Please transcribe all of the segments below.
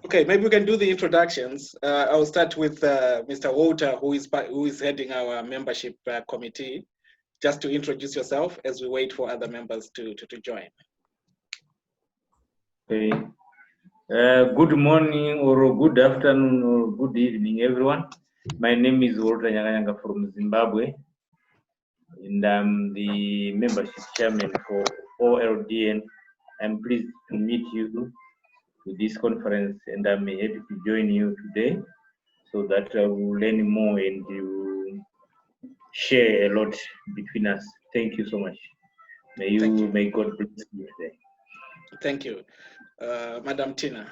Okay, maybe we can do the introductions. I'll start with Mr. Walter, who is heading our membership committee, just to introduce yourself as we wait for other members to join. Okay. Good morning or good afternoon or good evening, everyone. My name is Walter Nyanganyanga from Zimbabwe, and I'm the membership chairman for OLDN. I'm pleased to meet you to this conference, and I'm happy to join you today so that we'll learn more and you share a lot between us. Thank you so much. May God bless you today. Thank you. Madam Teena.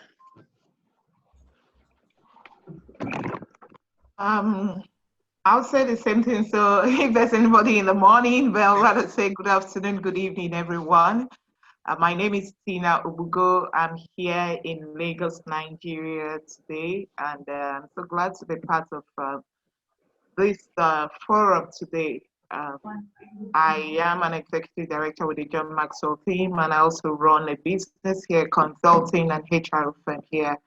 I'll say the same thing. So if there's anybody in the morning, well, rather say good afternoon, good evening, everyone. My name is Teena Ogbugoh. I'm here in Lagos, Nigeria today, and I'm so glad to be part of this forum today. I am an executive director with the John Maxwell team, and I also run a business here, consulting and HR firm here,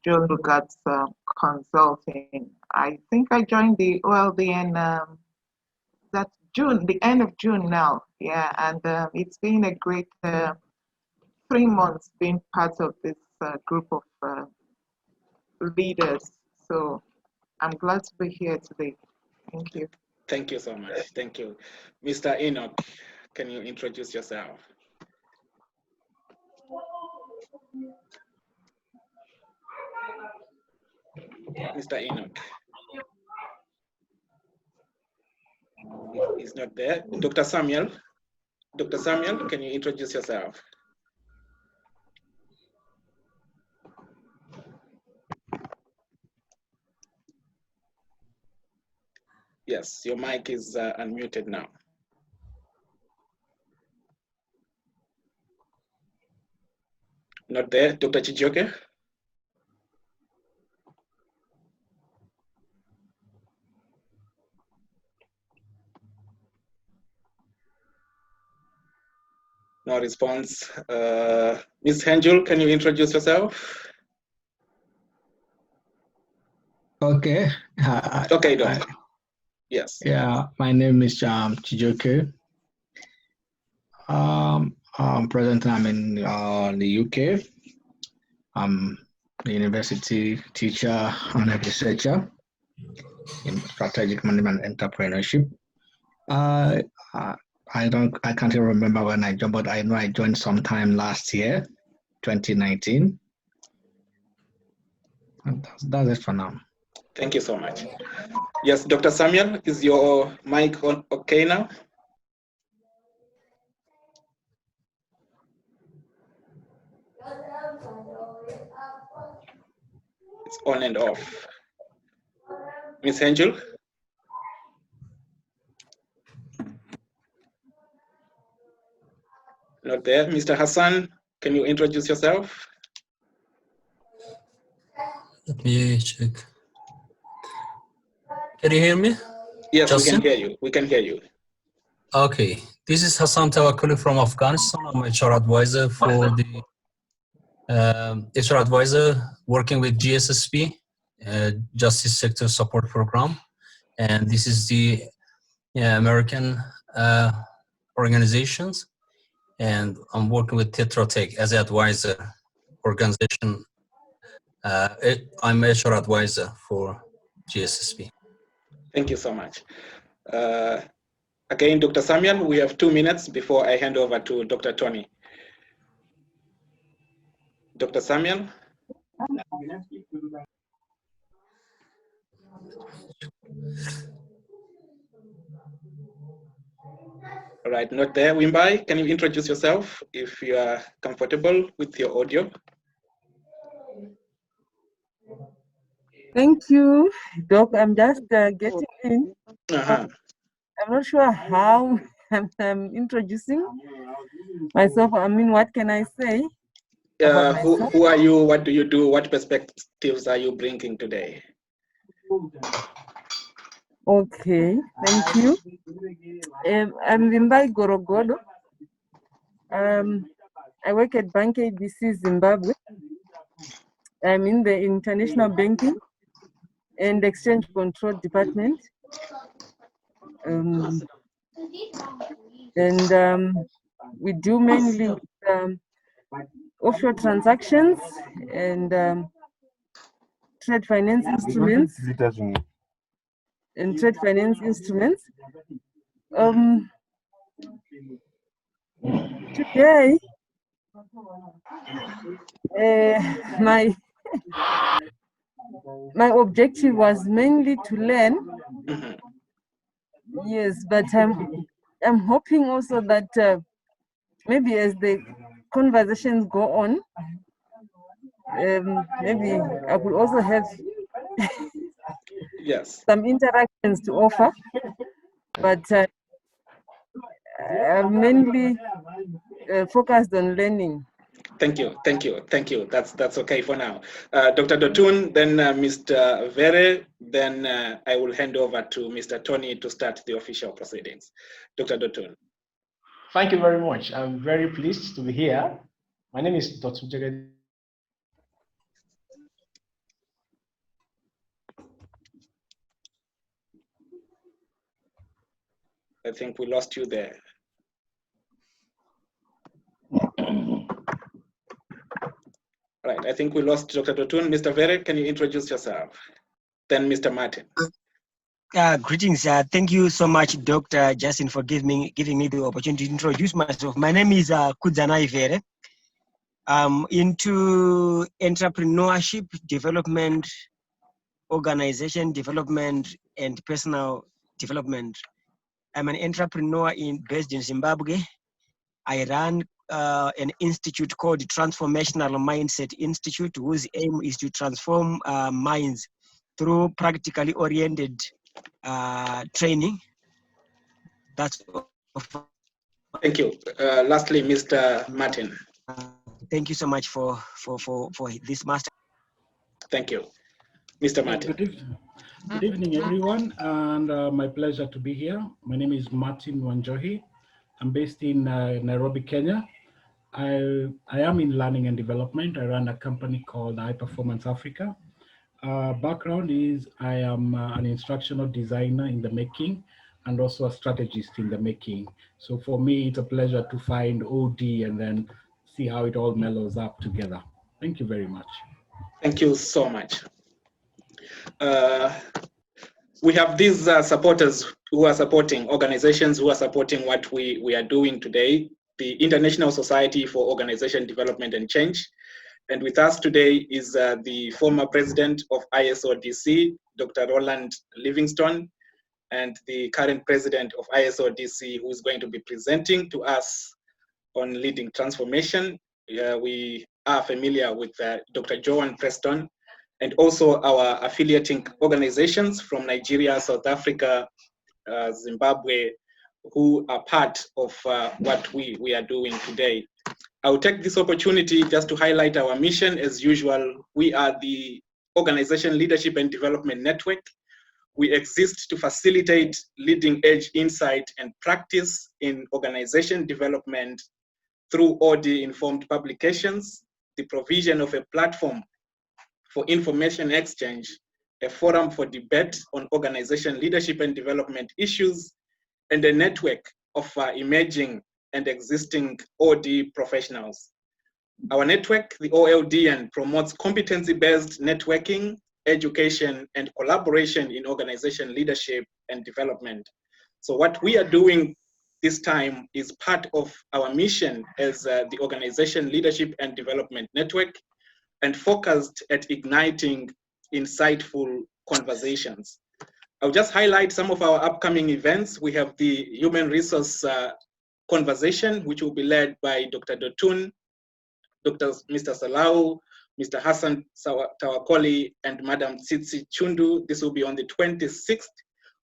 John Lugat's Consulting. I think I joined the OLDN that June, the end of June now. Yeah, and it's been a great 3 months being part of this group of leaders. So I'm glad to be here today. Thank you. Thank you so much. Thank you. Mr. Enoch, can you introduce yourself? Mr. Enoch. He's not there. Dr. Samuel. Dr. Samuel, can you introduce yourself? Yes, your mic is unmuted now. Not there. Dr. Chijoke? No response. Ms. Hengel, can you introduce yourself? Okay. Okay, Doc. Yes. Yeah, my name is Chijoke. Presently, I'm in the UK. I'm a university teacher and a researcher in strategic management entrepreneurship. I can't even remember when I joined, but I know I joined sometime last year, 2019. And that's it for now. Thank you so much. Yes, Dr. Samuel, is your mic on okay now? It's on and off. Ms. Angel? Not there. Mr. Hassan, can you introduce yourself? Let me check. Can you hear me? Yes, Justin? we can hear you. We can hear you. Okay. This is Hassan Tawakkoli from Afghanistan. I'm HR advisor for the HR advisor working with GSSP, Justice Sector Support Program. And this is the American organizations. And I'm working with Tetra Tech as an advisor organization. I'm HR advisor for GSSP. Thank you so much. Again, Dr. Samuel, we have 2 minutes before I hand over to Dr. Tony. Dr. Samuel? All right, not there. Wimbai, can you introduce yourself if you are comfortable with your audio? Thank you, Doc. I'm just getting in. I'm not sure how I'm introducing myself. I mean, what can I say? Who are you? What do you do? What perspectives are you bringing today? Okay, thank you. I'm Wimbai Gorogodo. I work at Bank ABC Zimbabwe. I'm in the International Banking and Exchange Control Department. We do mainly offshore transactions and trade finance instruments. Today, my objective was mainly to learn. Yes, but I'm hoping also that maybe as the conversations go on, maybe I could also have some interactions to offer. But I'm mainly focused on learning. Thank you. That's okay for now. Dr. Dotun, then Mr. Vere, then I will hand over to Mr. Tony to start the official proceedings. Dr. Dotun. Thank you very much. I'm very pleased to be here. My name is Dr. Jagad. I think we lost you there. Right, I think we lost Dr. Dotun. Mr. Vere, can you introduce yourself? Then Mr. Martin. Greetings. Thank you so much, Dr. Justin, for giving me the opportunity to introduce myself. My name is Kudzanai Vere. I'm into entrepreneurship, development, organization development, and personal development. I'm an entrepreneur based in Zimbabwe. I run an institute called Transformational Mindset Institute, whose aim is to transform minds through practically oriented training. That's all. Thank you. Lastly, Mr. Martin. Thank you so much for this master. Thank you. Mr. Martin. Good evening, everyone, and my pleasure to be here. My name is Martin Wanjohi. I'm based in Nairobi, Kenya. I am in learning and development. I run a company called High Performance Africa. Background is I am an instructional designer in the making and also a strategist in the making. So for me, it's a pleasure to find OD and then see how it all mellows up together. Thank you very much. Thank you so much. We have these supporters who are supporting organizations who are supporting what we are doing today, the International Society for Organization Development and Change. And with us today is the former president of ISODC, Dr. Roland Livingstone, and the current president of ISODC, who is going to be presenting to us on leading transformation. We are familiar with Dr. Joanne Preston, and also our affiliating organizations from Nigeria, South Africa, Zimbabwe, who are part of what we are doing today. I will take this opportunity just to highlight our mission. As usual, we are the Organization Leadership and Development Network. We exist to facilitate leading edge insight and practice in organization development through OD-informed publications, the provision of a platform for information exchange, a forum for debate on organization leadership and development issues, and a network of emerging and existing OD professionals. Our network, the OLDN, promotes competency-based networking, education, and collaboration in organization leadership and development. So what we are doing this time is part of our mission as the Organization Leadership and Development Network, and focused at igniting insightful conversations. I'll just highlight some of our upcoming events. We have the Human Resource Conversation, which will be led by Dr. Dotun, Mr. Salau, Mr. Hassan Tawakoli, and Madam Tsitsi Chundu. This will be on the 26th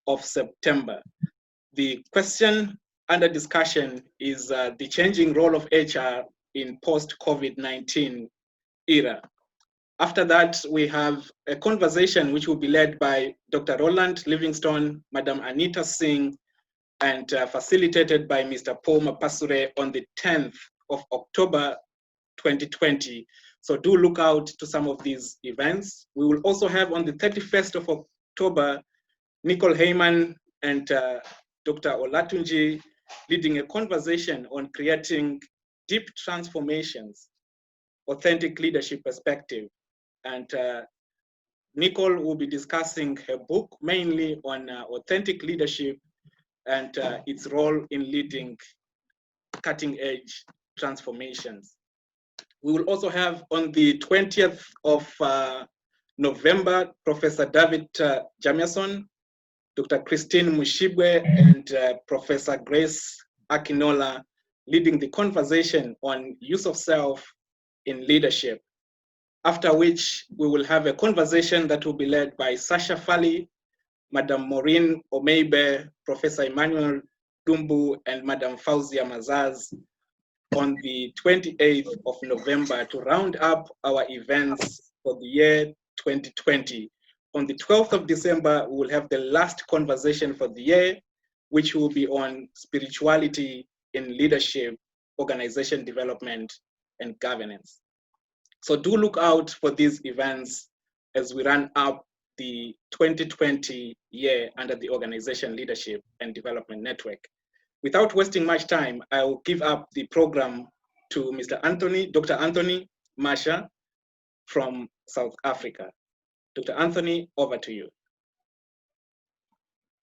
of September. The question under discussion is the changing role of HR in post-COVID-19 era. After that, we have a conversation which will be led by Dr. Roland Livingstone, Madam Anita Singh, and facilitated by Mr. Paul Mapasure on the 10th of October 2020. So do look out to some of these events. We will also have on the 31st of October, Nicole Heyman and Dr. Olatunji leading a conversation on creating deep transformations, authentic leadership perspective. And Nicole will be discussing her book mainly on authentic leadership and its role in leading cutting-edge transformations. We will also have on the 20th of November, Professor David Jamieson, Dr. Christine Mushibwe, and Professor Grace Akinola leading the conversation on use of self in leadership. After which we will have a conversation that will be led by Sasha Fali, Madam Maureen Omeibe, Professor Emmanuel Dumbu, and Madam Fauzia Mazaz on the 28th of November to round up our events for the year 2020. On the 12th of December, we will have the last conversation for the year, which will be on spirituality in leadership, organization development, and governance. So do look out for these events as we run up the 2020 year under the Organization Leadership and Development Network. Without wasting much time, I will give up the program to Mr. Anthony, Dr. Anthony Masha from South Africa. Dr. Anthony, over to you.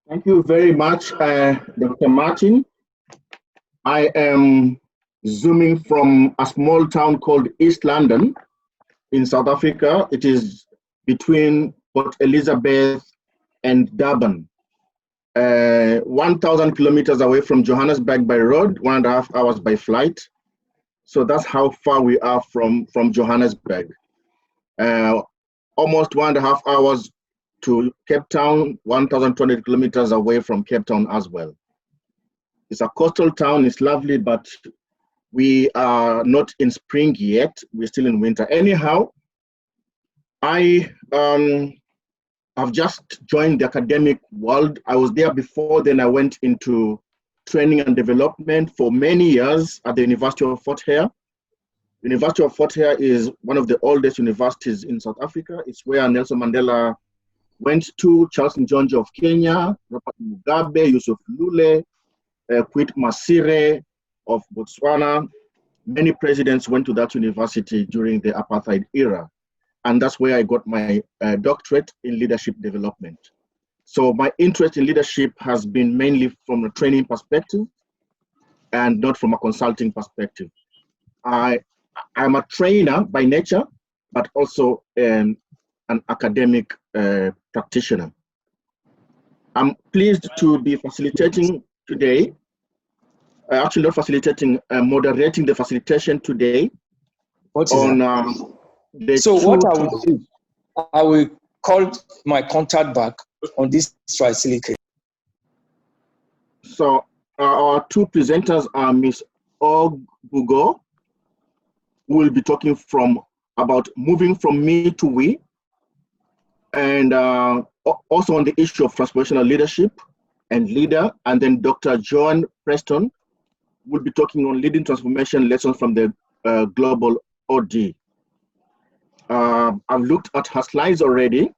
Thank you very much, Dr. Martin. I am zooming from a small town called East London in South Africa. It is between Port Elizabeth and Durban. 1,000 kilometers away from Johannesburg by road, 1.5 hours by flight. So that's how far we are from Johannesburg. Almost 1.5 hours to Cape Town, 1,200 kilometers away from Cape Town as well. It's a coastal town, it's lovely, but we are not in spring yet, we're still in winter. Anyhow, I've just joined the academic world. I was there before, then I went into training and development for many years at the University of Fort Hare. University of Fort Hare is one of the oldest universities in South Africa. It's where Nelson Mandela went to, Charles Njonjo of Kenya, Robert Mugabe, Yusuf Lule, Kwit Masire of Botswana. Many presidents went to that university during the apartheid era. And that's where I got my doctorate in leadership development. So my interest in leadership has been mainly from a training perspective and not from a consulting perspective. I'm a trainer by nature, but also an academic practitioner. I'm pleased to be facilitating today, actually not facilitating, moderating the facilitation today on so what I will do, I will call my contact back on this facility. So our two presenters are Ms. Ogbugoh, who will be talking about moving from me to we, and also on the issue of transformational leadership and leader, and then Dr. Joanne Preston will be talking on leading transformation lessons from the global OD. I've looked at her slides already.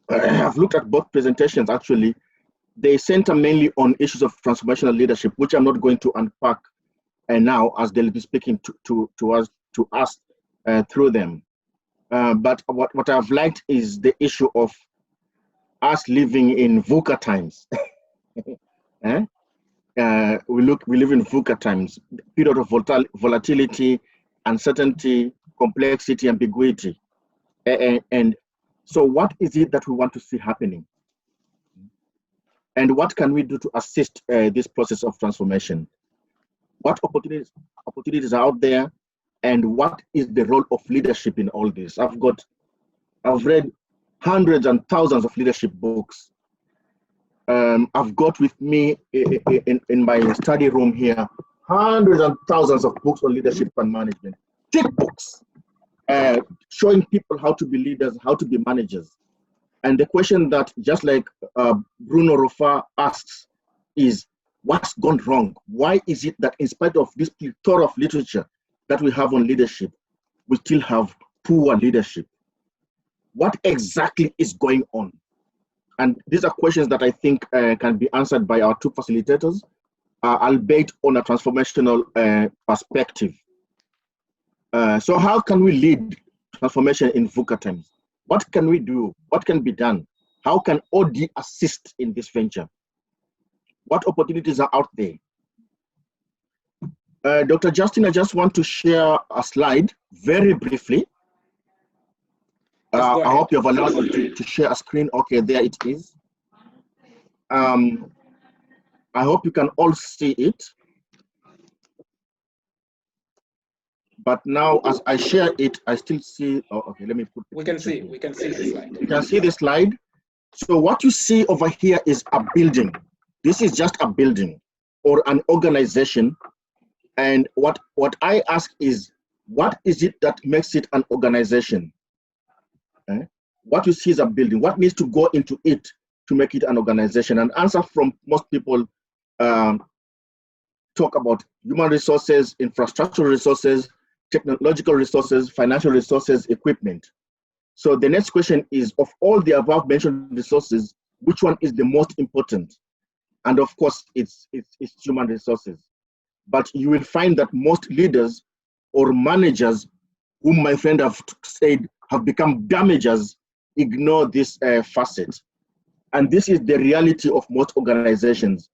I've looked at both presentations actually. They center mainly on issues of transformational leadership, which I'm not going to unpack now, as they'll be speaking to us through them. But what I've liked is the issue of us living in VUCA times. We live in VUCA times, period of volatility, uncertainty, complexity, ambiguity. And so what is it that we want to see happening? And what can we do to assist this process of transformation? What opportunities are out there, and what is the role of leadership in all this? I've read hundreds and thousands of leadership books. I've got with me in my study room here, hundreds and thousands of books on leadership and management. Thick books, showing people how to be leaders, how to be managers. And the question that, just like Bruno Rufa asks, is what's gone wrong? Why is it that in spite of this plethora of literature, that we have on leadership, we still have poor leadership. What exactly is going on? And these are questions that I think can be answered by our two facilitators, albeit on a transformational perspective. So how can we lead transformation in VUCA times? What can we do? What can be done? How can OD assist in this venture? What opportunities are out there? Dr. Justin, I just want to share a slide very briefly. I hope you have allowed me to share a screen. Okay, there it is. I hope you can all see it. But now, as I share it, I still see. Oh, okay. Let me put. We can see the slide. You can see the slide. So what you see over here is a building. This is just a building or an organization. And what I ask is, what is it that makes it an organization? What you see is a building. What needs to go into it to make it an organization? An answer from most people talk about human resources, infrastructural resources, technological resources, financial resources, equipment. So the next question is, of all the above mentioned resources, which one is the most important? And of course, it's human resources. But you will find that most leaders or managers, whom my friend have said have become damagers, ignore this facet. And this is the reality of most organizations.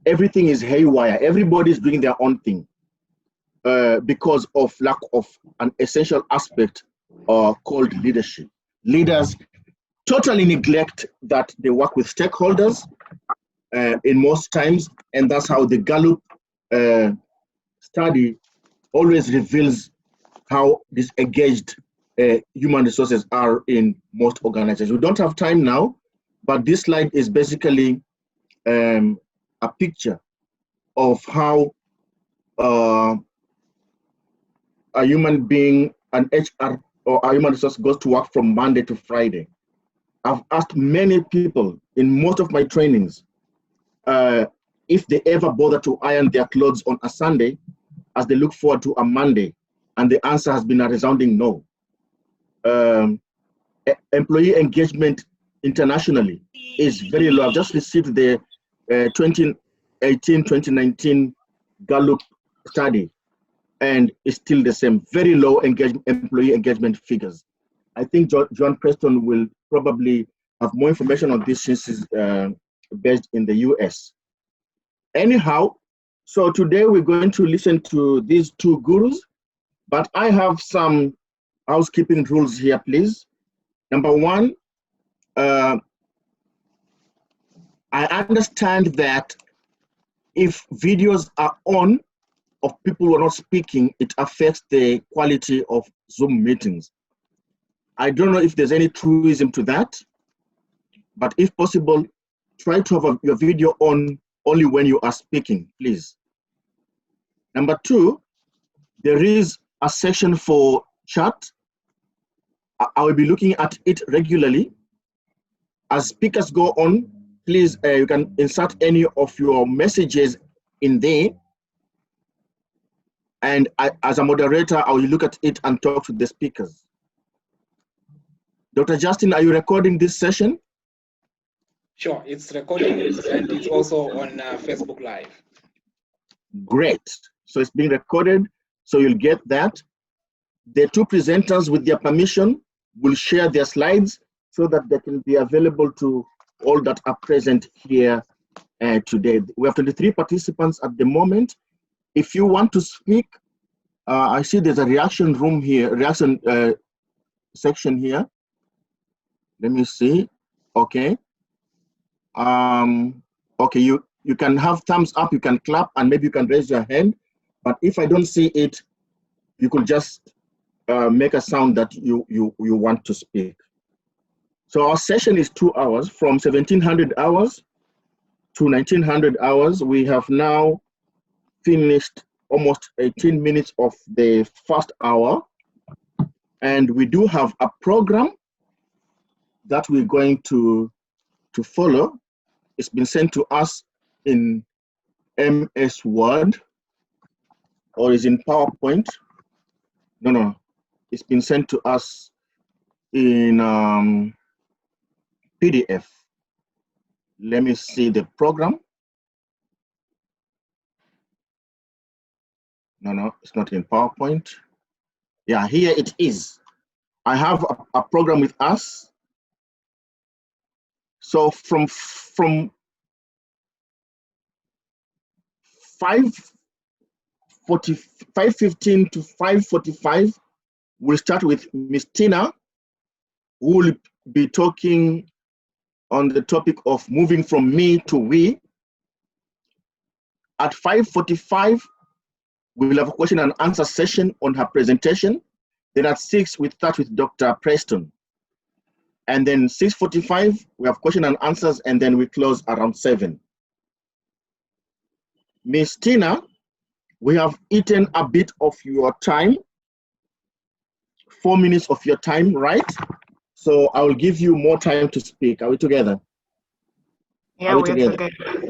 Everything is haywire. Everybody is doing their own thing because of lack of an essential aspect called leadership. Leaders totally neglect that they work with stakeholders in most times, and that's how the Gallup study always reveals how disengaged human resources are in most organizations. We don't have time now, but this slide is basically a picture of how a human being, an HR or a human resource goes to work from Monday to Friday. I've asked many people in most of my trainings if they ever bother to iron their clothes on a Sunday as they look forward to a Monday, and the answer has been a resounding no. Employee engagement internationally is very low. I've just received the 2018-2019 Gallup study, and it's still the same, very low employee engagement figures. I think John Preston will probably have more information on this since he's based in the US. Anyhow, so today we're going to listen to these two gurus, but I have some housekeeping rules here, please. Number one, I understand that if videos are on of people who are not speaking, it affects the quality of Zoom meetings. I don't know if there's any truism to that, but if possible, try to have your video on only when you are speaking, please. Number two, there is a section for chat. I will be looking at it regularly. As speakers go on, please, you can insert any of your messages in there. And as a moderator, I will look at it and talk to the speakers. Dr. Justin, are you recording this session? Sure, it's recording and it's also on Facebook Live. Great. So it's being recorded, so you'll get that. The two presenters, with their permission, will share their slides so that they can be available to all that are present here today. We have 23 participants at the moment. If you want to speak, I see there's a reaction room here, reaction section here. Let me see. Okay. Okay, you can have thumbs up, you can clap, and maybe you can raise your hand. But if I don't see it, you could just make a sound that you want to speak. So our session is 2 hours, from 1700 hours to 1900 hours. We have now finished almost 18 minutes of the first hour. And we do have a program that we're going to follow. It's been sent to us in MS Word or is in PowerPoint. No. It's been sent to us in PDF. Let me see the program. No, it's not in PowerPoint. Yeah, here it is. I have a program with us. So from 5:15 to 5:45, we'll start with Miss Teena, who will be talking on the topic of moving from me to we. At 5:45, we'll have a question and answer session on her presentation. Then at 6, we start with Dr. Preston. And then 6:45, we have question and answers, and then we close around 7. Miss Teena, we have eaten a bit of your time, 4 minutes of your time, right? So I will give you more time to speak. Are we together? Yeah, we're together.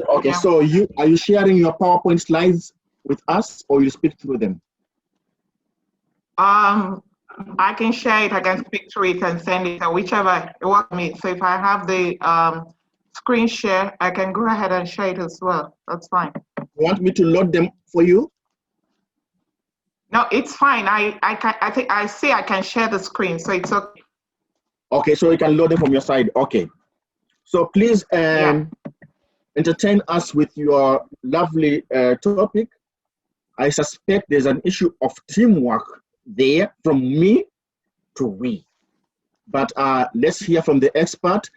Okay, yeah. So are you sharing your PowerPoint slides with us, or you speak through them? I can share it, I can speak through it and send it, or whichever works for me. So if I have the screen share, I can go ahead and share it as well. That's fine. You want me to load them for you? No, it's fine. I think I see I can share the screen, so it's okay. Okay, so you can load them from your side. Okay. So please entertain us with your lovely topic. I suspect there's an issue of teamwork there from me to we. But let's hear from the expert.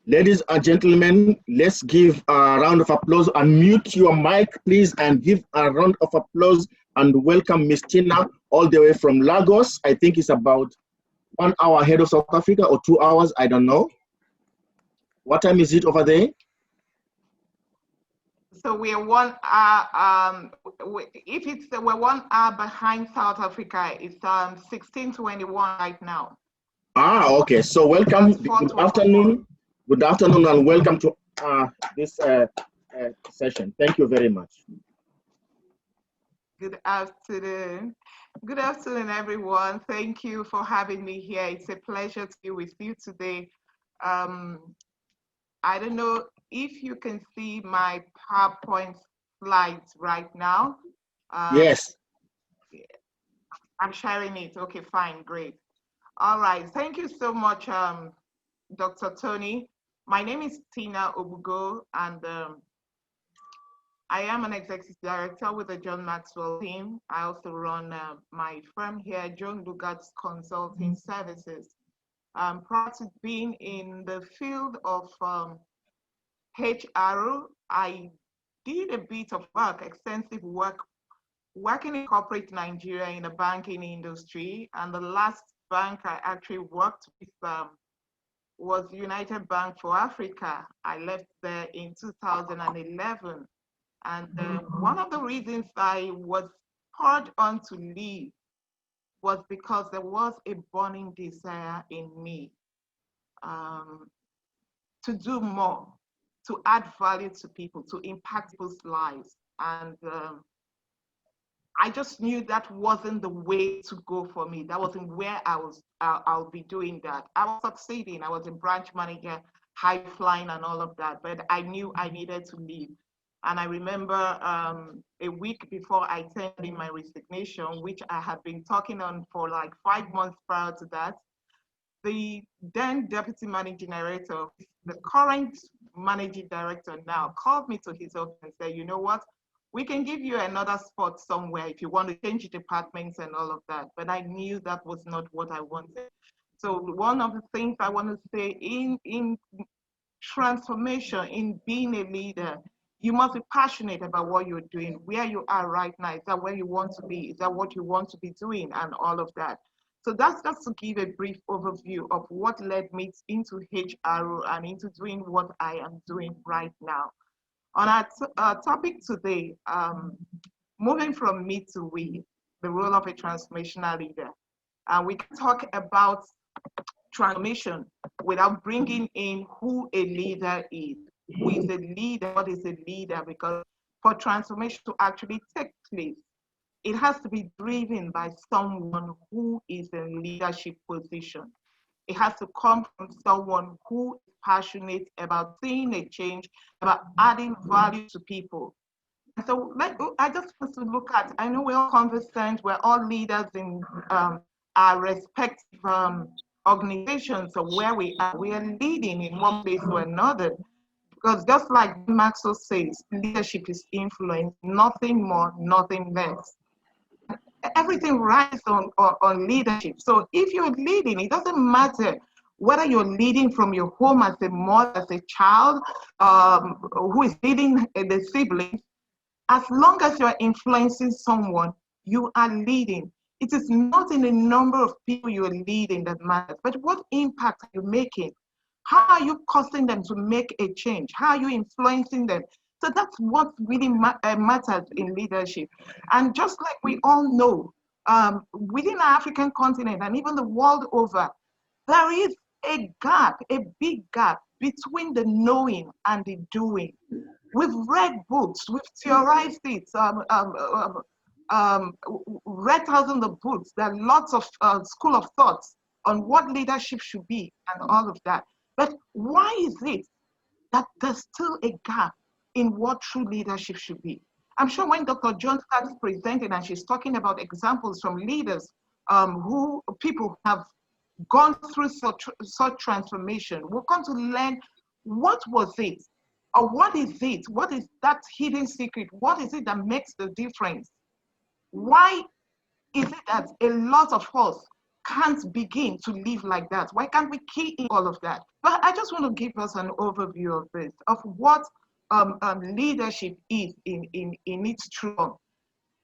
Ladies and gentlemen, let's give a round of applause. Unmute your mic, please, and give a round of applause and welcome Miss Teena all the way from Lagos. I think it's about 1 hour ahead of South Africa or 2 hours, I don't know. What time is it over there? So we are 1 hour, if it's, we're 1 hour behind South Africa, it's 16:21 right now. Okay, so welcome, good afternoon. Good afternoon and welcome to this session. Thank you very much. Good afternoon. Good afternoon, everyone. Thank you for having me here. It's a pleasure to be with you today. I don't know if you can see my PowerPoint slides right now. Yes. I'm sharing it. Okay, fine, great. All right, thank you so much, Dr. Tony. My name is Teena Ogbugoh, and I am an executive director with the John Maxwell team. I also run my firm here, John Lugat's Consulting Services. Prior to being in the field of HR, I did a bit of work, extensive work, working in corporate Nigeria in the banking industry. And the last bank I actually worked with was United Bank for Africa. I left there in 2011. And one of the reasons I was hard on to leave was because there was a burning desire in me to do more, to add value to people, to impact people's lives. And I just knew that wasn't the way to go for me. That wasn't where I'll be doing that. I was succeeding. I was a branch manager, high flying and all of that, but I knew I needed to leave. And I remember a week before I turned in my resignation, which I had been talking on for like 5 months prior to that, the then deputy managing director, the current managing director now, called me to his office and said, you know what, we can give you another spot somewhere if you want to change departments and all of that. But I knew that was not what I wanted. So one of the things I want to say in transformation, in being a leader, you must be passionate about what you're doing, where you are right now. Is that where you want to be? Is that what you want to be doing, and all of that? So that's just to give a brief overview of what led me into HR and into doing what I am doing right now. On our topic today, moving from me to we, the role of a transformational leader. We can talk about transformation without bringing in who a leader is. Who is a leader? What is a leader? Because for transformation to actually take place, it has to be driven by someone who is in leadership position. It has to come from someone who is passionate about seeing a change, about adding value to people. So I just want to look at, I know we're all conversant, we're all leaders in our respective organizations of where we are. We are leading in one place or another. Because just like Maxwell says, leadership is influence, nothing more, nothing less. Everything rides on leadership. So if you're leading, it doesn't matter whether you're leading from your home as a mother, as a child, who is leading the siblings. As long as you're influencing someone, you are leading. It is not in the number of people you're leading that matters, but what impact are you making? How are you causing them to make a change? How are you influencing them? So that's what really matters in leadership. And just like we all know, within the African continent and even the world over, there is a gap, a big gap between the knowing and the doing. We've read books, we've theorized it, read thousands of books. There are lots of school of thoughts on what leadership should be and all of that. But why is it that there's still a gap in what true leadership should be? I'm sure when Dr. John starts presenting and she's talking about examples from leaders people have gone through such transformation, we're going to learn what was it, or what is it? What is that hidden secret? What is it that makes the difference? Why is it that a lot of us can't begin to live like that? Why can't we key in all of that? But I just want to give us an overview of this, of what leadership is in its true form.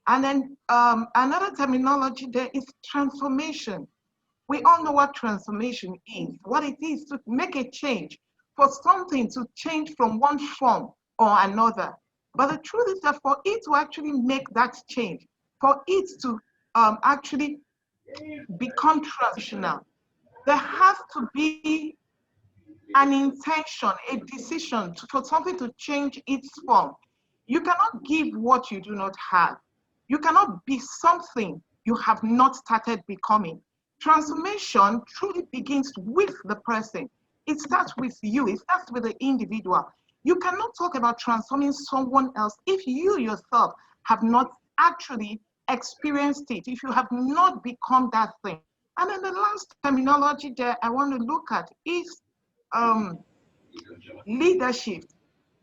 And then another terminology there is transformation. We all know what transformation is, what it is to make a change, for something to change from one form or another. But the truth is that for it to actually make that change, for it to actually become transitional, there has to be an intention, a decision for something to change its form. You cannot give what you do not have. You cannot be something you have not started becoming. Transformation truly begins with the person. It starts with you. It starts with the individual. You cannot talk about transforming someone else if you yourself have not actually experienced it, if you have not become that thing. And then the last terminology there I want to look at is leadership.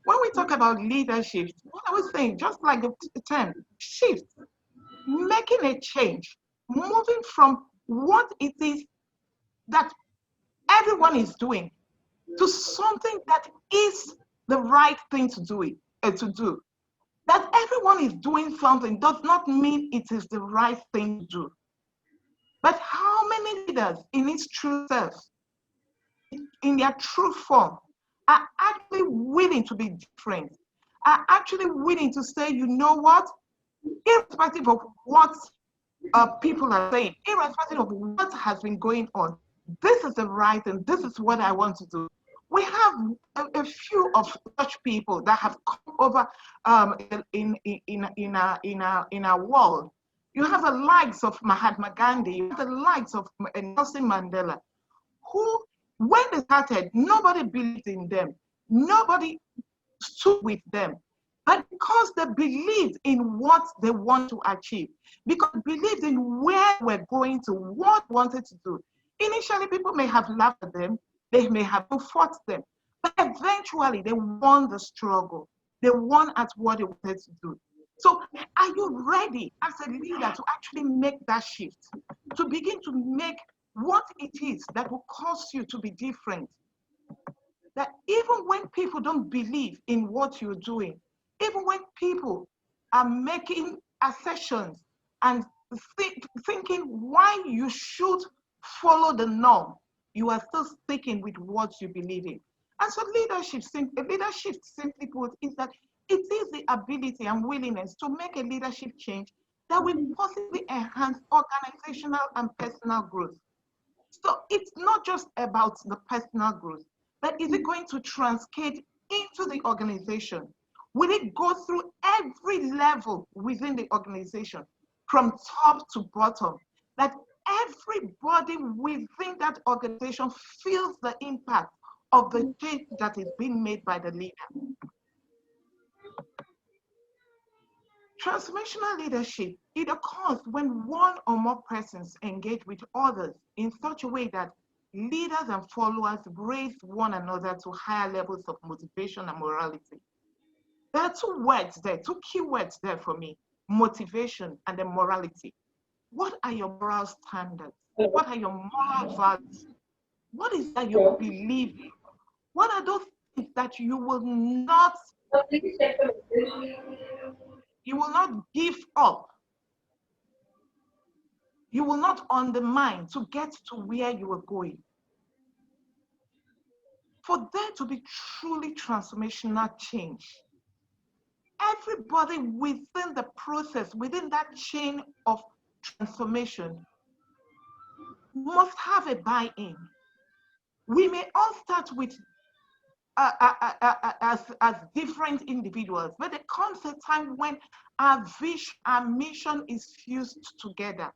When we talk about leadership, what I was saying, just like the term shift, making a change, moving from what it is that everyone is doing to something that is the right thing to do. That everyone is doing something does not mean it is the right thing to do. But how many leaders in its true self, in their true form, are actually willing to be different, are actually willing to say, you know what, irrespective of what people are saying, irrespective of what has been going on, this is the right thing, this is what I want to do. We have a few of such people that have come over in our world. You have the likes of Mahatma Gandhi, you have the likes of Nelson Mandela, who, when they started, nobody believed in them. Nobody stood with them. But because they believed in what they want to achieve, because they believed in where we're going to, what they wanted to do. Initially, people may have laughed at them, they may have fought them, but eventually they won the struggle. They won at what they wanted to do. So are you ready as a leader to actually make that shift, to begin to make what it is that will cause you to be different? That even when people don't believe in what you're doing, even when people are making assertions and thinking why you should follow the norm, you are still sticking with what you believe in. And so leadership, simply put, is that it is the ability and willingness to make a leadership change that will possibly enhance organizational and personal growth. So it's not just about the personal growth, but is it going to transcade into the organization? Will it go through every level within the organization? from top to bottom, that everybody within that organization feels the impact of the change that is being made by the leader. Transformational leadership, it occurs when one or more persons engage with others in such a way that leaders and followers raise one another to higher levels of motivation and morality. There are two words there, two key words there for me: motivation and then morality. What are your moral standards? What are your moral values? What is that you believe in? What are those things that you will not give up? You will not undermine to get to where you are going. For there to be truly transformational change, everybody within the process, within that chain of transformation, must have a buy-in. We may all start with as different individuals, but there comes a time when our vision, our mission is fused together.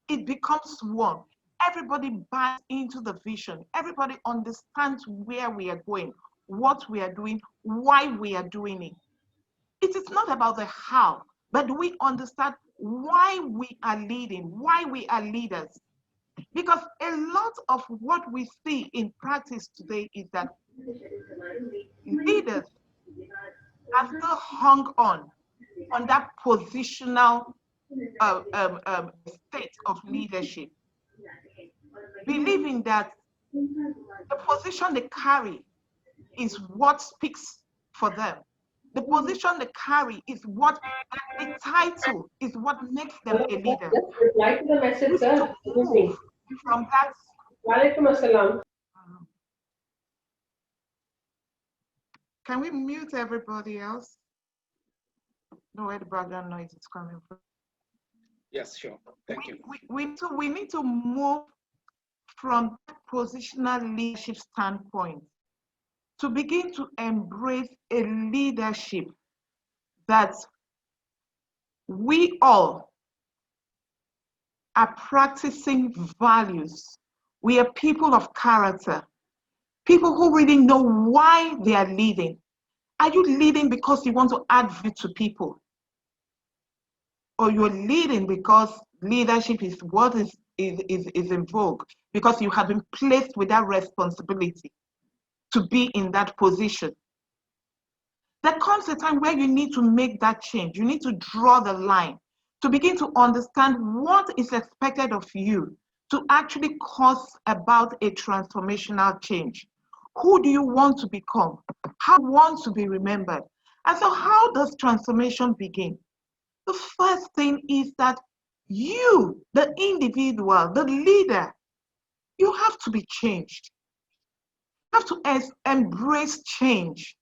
It becomes one. Everybody buys into the vision. Everybody understands where we are going, what we are doing, why we are doing it. It is not about the how, but we understand why we are leading, why we are leaders. Because a lot of what we see in practice today is that leaders are still hung on that positional state of leadership, believing that the position they carry is what speaks for them. The position they carry is what, the title is what makes them a leader. Reply to the message, sir. From that. Walaikum assalam. Can we mute everybody else? No, where the background noise is coming from. Yes, sure. Thank you. We need to move from positional leadership standpoint to begin to embrace a leadership that we all are practicing values. We are people of character, people who really know why they are leading. Are you leading because you want to add value to people? Or you're leading because leadership is what is in vogue, because you have been placed with that responsibility to be in that position? There comes a time where you need to make that change. You need to draw the line to begin to understand what is expected of you to actually cause about a transformational change. Who do you want to become? How do you want to be remembered? And so how does transformation begin? The first thing is that you, the individual, the leader, you have to be changed. You have to embrace change.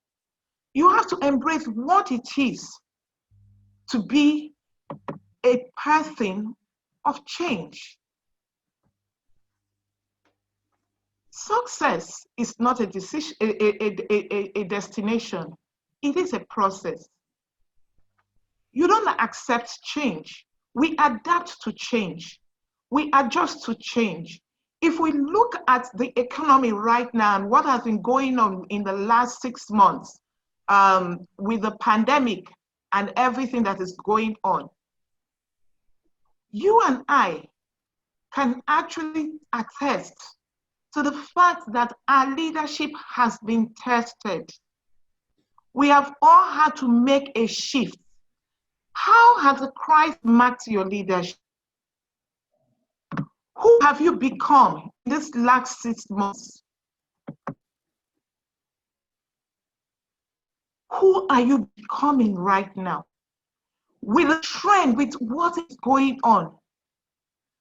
You have to embrace what it is to be a person of change. Success is not a decision, a destination. It is a process. You don't accept change. We adapt to change. We adjust to change. If we look at the economy right now and what has been going on in the last 6 months with the pandemic and everything that is going on, you and I can actually attest to the fact that our leadership has been tested. We have all had to make a shift. How has Christ marked your leadership? Who have you become in this last 6 months? Who are you becoming right now? With the trend, with what is going on?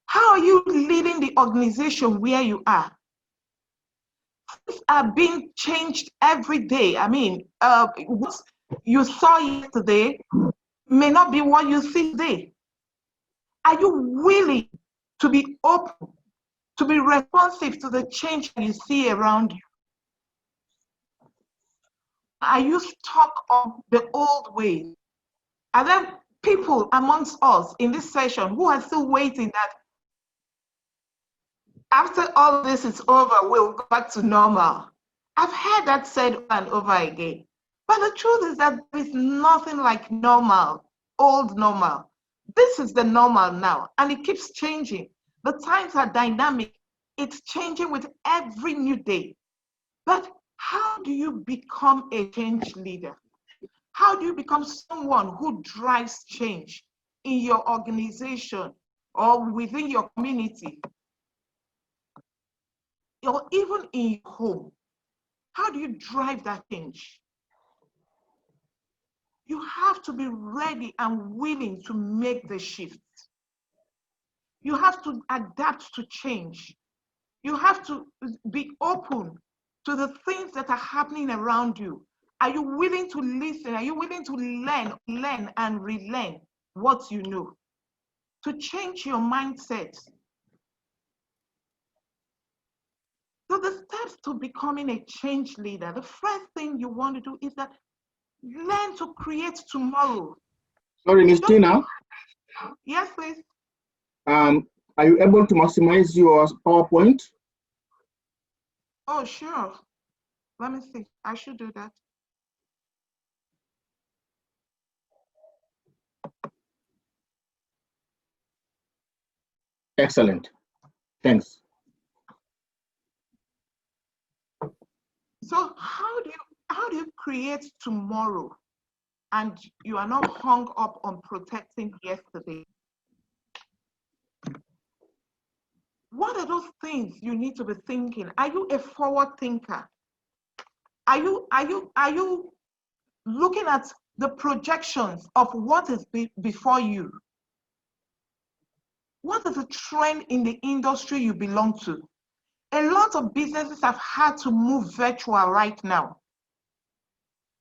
How are you leading the organization where you are? Things are being changed every day. I mean, what you saw yesterday may not be what you see today. Are you willing to be open, to be responsive to the change you see around you? Are you stuck on the old ways? Are there people amongst us in this session who are still waiting that after all this is over, we'll go back to normal. I've heard that said over and over again. But the truth is that there is nothing like normal, old normal. This is the normal now, and it keeps changing. The times are dynamic. It's changing with every new day. But how do you become a change leader? How do you become someone who drives change in your organization or within your community or even in your home? How do you drive that change? You have to be ready and willing to make the shift. You have to adapt to change. You have to be open to the things that are happening around you. Are you willing to listen? Are you willing to learn and relearn what you know? To change your mindset. So the steps to becoming a change leader, the first thing you want to do is that learn to create tomorrow. Sorry, Ms. Teena. Yes, please. Are you able to maximize your PowerPoint? Oh, sure. Let me see. I should do that. Excellent. Thanks. So how do you create tomorrow and you are not hung up on protecting yesterday? What are those things you need to be thinking? Are you a forward thinker? Are you looking at the projections of what is before you? What is the trend in the industry you belong to? A lot of businesses have had to move virtual right now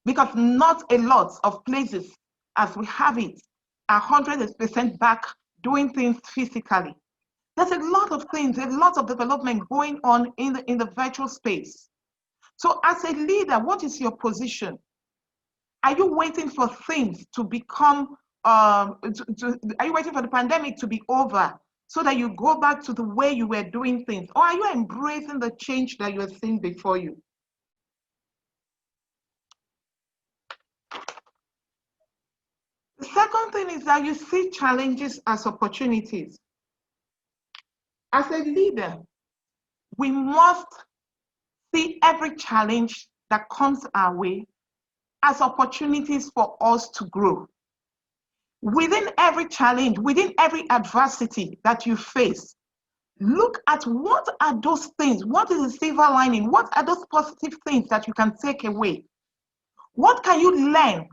because not a lot of places as we have it are 100% back doing things physically. There's a lot of things, a lot of development going on in the virtual space. So as a leader, what is your position? Are you waiting for things to become, are you waiting for the pandemic to be over so that you go back to the way you were doing things? Or are you embracing the change that you are seeing before you? The second thing is that you see challenges as opportunities. As a leader, we must see every challenge that comes our way as opportunities for us to grow. Within every challenge, within every adversity that you face, look at what are those things, what is the silver lining, what are those positive things that you can take away? What can you learn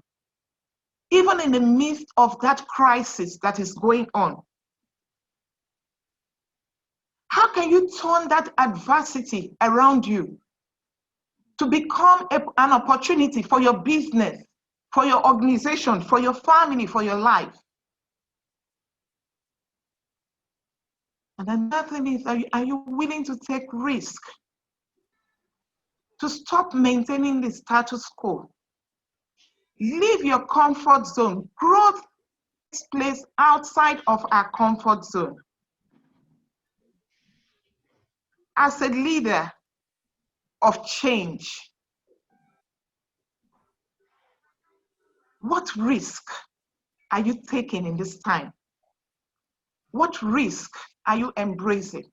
even in the midst of that crisis that is going on? How can you turn that adversity around you to become an opportunity for your business, for your organization, for your family, for your life? And another thing is, are you willing to take risk? To stop maintaining the status quo. Leave your comfort zone. Growth takes place outside of our comfort zone. As a leader of change, what risk are you taking in this time? What risk are you embracing?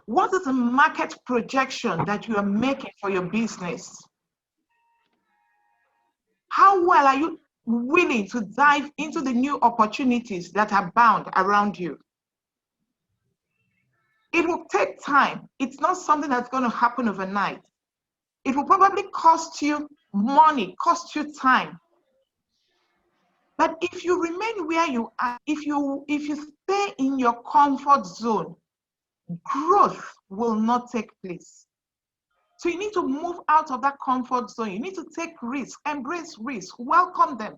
What is the market projection that you are making for your business? How well are you willing to dive into the new opportunities that are bound around you? It will take time. It's not something that's going to happen overnight. It will probably cost you money, cost you time. But if you remain where you are, if you stay in your comfort zone, growth will not take place. So you need to move out of that comfort zone. You need to take risks, embrace risk, welcome them.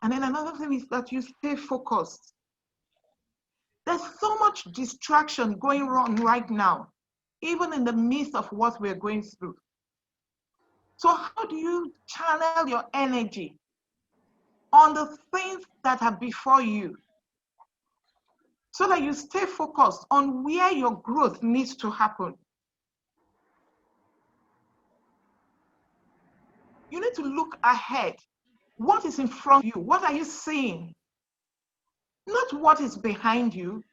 And then another thing is that you stay focused. There's so much distraction going on right now. even in the midst of what we're going through. So how do you channel your energy on the things that are before you so that you stay focused on where your growth needs to happen? You need to look ahead. What is in front of you? What are you seeing? Not what is behind you,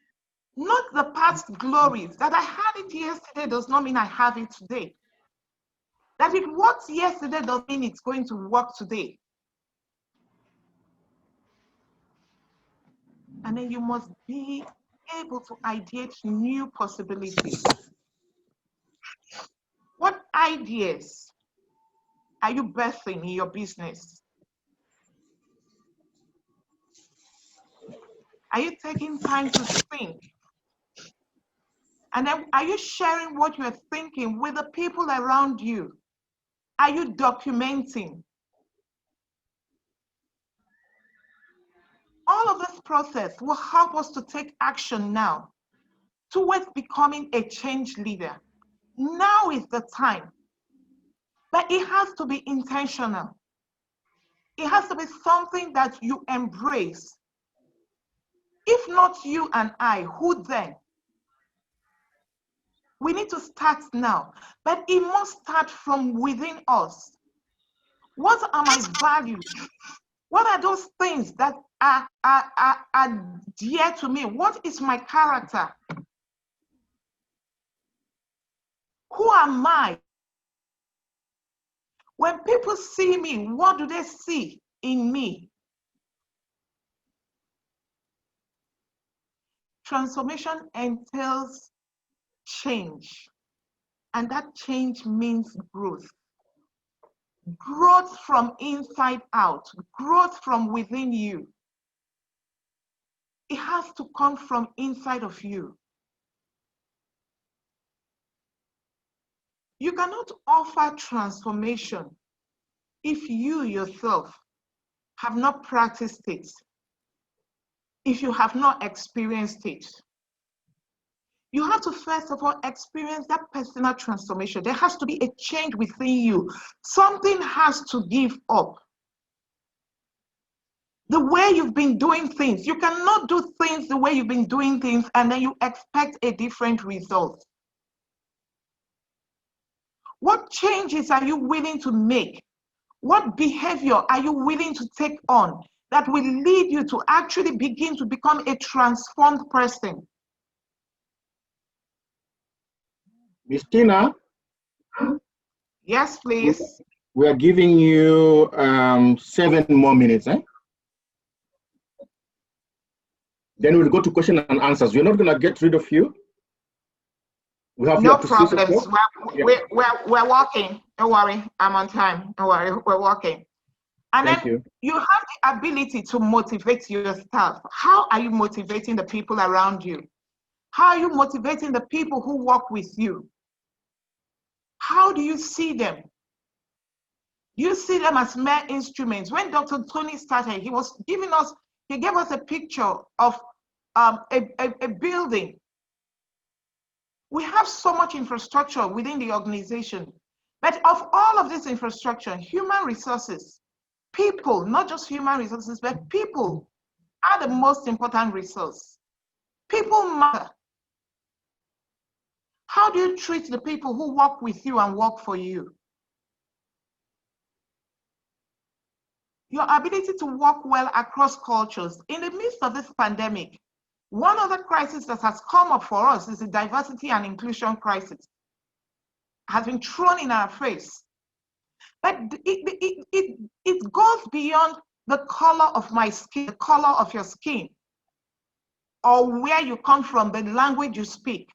not the past glories. That I had it yesterday does not mean I have it today. That it worked yesterday doesn't mean it's going to work today. And then you must be able to ideate new possibilities. What ideas are you birthing in your business? Are you taking time to think? And then are you sharing what you're thinking with the people around you? Are you documenting? All of this process will help us to take action now towards becoming a change leader. Now is the time. But it has to be intentional. It has to be something that you embrace. If not you and I, who then? We need to start now, but it must start from within us. What are my values? What are those things that are dear to me? What is my character? Who am I? When people see me, what do they see in me? Transformation entails change, and that change means growth. Growth from inside out, growth from within you. It has to come from inside of you. You cannot offer transformation if you yourself have not practiced it, if you have not experienced it. You have to first of all experience that personal transformation. There has to be a change within you. Something has to give up. The way you've been doing things, you cannot do things the way you've been doing things and then you expect a different result. What changes are you willing to make? What behavior are you willing to take on that will lead you to actually begin to become a transformed person? Miss Teena? Yes, please. We are giving you 7 more minutes, eh? Then we'll go to question and answers. We're not going to get rid of you. We have no problems. We're walking. Don't worry. I'm on time. Don't worry. We're walking. And Thank then you have the ability to motivate your staff. How are you motivating the people around you? How are you motivating the people who work with you? How do you see them? Do you see them as mere instruments? When Dr. Tony started, he gave us a picture of a building. We have so much infrastructure within the organization, but of all of this infrastructure, human resources, people, not just human resources, but people are the most important resource. People matter. How do you treat the people who work with you and work for you? Your ability to work well across cultures. In the midst of this pandemic, one other crisis that has come up for us is the diversity and inclusion crisis. It has been thrown in our face. But it goes beyond the color of my skin, the color of your skin, or where you come from, the language you speak.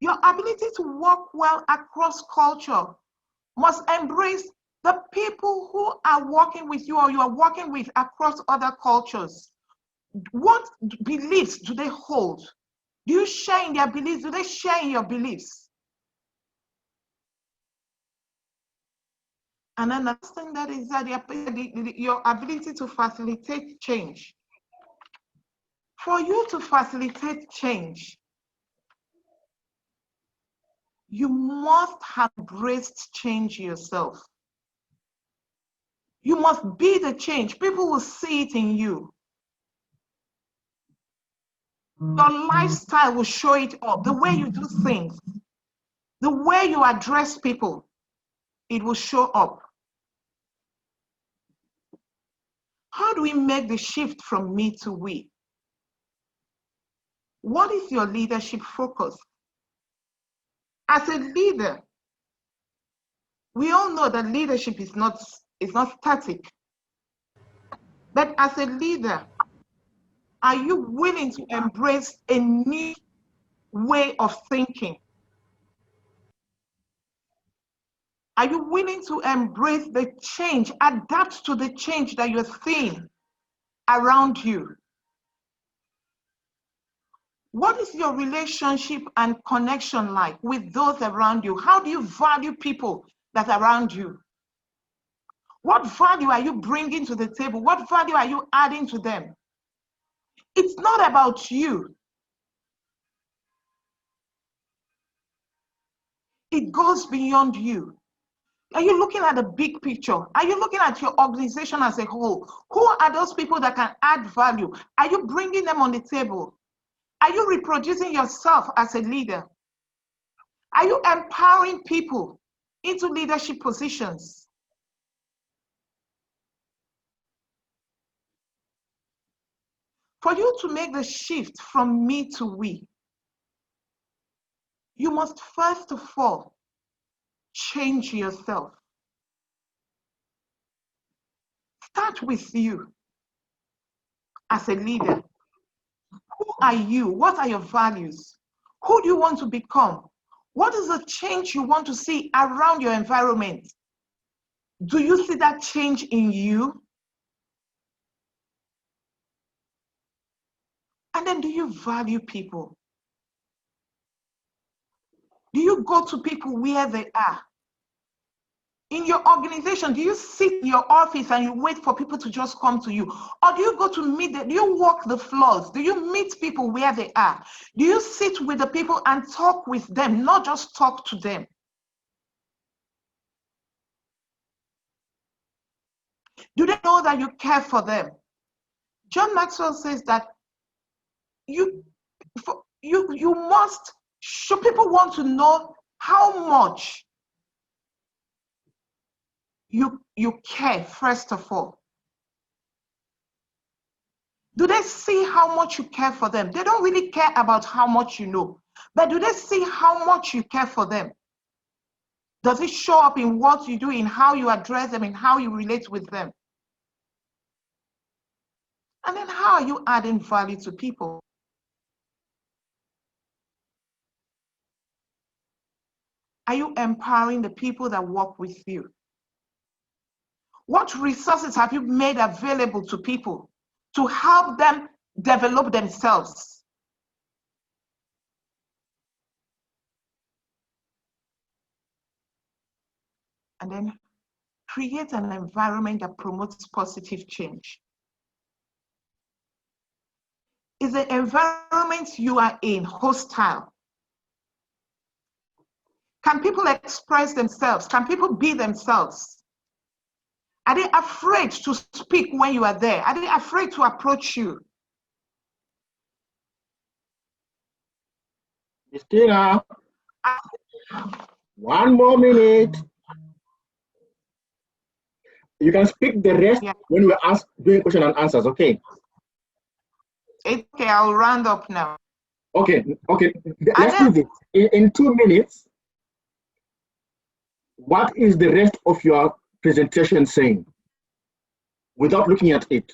Your ability to work well across culture must embrace the people who are working with you or you are working with across other cultures. What beliefs do they hold? Do you share in their beliefs? Do they share in your beliefs? And then the last thing that is that your ability to facilitate change. For you to facilitate change, You must have embraced change yourself. You must be the change. People will see it in you. Your lifestyle will show it up. The way you do things, the way you address people, it will show up. How do we make the shift from me to we? What is your leadership focus? As a leader, we all know that leadership is not static. But as a leader, are you willing to embrace a new way of thinking? Are you willing to embrace the change, adapt to the change that you're seeing around you? What is your relationship and connection like with those around you? How do you value people that are around you? What value are you bringing to the table? What value are you adding to them? It's not about you. It goes beyond you. Are you looking at the big picture? Are you looking at your organization as a whole? Who are those people that can add value? Are you bringing them on the table? Are you reproducing yourself as a leader? Are you empowering people into leadership positions? For you to make the shift from me to we, you must first of all change yourself. Start with you as a leader. Who are you? What are your values? Who do you want to become? What is the change you want to see around your environment? Do you see that change in you? And then, do you value people? Do you go to people where they are? In your organization, do you sit in your office and you wait for people to just come to you? Or do you go to meet them? Do you walk the floors? Do you meet people where they are? Do you sit with the people and talk with them, not just talk to them? Do they know that you care for them? John Maxwell says that you must show people want to know how much you care, first of all. Do they see how much you care for them? They don't really care about how much you know, but do they see how much you care for them? Does it show up in what you do, in how you address them, in how you relate with them? And then how are you adding value to people? Are you empowering the people that work with you? What resources have you made available to people to help them develop themselves? And then create an environment that promotes positive change. Is the environment you are in hostile? Can people express themselves? Can people be themselves? Are they afraid to speak when you are there? Are they afraid to approach you? Miss Teena, 1 more minute. You can speak the rest when we ask doing question and answers, okay? Okay, I'll round up now. Okay. Let's do this. In 2 minutes, what is the rest of your presentation saying without looking at it?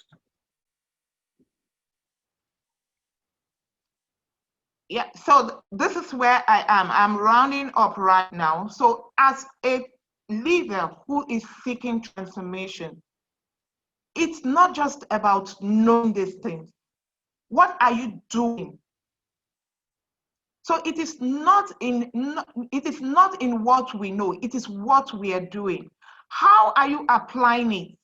Yeah, so this is where I am. I'm rounding up right now. So as a leader who is seeking transformation, it's not just about knowing these things. What are you doing? So it is not in what we know, it is what we are doing. How are you applying it?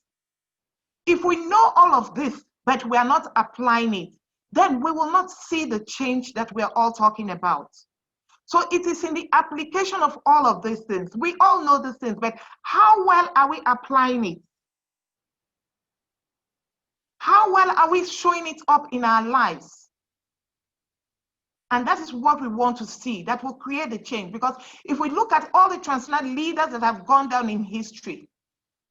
If we know all of this, but we are not applying it, then we will not see the change that we are all talking about. So it is in the application of all of these things. We all know these things, but how well are we applying it? How well are we showing it up in our lives? And that is what we want to see, that will create the change. Because if we look at all the transnational leaders that have gone down in history,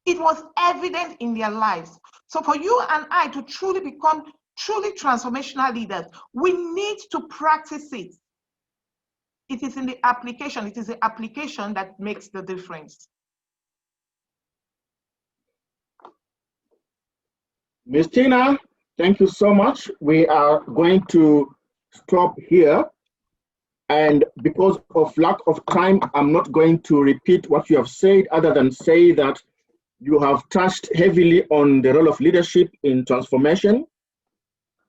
it was evident in their lives. So for you and I to truly become truly transformational leaders, we need to practice it. It is in the application. It is the application that makes the difference. Ms. Teena, thank you so much. We are going to stop here. And because of lack of time, I'm not going to repeat what you have said, other than say that you have touched heavily on the role of leadership in transformation.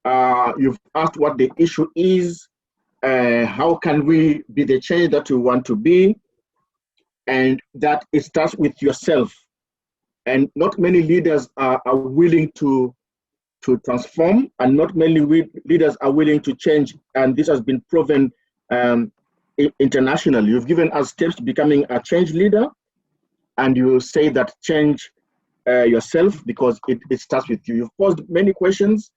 You've asked what the issue is, how can we be the change that we want to be, and that it starts with yourself. And not many leaders are willing to transform, and not many leaders are willing to change, and this has been proven internationally. You've given us steps to becoming a change leader, and you say that change yourself, because it starts with you. You've posed many questions,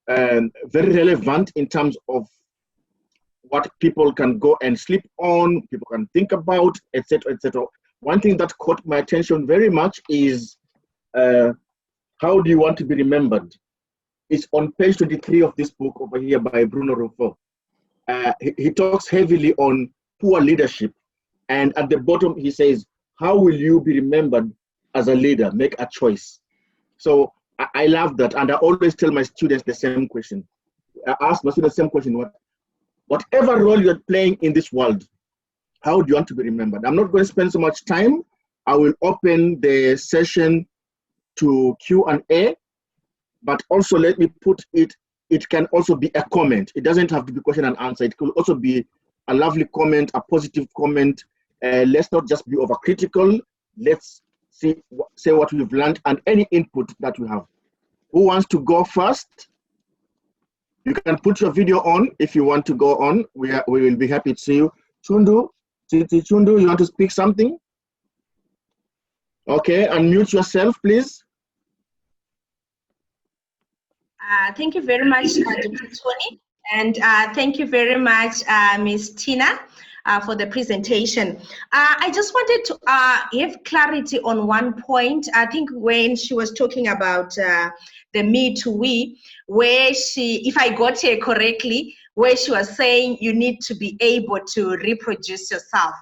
very relevant in terms of what people can go and sleep on, people can think about, etc., etc. One thing that caught my attention very much is how do you want to be remembered? It's on page 23 of this book over here by Bruno Ruffo. He talks heavily on poor leadership, and at the bottom he says, how will you be remembered as a leader? Make a choice. So I love that, and I always tell my students the same question. I ask my students the same question: whatever role you're playing in this world, how do you want to be remembered? I'm not going to spend so much time. I will open the session to Q&A, but also let me put it can also be a comment. It doesn't have to be question and answer. It could also be a lovely comment, a positive comment. Let's not just be overcritical. Let's say what we've learned and any input that we have. Who wants to go first? You can put your video on if you want to go on. We will be happy to see you. Chundu, Chundu, you want to speak something? Okay, unmute yourself, please. Thank you very much, Dr. Tony, and thank you very much, Ms. Teena, for the presentation. I just wanted to have clarity on one point. I think when she was talking about the me to we, where she, if I got her correctly, where she was saying you need to be able to reproduce yourself.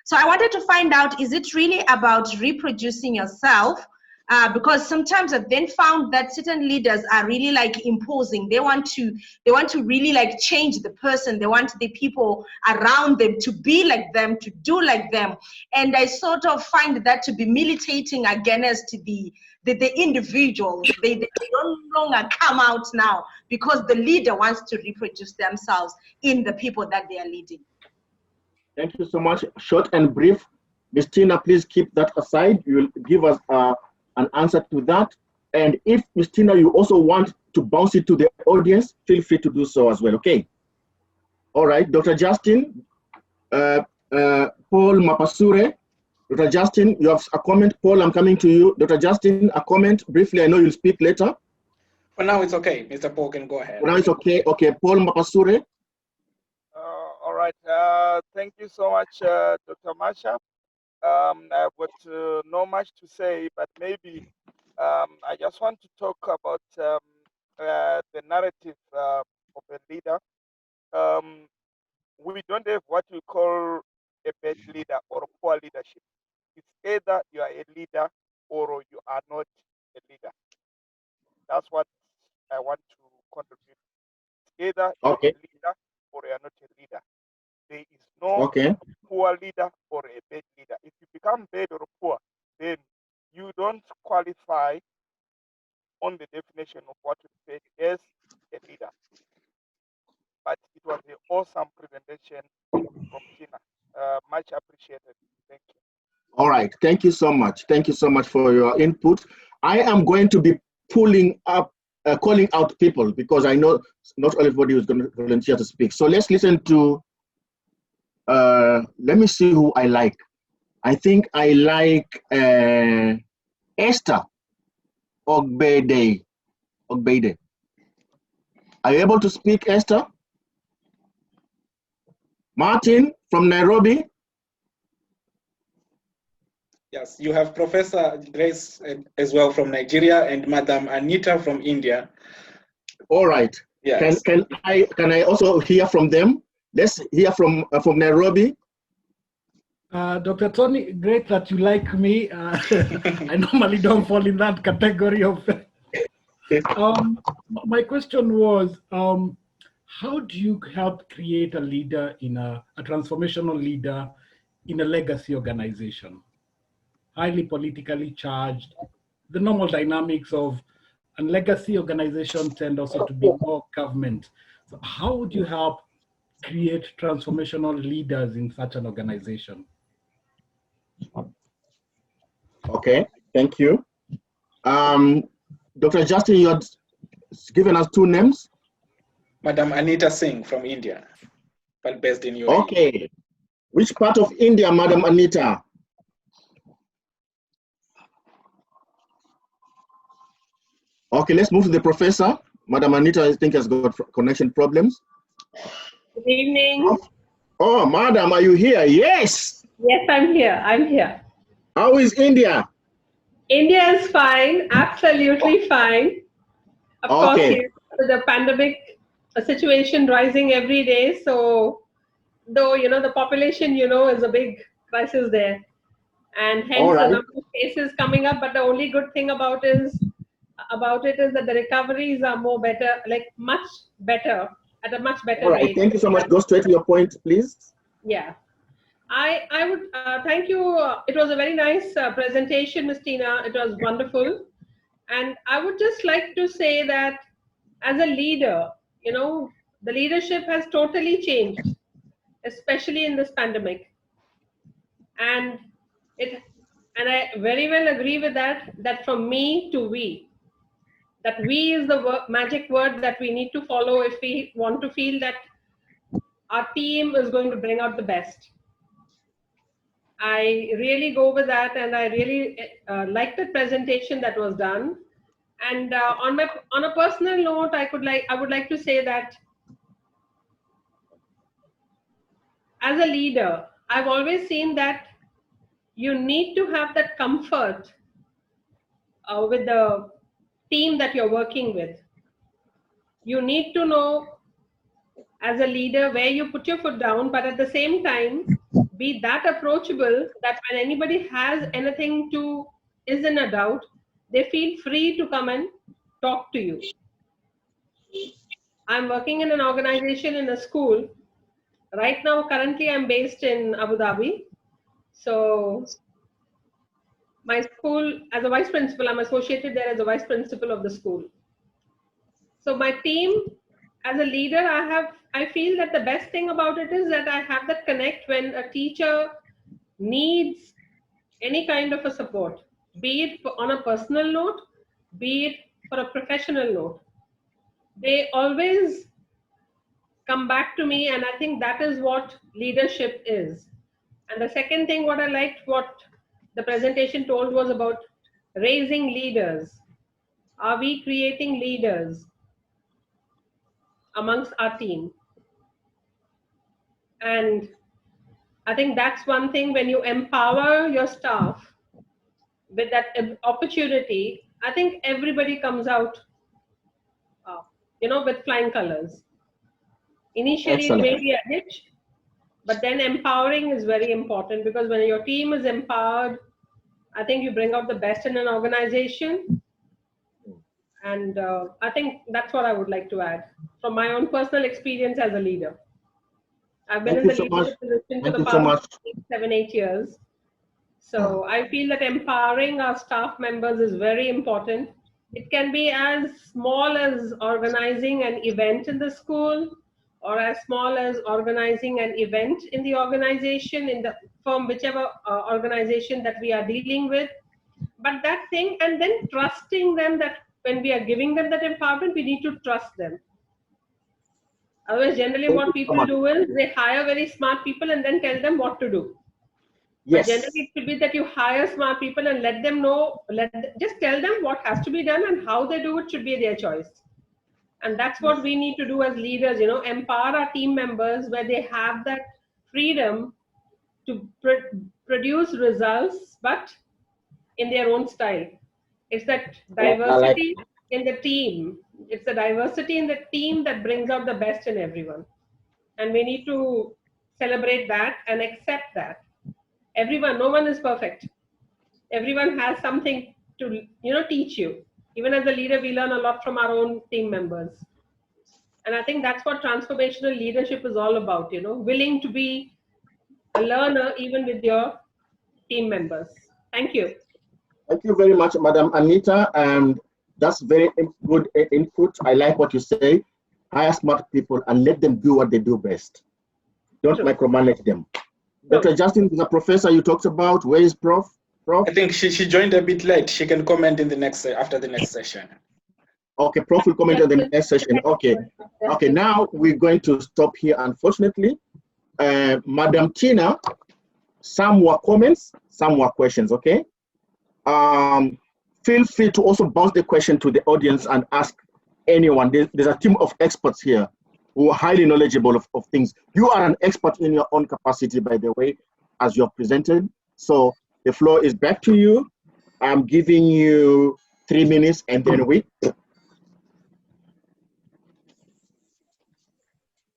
So I wanted to find out, is it really about reproducing yourself? Because sometimes I've then found that certain leaders are really like imposing. They want to really like change the person. They want the people around them to be like them, to do like them. And I sort of find that to be militating against the individual. They no longer come out now because the leader wants to reproduce themselves in the people that they are leading. Thank you so much. Short and brief. Ms. Teena, please keep that aside. You will give us an answer to that. And if, Ms. Teena, you also want to bounce it to the audience, feel free to do so as well, okay? All right, Dr. Justin, Paul Mapasure. Dr. Justin, you have a comment. Paul, I'm coming to you. Dr. Justin, a comment briefly. I know you'll speak later. For now, it's okay. Mr. Paul can go ahead. For now, it's okay. Okay, Paul Mapasure. All right. Thank you so much, Dr. Masha. I've got not much to say, but maybe I just want to talk about the narrative of a leader. We don't have what we call a bad leader or poor leadership. It's either you are a leader or you are not a leader. That's what I want to contribute. It's either you're a leader or you are not a leader. There is no poor leader or a bad leader. If you become bad or poor, then you don't qualify on the definition of what you say as a leader. But it was an awesome presentation from Teena. Much appreciated. Thank you. All right. Thank you so much. Thank you so much for your input. I am going to be pulling up, calling out people because I know not everybody is going to volunteer to speak. So let's listen to let me see who I like. I think I like Esther Ogbugoh. Are you able to speak, Esther? Martin from Nairobi. Yes, you have Professor Grace as well from Nigeria and Madam Anita from India. All right. Yes. Can I also hear from them? Let's hear from Nairobi. Dr. Tony, great that you like me. I normally don't fall in that category of. My question was, how do you help create a leader in a transformational leader in a legacy organization? Highly politically charged, the normal dynamics of a legacy organization tend also to be more government. So how would you help create transformational leaders in such an organization? Okay, thank you. Dr. Justin, you had given us two names. Madam Anita Singh from India, but based in UAE. Okay. Which part of India, Madam Anita? Okay, let's move to the professor. Madam Anita, I think, has got connection problems. Good evening. Oh, madam, are you here? Yes. Yes, I'm here. I'm here. How is India? India is fine, absolutely fine. Of course, Okay. yes, the pandemic situation rising every day. So, though, the population, is a big crisis there. And hence the number of cases coming up. But the only good thing about it is that the recoveries are much better, at a much better All right, rate. thank you so much. Go straight to your point, please. Yeah. I would thank you. It was a very nice presentation, Ms. Teena. It was wonderful. And I would just like to say that as a leader, the leadership has totally changed, especially in this pandemic. And I very well agree with that from me to we. That we is the magic word that we need to follow if we want to feel that our team is going to bring out the best. I really go with that, and I really like the presentation that was done. And on a personal note, I would like to say that as a leader, I've always seen that you need to have that comfort with the team that you're working with. You need to know as a leader where you put your foot down, but at the same time, be that approachable that when anybody has anything is in a doubt, they feel free to come and talk to you. I'm working in an organization in a school. Right now, currently, I'm based in Abu Dhabi. So my school, as a vice principal, I'm associated there as a vice principal of the school. So my team, as a leader, I feel that the best thing about it is that I have that connect when a teacher needs any kind of a support, be it on a personal note, be it for a professional note. They always come back to me, and I think that is what leadership is. And the second thing, what I liked, what the presentation told was about raising leaders. Are we creating leaders amongst our team? And I think that's one thing, when you empower your staff with that opportunity, I think everybody comes out, with flying colors. Initially, Excellent. It may be a hitch, but then empowering is very important, because when your team is empowered, I think you bring out the best in an organization. And I think that's what I would like to add from my own personal experience as a leader. I've been in the leadership position for the past 7, 8 years. So I feel that empowering our staff members is very important. It can be as small as organizing an event in the school, or as small as organizing an event in the organization, from whichever organization that we are dealing with. But that thing, and then trusting them, that when we are giving them that empowerment, we need to trust them. Otherwise, generally what people do is they hire very smart people and then tell them what to do. Yes. But generally it should be that you hire smart people and let them know, just tell them what has to be done, and how they do it should be their choice. And that's what we need to do as leaders, empower our team members where they have that freedom to produce results, but in their own style. It's that diversity in the team. It's the diversity in the team that brings out the best in everyone. And we need to celebrate that and accept that. Everyone, no one is perfect. Everyone has something to, teach you. Even as a leader, we learn a lot from our own team members. And I think that's what transformational leadership is all about, willing to be a learner even with your team members. Thank you. Thank you very much, Madam Anita. And that's very good input. I like what you say. Hire smart people and let them do what they do best. Don't micromanage them. Dr. Justin, the professor you talked about, where is Prof? I think she joined a bit late. She can comment in the next after the next session. Okay, Prof will comment on the next session. Okay, now we're going to stop here, unfortunately. Madam Teena, some were comments, some were questions, okay? Feel free to also bounce the question to the audience and ask anyone. There's a team of experts here who are highly knowledgeable of things. You are an expert in your own capacity, by the way, as you're presented. So the floor is back to you. I'm giving you 3 minutes and then we.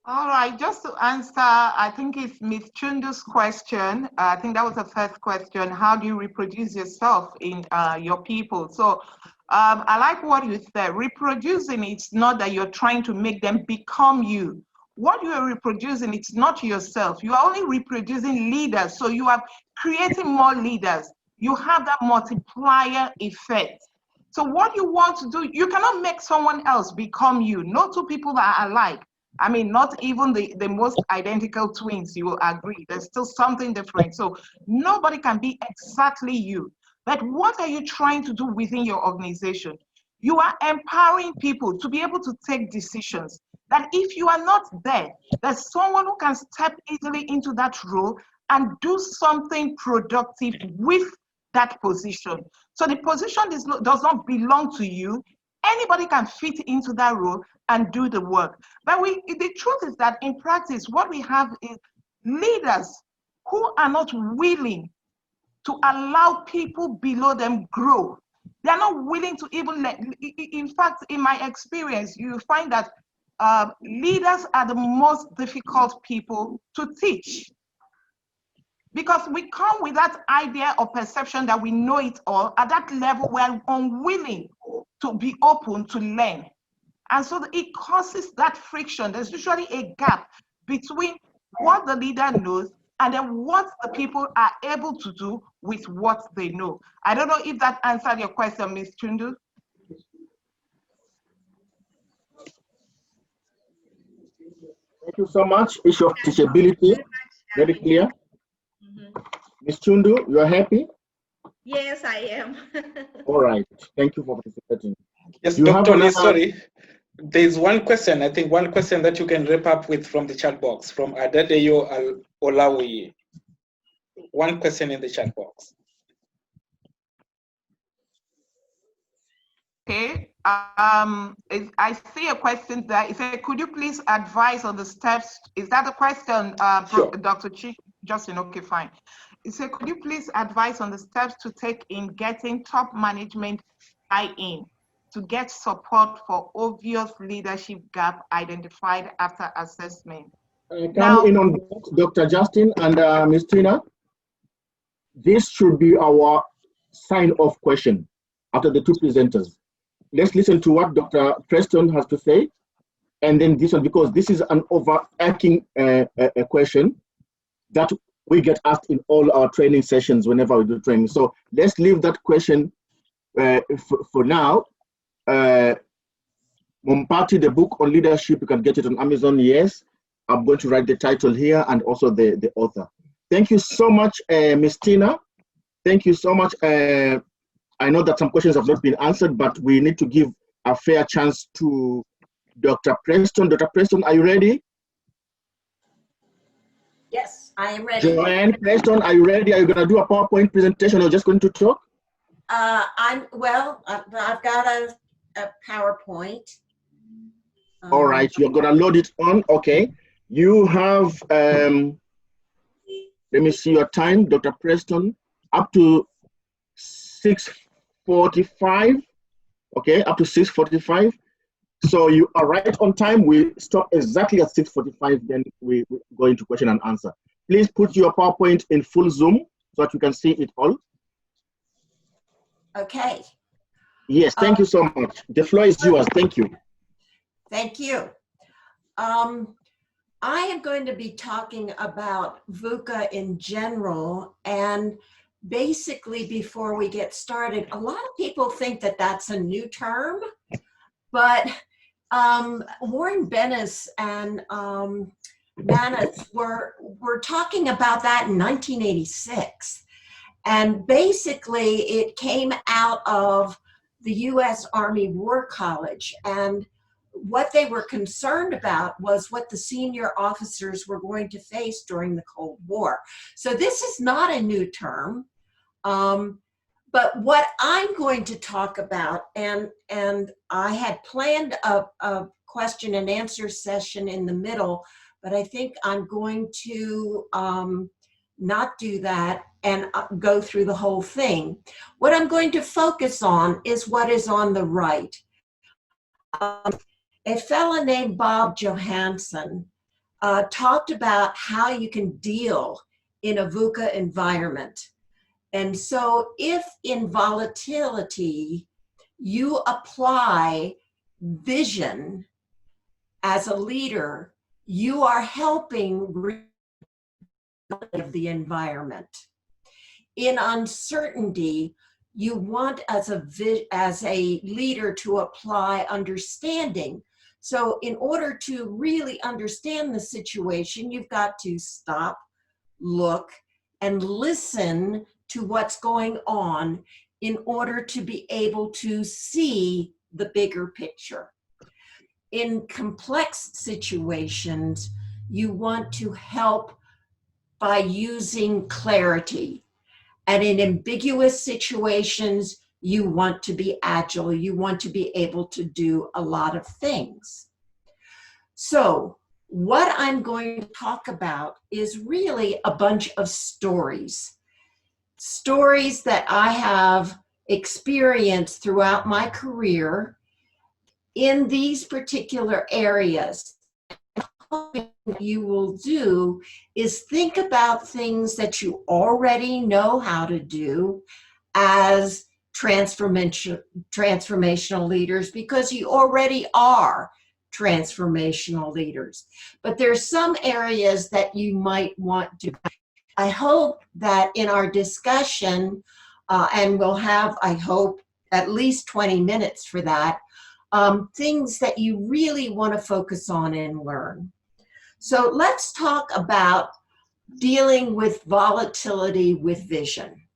All right, just to answer, I think it's Ms. Chundu's question. I think that was the first question. How do you reproduce yourself in your people? So I like what you said. Reproducing, it's not that you're trying to make them become you. What you are reproducing, it's not yourself. You are only reproducing leaders. So you are creating more leaders. You have that multiplier effect. So what you want to do, you cannot make someone else become you. No two people are alike. I mean, not even the most identical twins, you will agree. There's still something different. So nobody can be exactly you. But what are you trying to do within your organization? You are empowering people to be able to take decisions. That if you are not there, there's someone who can step easily into that role and do something productive with that position. So the position does not belong to you. Anybody can fit into that role and do the work. But the truth is that in practice, what we have is leaders who are not willing to allow people below them grow. They're not willing to even in fact, in my experience, you find that leaders are the most difficult people to teach. Because we come with that idea or perception that we know it all. At that level, we're unwilling to be open to learn. And so it causes that friction. There's usually a gap between what the leader knows and then what the people are able to do with what they know. I don't know if that answered your question, Ms. Chundu. Thank you so much. Issue of teachability, very clear. Ms. Chundu, you are happy? Yes, I am. All right. Thank you for participating. Yes, Dr. Sorry. There's one question, I think one question that you can wrap up with from the chat box, from Adedeyo Olawi. One question in the chat box. Okay, I see a question there. It said, could you please advise on the steps? Is that a question, sure. Dr. Justin? Okay, fine. It said, could you please advise on the steps to take in getting top management buy-in to get support for obvious leadership gap identified after assessment? Come in on Dr. Justin and Ms. Teena. This should be our sign-off question after the two presenters. Let's listen to what Dr. Preston has to say, and then this one, because this is an overarching question that we get asked in all our training sessions whenever we do training. So let's leave that question for now. Mompati, the book on leadership, you can get it on Amazon. Yes, I'm going to write the title here and also the author. Thank you so much, Ms. Teena. Thank you so much. I know that some questions have not been answered, but we need to give a fair chance to Dr. Preston. Dr. Preston, are you ready? Yes, I am ready. Joanne, Preston, are you ready? Are you going to do a PowerPoint presentation or just going to talk? I've got a PowerPoint. All right, you're going to load it on. Okay. You have, let me see your time, Dr. Preston, up to 6:45. Okay, up to 6:45. So you are right on time. We stop exactly at 6:45, then we go into question and answer. Please put your PowerPoint in full zoom so that you can see it all. Okay. Yes, thank you so much. The floor is yours. Thank you. Thank you. I am going to be talking about VUCA in general, and basically before we get started, a lot of people think that that's a new term, but Warren Bennis and Manis were talking about that in 1986. And basically it came out of the US Army War College, and what they were concerned about was what the senior officers were going to face during the Cold War. So this is not a new term, but what I'm going to talk about, and I had planned a question and answer session in the middle, but I think I'm going to not do that and go through the whole thing. What I'm going to focus on is what is on the right. A fellow named Bob Johansson talked about how you can deal in a VUCA environment. And so if in volatility you apply vision as a leader, you are helping of the environment. In uncertainty, you want as a leader to apply understanding. So in order to really understand the situation, you've got to stop, look, and listen to what's going on in order to be able to see the bigger picture. In complex situations, you want to help by using clarity. And in ambiguous situations, you want to be agile. You want to be able to do a lot of things. So what I'm going to talk about is really a bunch of stories. Stories that I have experienced throughout my career in these particular areas. What you will do is think about things that you already know how to do as transformational leaders, because you already are transformational leaders. But there's some areas that you might want to. I hope that in our discussion, and we'll have, I hope, at least 20 minutes for that, things that you really want to focus on and learn. So let's talk about dealing with volatility with vision.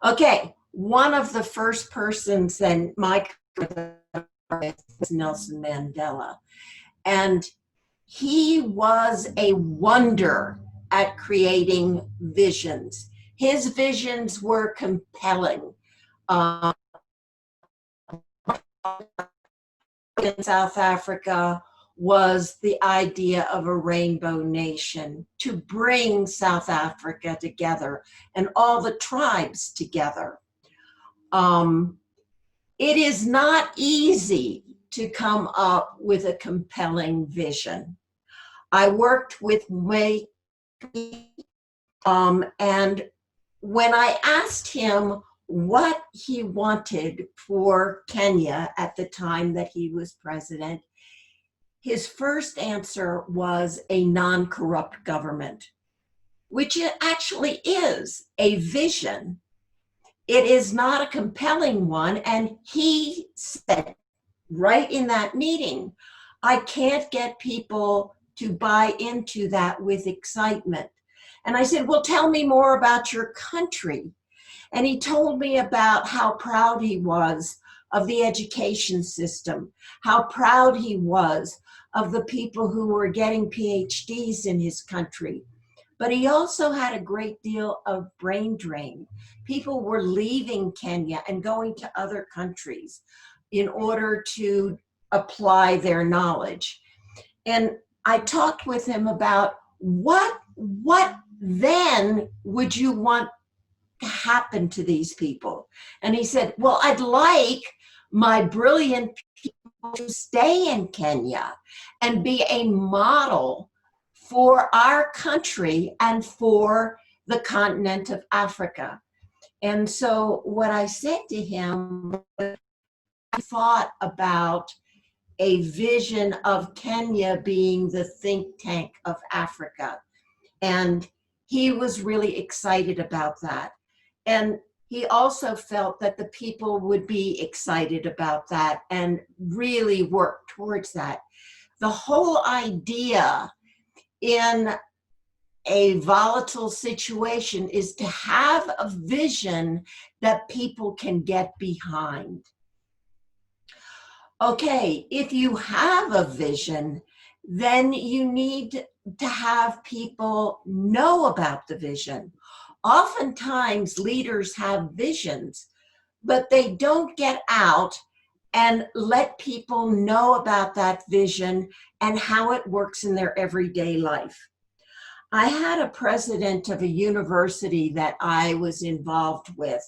Okay, one of the first persons in my career was Nelson Mandela. And he was a wonder at creating visions. His visions were compelling. In South Africa was the idea of a rainbow nation, to bring South Africa together and all the tribes together. It is not easy to come up with a compelling vision. I worked with Wei, and when I asked him what he wanted for Kenya at the time that he was president, his first answer was a non-corrupt government, which it actually is a vision. It is not a compelling one. And he said right in that meeting, I can't get people to buy into that with excitement. And I said, well, tell me more about your country. And he told me about how proud he was of the education system, how proud he was of the people who were getting PhDs in his country. But he also had a great deal of brain drain. People were leaving Kenya and going to other countries in order to apply their knowledge. And I talked with him about what then would you want to happen to these people? And he said, well, I'd like my brilliant people to stay in Kenya and be a model for our country and for the continent of Africa. And so what I said to him, I thought about a vision of Kenya being the think tank of Africa. And he was really excited about that. And he also felt that the people would be excited about that and really work towards that. The whole idea in a volatile situation is to have a vision that people can get behind. Okay, if you have a vision, then you need to have people know about the vision. Oftentimes leaders have visions, but they don't get out and let people know about that vision and how it works in their everyday life. I had a president of a university that I was involved with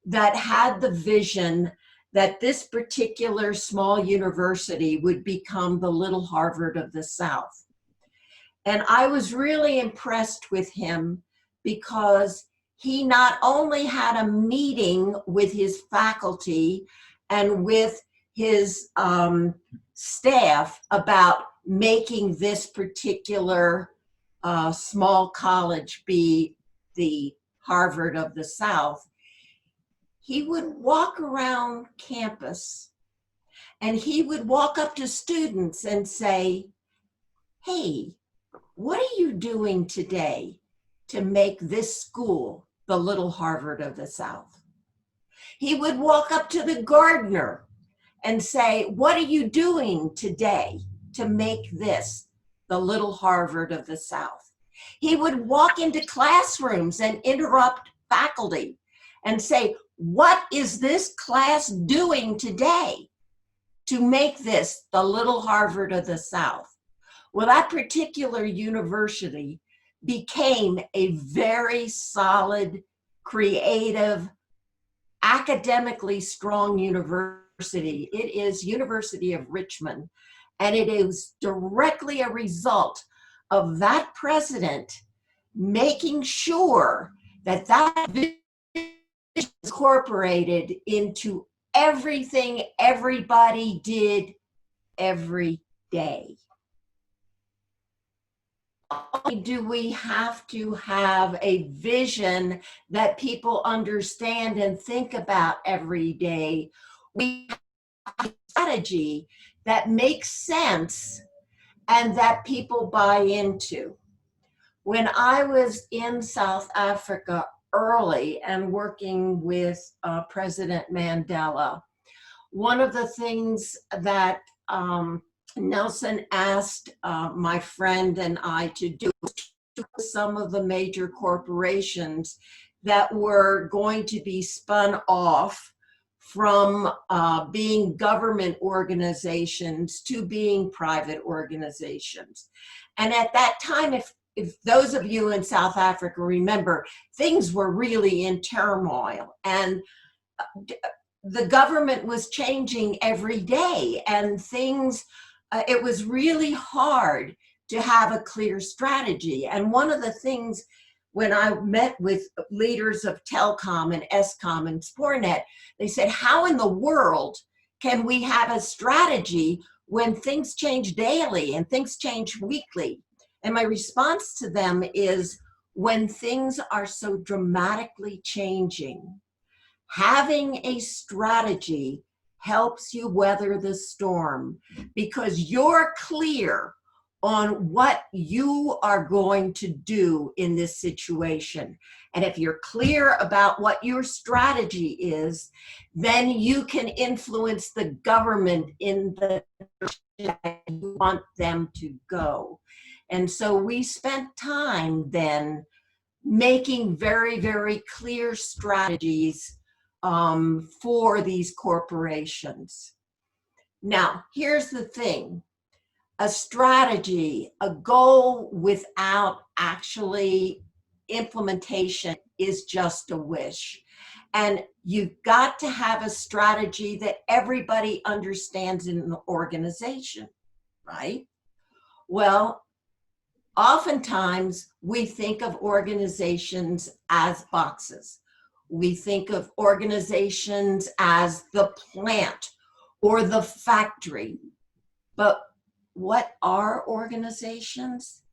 that had the vision that this particular small university would become the little Harvard of the South. And I was really impressed with him because he not only had a meeting with his faculty and with his staff about making this particular small college be the Harvard of the South. He would walk around campus and he would walk up to students and say, hey, what are you doing today to make this school the little Harvard of the South? He would walk up to the gardener and say, what are you doing today to make this the little Harvard of the South? He would walk into classrooms and interrupt faculty and say, what is this class doing today to make this the little Harvard of the South? Well, that particular university became a very solid, creative, academically strong university. It is University of Richmond, and it is directly a result of that president making sure that that vision is incorporated into everything everybody did every day. Not only do we have to have a vision that people understand and think about every day, we have a strategy that makes sense and that people buy into. When I was in South Africa early and working with President Mandela, one of the things that Nelson asked my friend and I to do was to some of the major corporations that were going to be spun off from being government organizations to being private organizations. And at that time, if those of you in South Africa remember, things were really in turmoil and the government was changing every day and things, it was really hard to have a clear strategy. And one of the things when I met with leaders of Telkom and Eskom and Spornet, they said, how in the world can we have a strategy when things change daily and things change weekly? And my response to them is, when things are so dramatically changing, having a strategy helps you weather the storm because you're clear on what you are going to do in this situation. And if you're clear about what your strategy is, then you can influence the government in the direction that you want them to go. And so we spent time then making very, very clear strategies for these corporations. Now, here's the thing. A strategy, a goal without actually implementation is just a wish. And you've got to have a strategy that everybody understands in an organization, right? Well, oftentimes we think of organizations as boxes. We think of organizations as the plant or the factory. But what are organizations?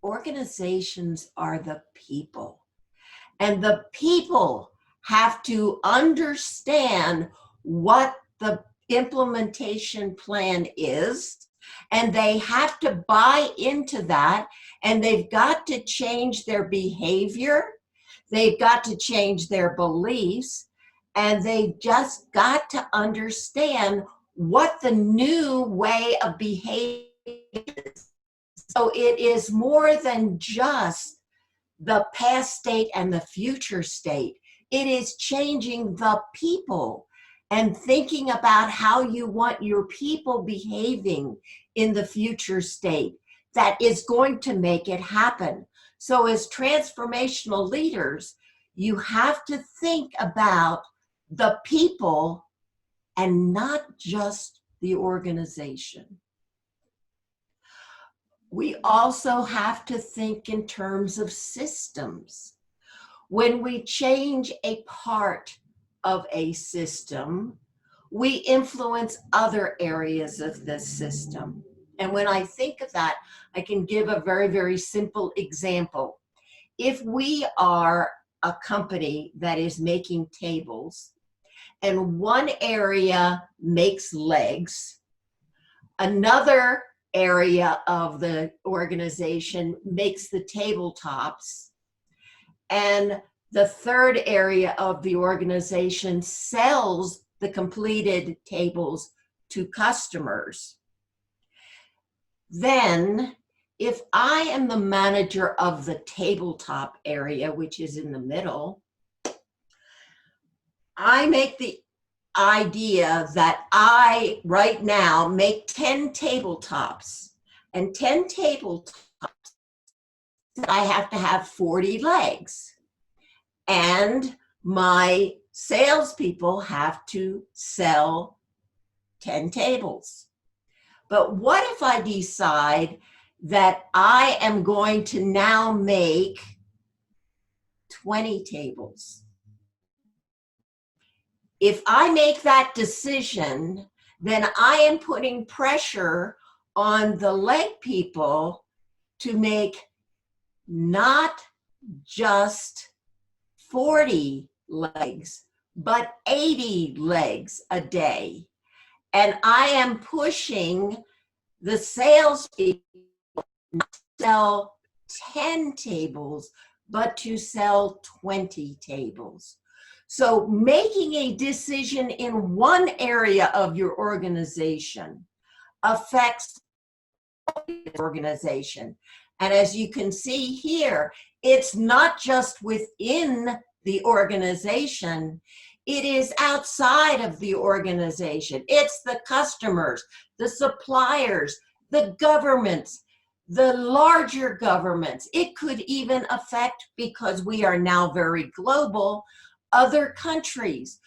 Organizations are the people. And the people have to understand what the implementation plan is, and they have to buy into that, and they've got to change their behavior, they've got to change their beliefs, and they've just got to understand what the new way of behaving is. So it is more than just the past state and the future state. It is changing the people and thinking about how you want your people behaving in the future state that is going to make it happen. So as transformational leaders, you have to think about the people and not just the organization. We also have to think in terms of systems. When we change a part of a system, we influence other areas of the system. And when I think of that, I can give a very, very simple example. If we are a company that is making tables, and one area makes legs, another area of the organization makes the tabletops, and the third area of the organization sells the completed tables to customers. Then, if I am the manager of the tabletop area, which is in the middle, I make the idea that I, right now, make 10 tabletops, and 10 tabletops, I have to have 40 legs. And my salespeople have to sell 10 tables. But what if I decide that I am going to now make 20 tables? If I make that decision, then I am putting pressure on the leg people to make not just 40 legs, but 80 legs a day. And I am pushing the salespeople not to sell 10 tables, but to sell 20 tables. So making a decision in one area of your organization affects the organization. And as you can see here, it's not just within the organization, it is outside of the organization. It's the customers, the suppliers, the governments, the larger governments. It could even affect, because we are now very global, other countries,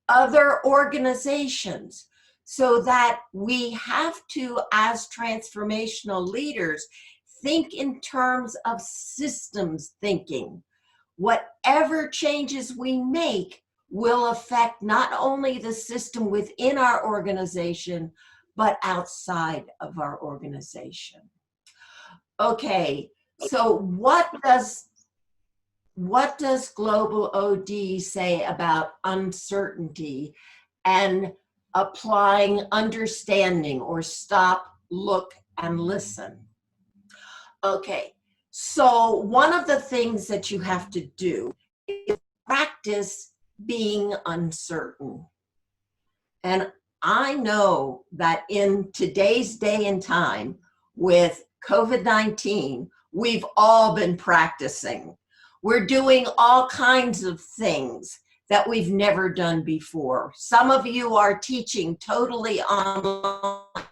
other organizations, so that we have to, as transformational leaders, think in terms of systems thinking. Whatever changes we make will affect not only the system within our organization, but outside of our organization. Okay, so what does Global OD say about uncertainty and applying understanding, or stop, look, and listen? Okay, so one of the things that you have to do is practice being uncertain. And I know that in today's day and time with COVID-19, we've all been practicing. We're doing all kinds of things that we've never done before. Some of you are teaching totally online,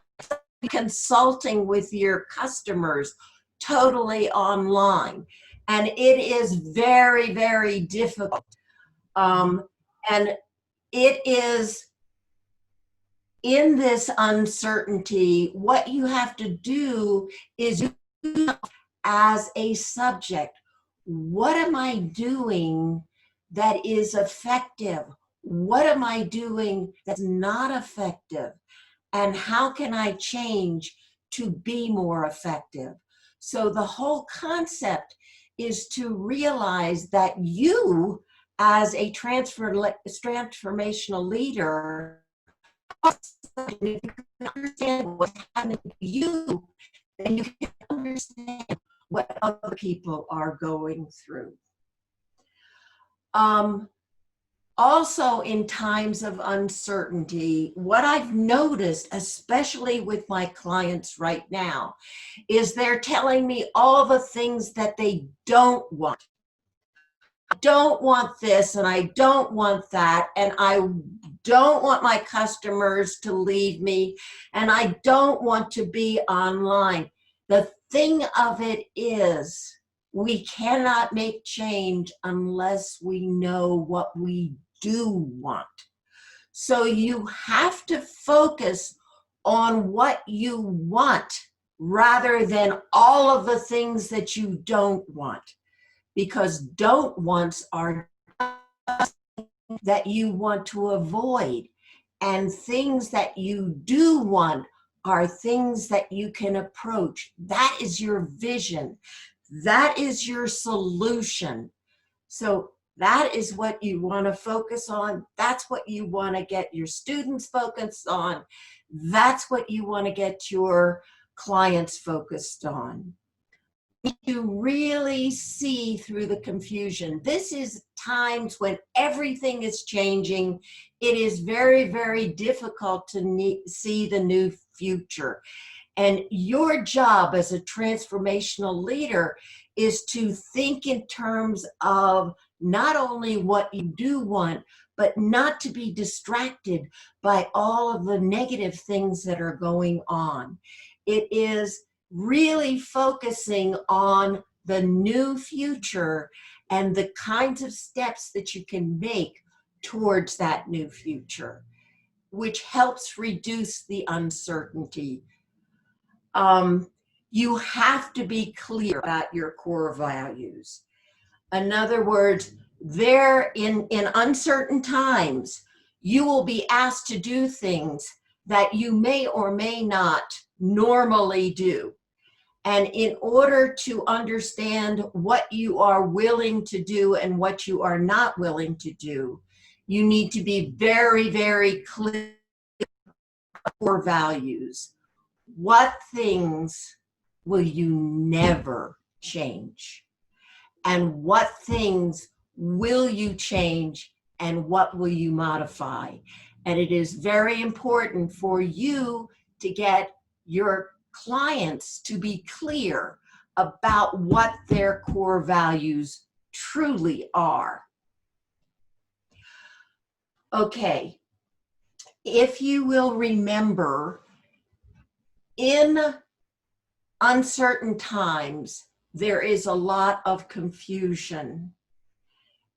consulting with your customers totally online. And it is very, very difficult. And it is in this uncertainty, what you have to do is as a subject, what am I doing that is effective? What am I doing that's not effective? And how can I change to be more effective? So the whole concept is to realize that you, as a transformational leader, if you can understand what's happening to you, then you can understand what other people are going through. Also, in times of uncertainty, what I've noticed, especially with my clients right now, is they're telling me all the things that they don't want. I don't want this, and I don't want that, and I don't want my customers to leave me, and I don't want to be online. The thing of it is, we cannot make change unless we know what we do want. So you have to focus on what you want rather than all of the things that you don't want, because don't wants are that you want to avoid, and things that you do want are things that you can approach. That is your vision. That is your solution. So that is what you want to focus on. That's what you want to get your students focused on. That's what you want to get your clients focused on. You really see through the confusion. This is times when everything is changing. It is very, very difficult to see the new future. And your job as a transformational leader is to think in terms of not only what you do want, but not to be distracted by all of the negative things that are going on. It is really focusing on the new future and the kinds of steps that you can make towards that new future, which helps reduce the uncertainty. You have to be clear about your core values. In other words, in uncertain times, you will be asked to do things that you may or may not normally do. And in order to understand what you are willing to do and what you are not willing to do, you need to be very, very clear about core values. What things will you never change? And what things will you change, and what will you modify? And it is very important for you to get your clients to be clear about what their core values truly are. Okay, if you will remember, in uncertain times, there is a lot of confusion.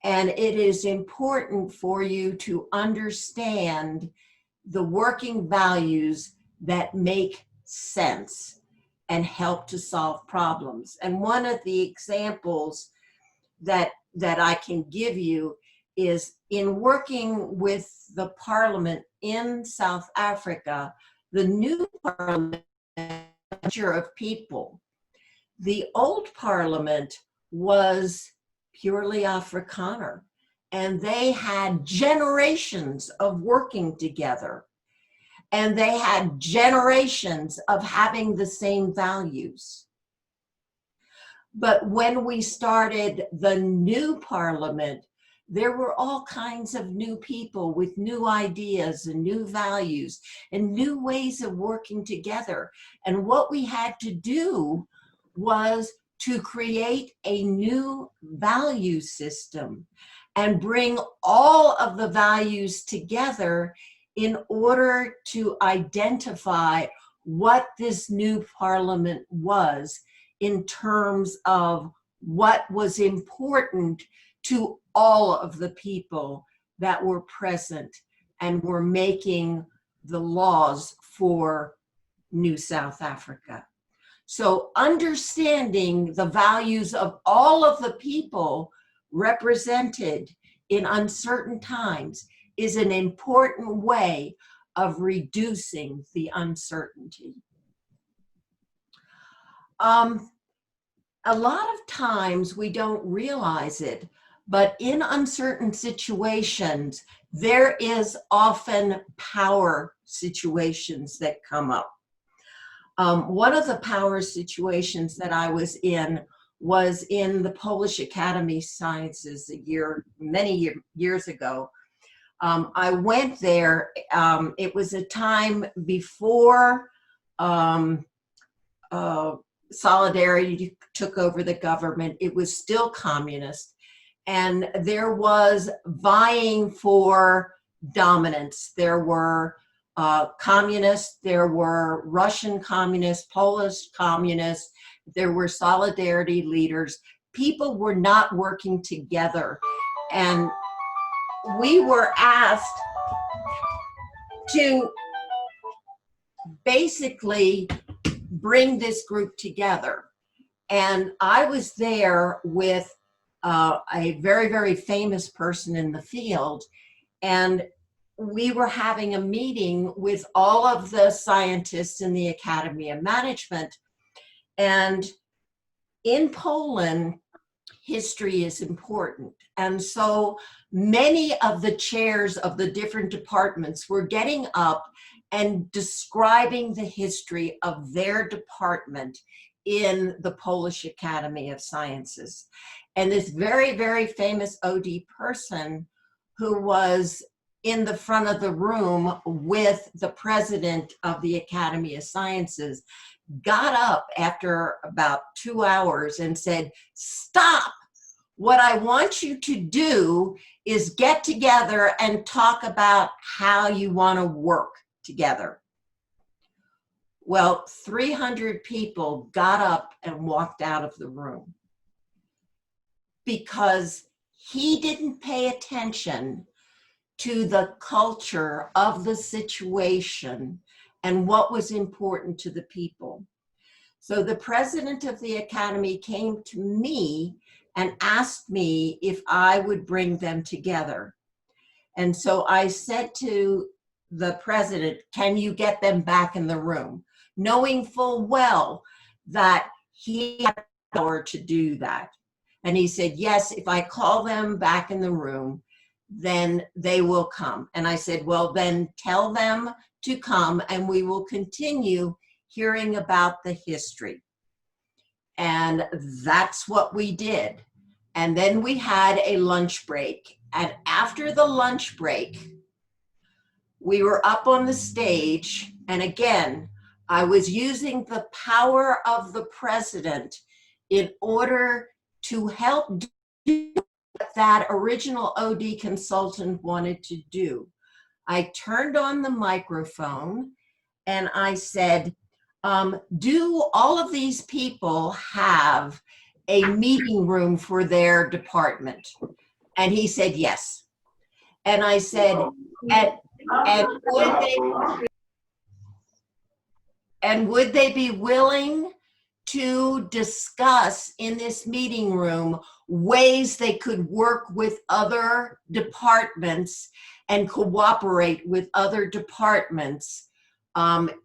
And it is important for you to understand the working values that make sense and help to solve problems. And one of the examples that I can give you is in working with the parliament in South Africa, the new parliament of people. The old parliament was purely Afrikaner, and they had generations of working together, and they had generations of having the same values. But when we started the new parliament, there were all kinds of new people with new ideas and new values and new ways of working together. And what we had to do was to create a new value system and bring all of the values together in order to identify what this new parliament was in terms of what was important to all of the people that were present and were making the laws for New South Africa. So understanding the values of all of the people represented in uncertain times is an important way of reducing the uncertainty. A lot of times we don't realize it, but in uncertain situations, there is often power situations that come up. One of the power situations that I was in the Polish Academy of Sciences many years ago. I went there, it was a time before Solidarity took over the government. It was still communist, and there was vying for dominance. There were communists, there were Russian communists, Polish communists, there were Solidarity leaders. People were not working together, and we were asked to basically bring this group together. And I was there with a very, very famous person in the field, and we were having a meeting with all of the scientists in the Academy of Management. And in Poland, history is important. And so many of the chairs of the different departments were getting up and describing the history of their department in the Polish Academy of Sciences. And this very, very famous OD person who was in the front of the room with the president of the Academy of Sciences got up after about 2 hours and said, "Stop! What I want you to do is get together and talk about how you want to work together." Well, 300 people got up and walked out of the room because he didn't pay attention to the culture of the situation and what was important to the people. So the president of the Academy came to me and asked me if I would bring them together. And so I said to the president, "Can you get them back in the room?" Knowing full well that he had the power to do that. And he said, "Yes, if I call them back in the room, then they will come." And I said, "Well, then tell them to come and we will continue hearing about the history." And that's what we did. And then we had a lunch break. And after the lunch break, we were up on the stage. And again, I was using the power of the president in order to help do what that original OD consultant wanted to do. I turned on the microphone and I said, "Do all of these people have a meeting room for their department?" And he said, "Yes." And I said, would they be willing to discuss in this meeting room ways they could work with other departments and cooperate with other departments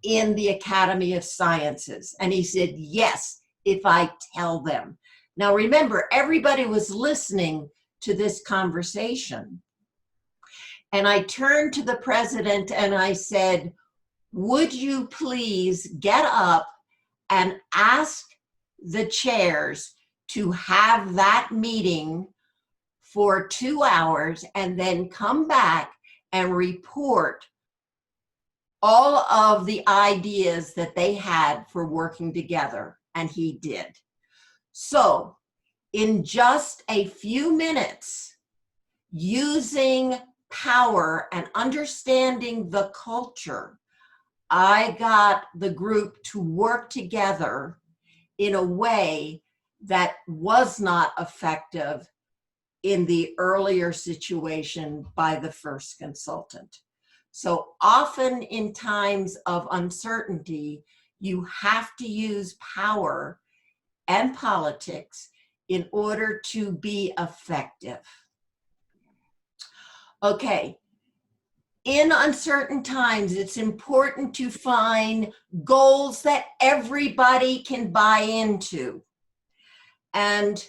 in the Academy of Sciences? And he said, "Yes, if I tell them." Now remember, everybody was listening to this conversation. And I turned to the president and I said, "Would you please get up and ask the chairs to have that meeting for 2 hours and then come back and report all of the ideas that they had for working together, and he did. So in just a few minutes, using power and understanding the culture, I got the group to work together in a way that was not effective in the earlier situation by the first consultant. So often in times of uncertainty, you have to use power and politics in order to be effective. Okay, in uncertain times, it's important to find goals that everybody can buy into. And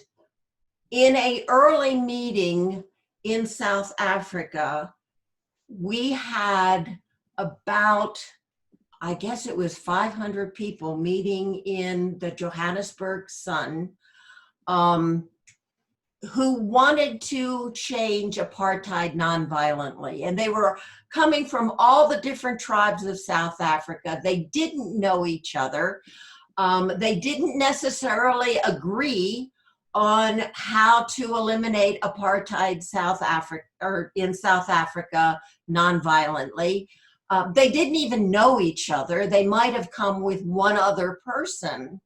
in an early meeting in South Africa, we had about, I guess it was 500 people meeting in the Johannesburg Sun, who wanted to change apartheid nonviolently. And they were coming from all the different tribes of South Africa. They didn't know each other. They didn't necessarily agree on how to eliminate apartheid in South Africa nonviolently. They didn't even know each other. They might have come with one other person.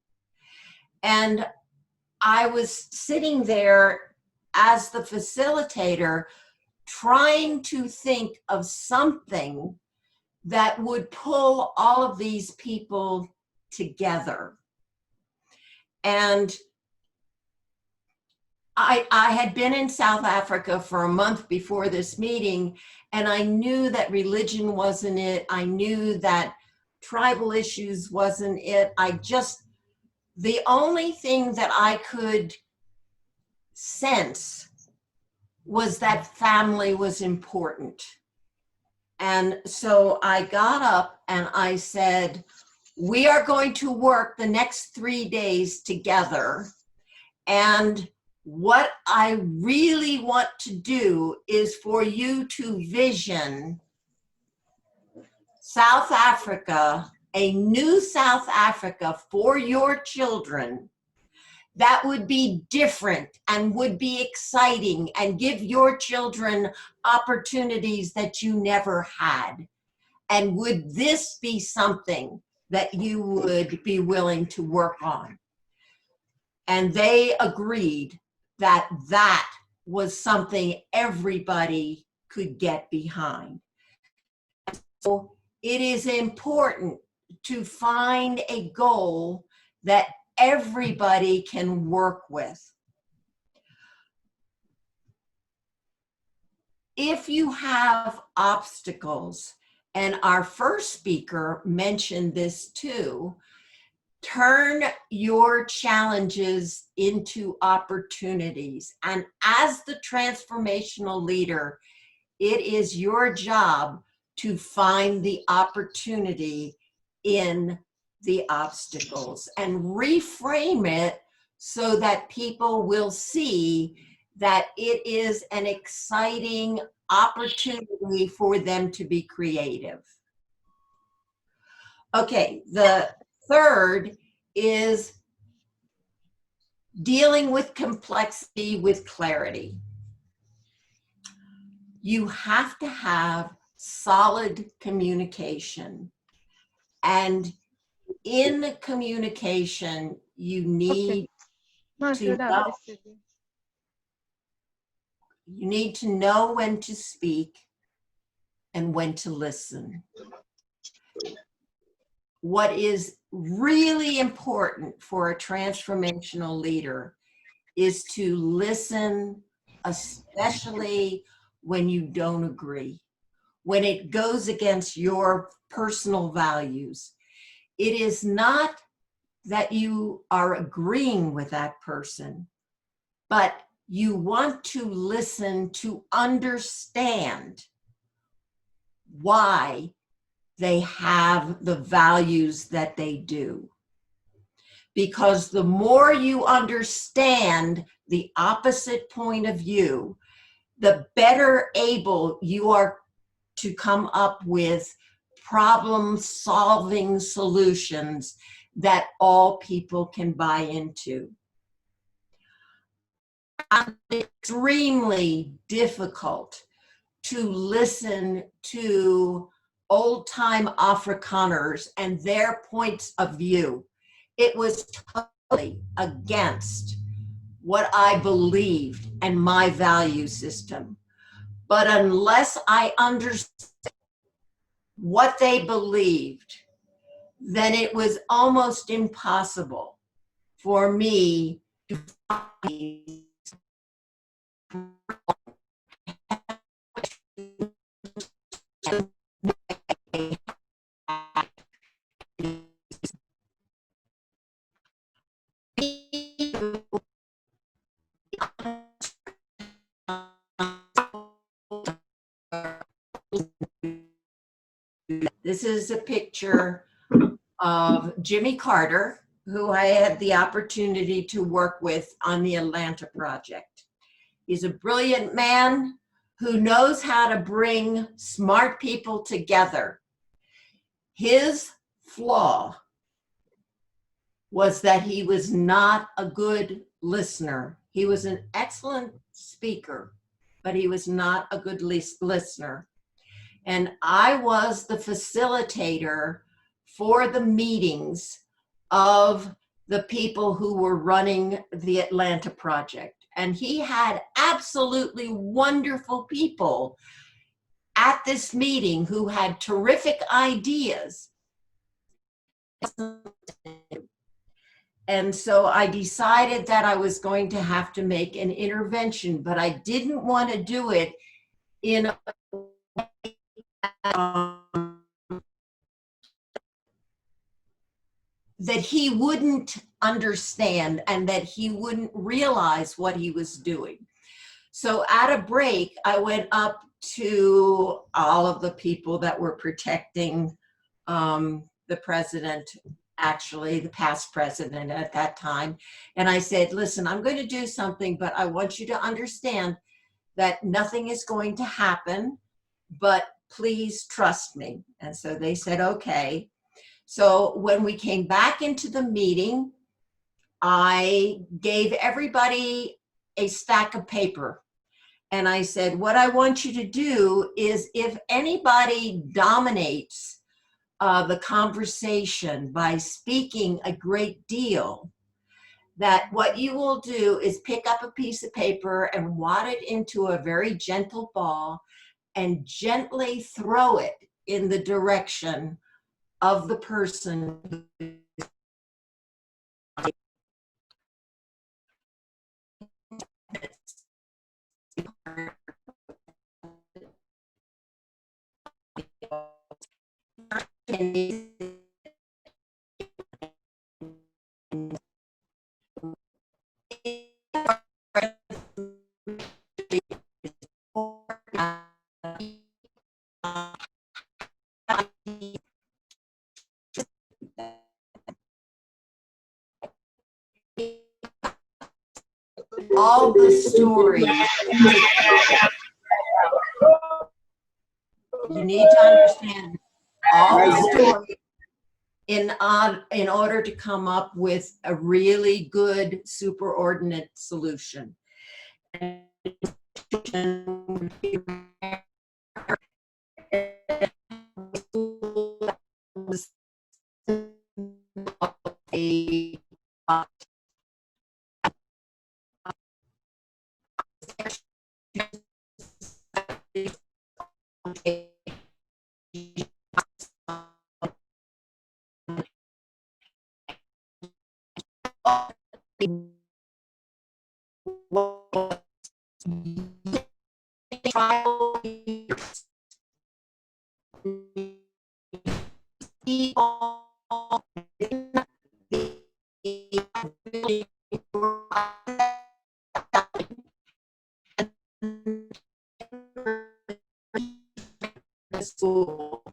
And I was sitting there as the facilitator trying to think of something that would pull all of these people together. And I had been in South Africa for a month before this meeting, and I knew that religion wasn't it. I knew that tribal issues wasn't it. The only thing that I could sense was that family was important. And so I got up and I said, we are going to work the next 3 days together. And what I really want to do is for you to vision South Africa, a new South Africa for your children that would be different and would be exciting and give your children opportunities that you never had. And would this be something that you would be willing to work on? And they agreed that that was something everybody could get behind. So it is important to find a goal that everybody can work with. If you have obstacles, and our first speaker mentioned this too, turn your challenges into opportunities. And as the transformational leader, it is your job to find the opportunity in the obstacles and reframe it so that people will see that it is an exciting opportunity for them to be creative. Okay, the third is dealing with complexity with clarity. You have to have solid communication. And in communication, you need to know when to speak and when to listen. What is really important for a transformational leader is to listen, especially when you don't agree, when it goes against your personal values. It is not that you are agreeing with that person, but you want to listen to understand why they have the values that they do. because the more you understand the opposite point of view, the better able you are to come up with problem-solving solutions that all people can buy into. It's extremely difficult to listen to old-time Afrikaners and their points of view. It was totally against what I believed and my value system. But unless I understood what they believed, then it was almost impossible for me to find This is a picture of Jimmy Carter, who I had the opportunity to work with on the Atlanta project. He's a brilliant man who knows how to bring smart people together. His flaw was that he was not a good listener. He was an excellent speaker, but he was not a good listener. And I was the facilitator for the meetings of the people who were running the Atlanta project. And he had absolutely wonderful people at this meeting who had terrific ideas. And so I decided that I was going to have to make an intervention, but I didn't want to do it in a that he wouldn't understand and that he wouldn't realize what he was doing. So at a break, I went up to all of the people that were protecting the president, actually the past president at that time. And I said, listen, I'm going to do something, but I want you to understand that nothing is going to happen, but please trust me. And so they said, okay. So when we came back into the meeting, I gave everybody a stack of paper. And I said, what I want you to do is if anybody dominates the conversation by speaking a great deal, that what you will do is pick up a piece of paper and wad it into a very gentle ball and gently throw it in the direction of the person all the stories. You need to understand all the stories in order to come up with a really good superordinate solution. School.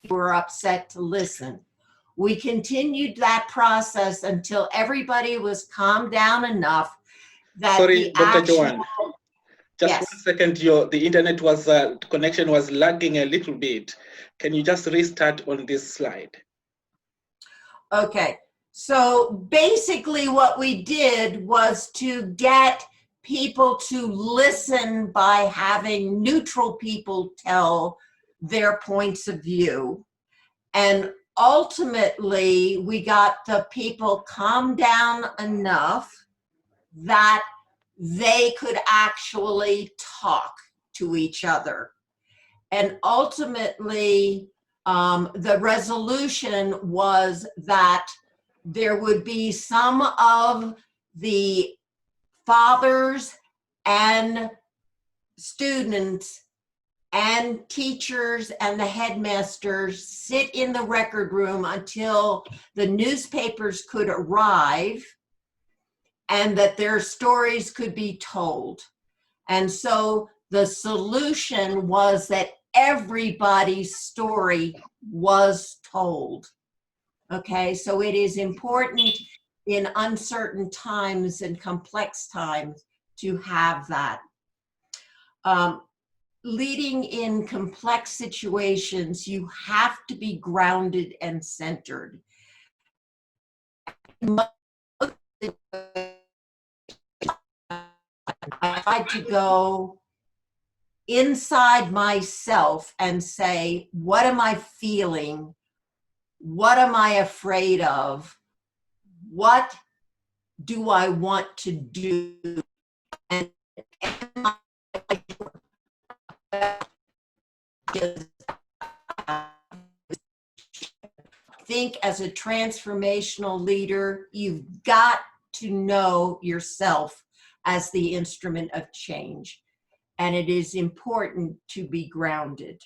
were upset to listen. We continued that process until everybody was calmed down enough that Sorry, the Dr. actual, Joanne. Just yes. 1 second, the internet was connection was lagging a little bit. Can you just restart on this slide? Okay, so basically what we did was to get people to listen by having neutral people tell their points of view. And ultimately, we got the people calmed down enough that they could actually talk to each other. And ultimately, the resolution was that there would be some of the fathers and students and teachers and the headmasters sit in the record room until the newspapers could arrive and that their stories could be told. And so the solution was that everybody's story was told. Okay, so it is important in uncertain times and complex times to have that. Leading in complex situations, you have to be grounded and centered. I tried to go inside myself and say, what am I feeling? What am I afraid of? What do I want to do? And think as a transformational leader, you've got to know yourself as the instrument of change. And it is important to be grounded.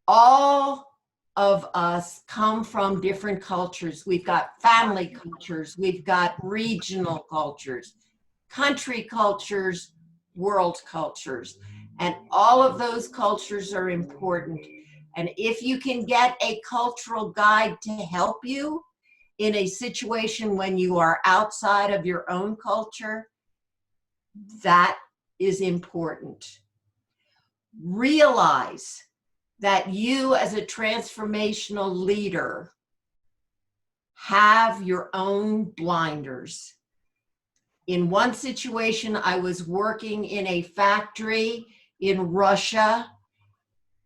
All of us come from different cultures. We've got family cultures, we've got regional cultures, country cultures, world cultures. And all of those cultures are important. And if you can get a cultural guide to help you in a situation when you are outside of your own culture, that is important. Realize that you as a transformational leader have your own blinders. In one situation, I was working in a factory in Russia,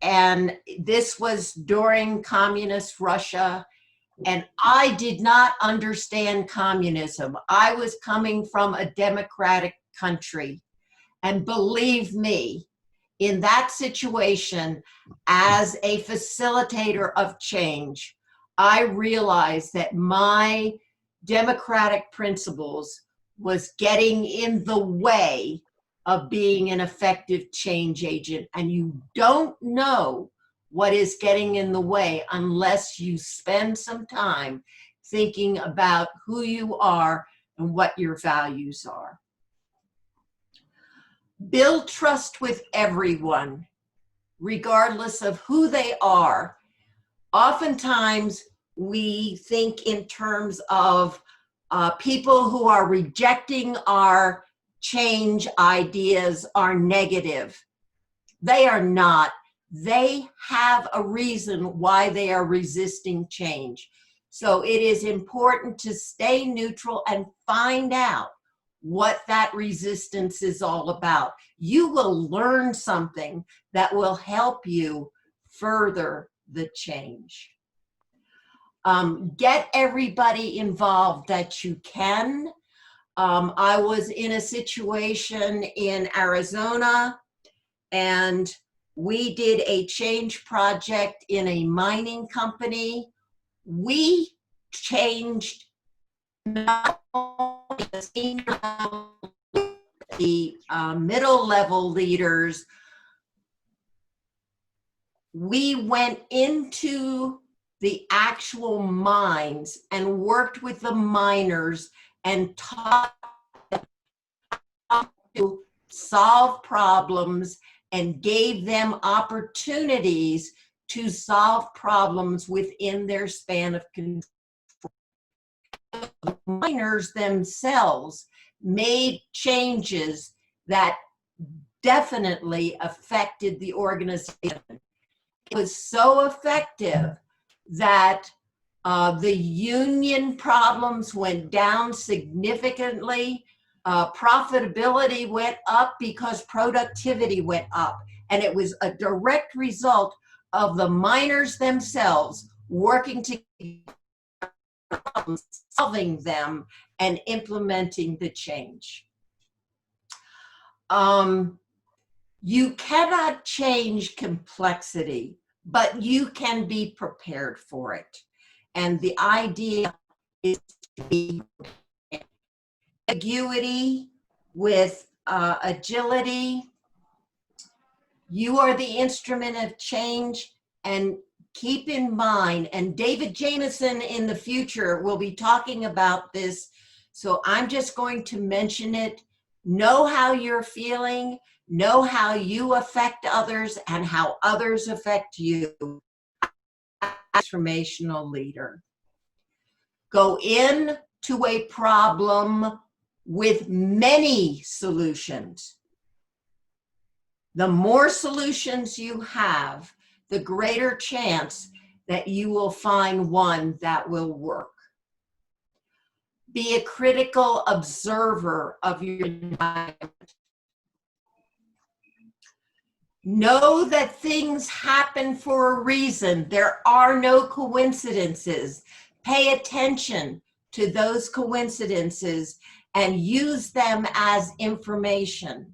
and this was during communist Russia, and I did not understand communism. I was coming from a democratic country, and believe me, in that situation, as a facilitator of change, I realized that my democratic principles was getting in the way of being an effective change agent. And you don't know what is getting in the way unless you spend some time thinking about who you are and what your values are. Build trust with everyone, regardless of who they are. Oftentimes, we think in terms of people who are rejecting our change ideas are negative. They are not. They have a reason why they are resisting change. So it is important to stay neutral and find out what that resistance is all about. You will learn something that will help you further the change. Get everybody involved that you can. I was in a situation in Arizona, and we did a change project in a mining company. We changed not only the senior level, the middle level leaders. We went into the actual mines and worked with the miners and taught them how to solve problems and gave them opportunities to solve problems within their span of control. The miners themselves made changes that definitely affected the organization. It was so effective that the union problems went down significantly. Profitability went up because productivity went up. And it was a direct result of the miners themselves working together, solving them, and implementing the change. You cannot change complexity, but you can be prepared for it. And the idea is to be ambiguity with agility. You are the instrument of change, and keep in mind, and David Jameson in the future will be talking about this, so I'm just going to mention it. Know how you're feeling, know how you affect others and how others affect you. Transformational leader. Go in to a problem with many solutions. The more solutions you have, the greater chance that you will find one that will work. Be a critical observer of your environment. Know that things happen for a reason. There are no coincidences. Pay attention to those coincidences and use them as information.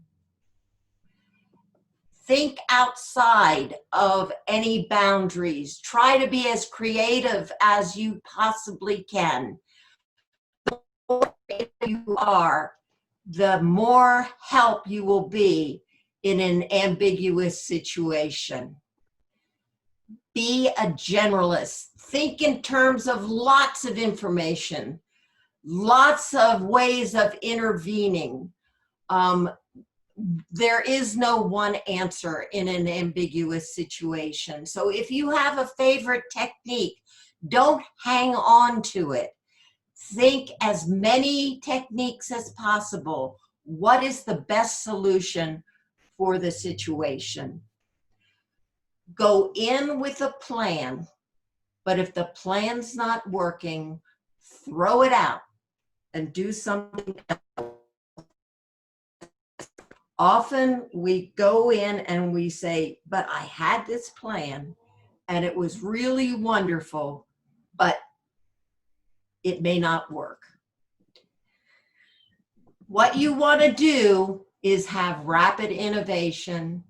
Think outside of any boundaries. Try to be as creative as you possibly can. The more you are, the more help you will be in an ambiguous situation. Be a generalist. Think in terms of lots of information, lots of ways of intervening. There is no one answer in an ambiguous situation. So if you have a favorite technique, don't hang on to it. Think as many techniques as possible. What is the best solution for the situation? Go in with a plan, but if the plan's not working, throw it out and do something else. Often we go in and we say, but I had this plan and it was really wonderful, but it may not work. What you want to do is have rapid innovation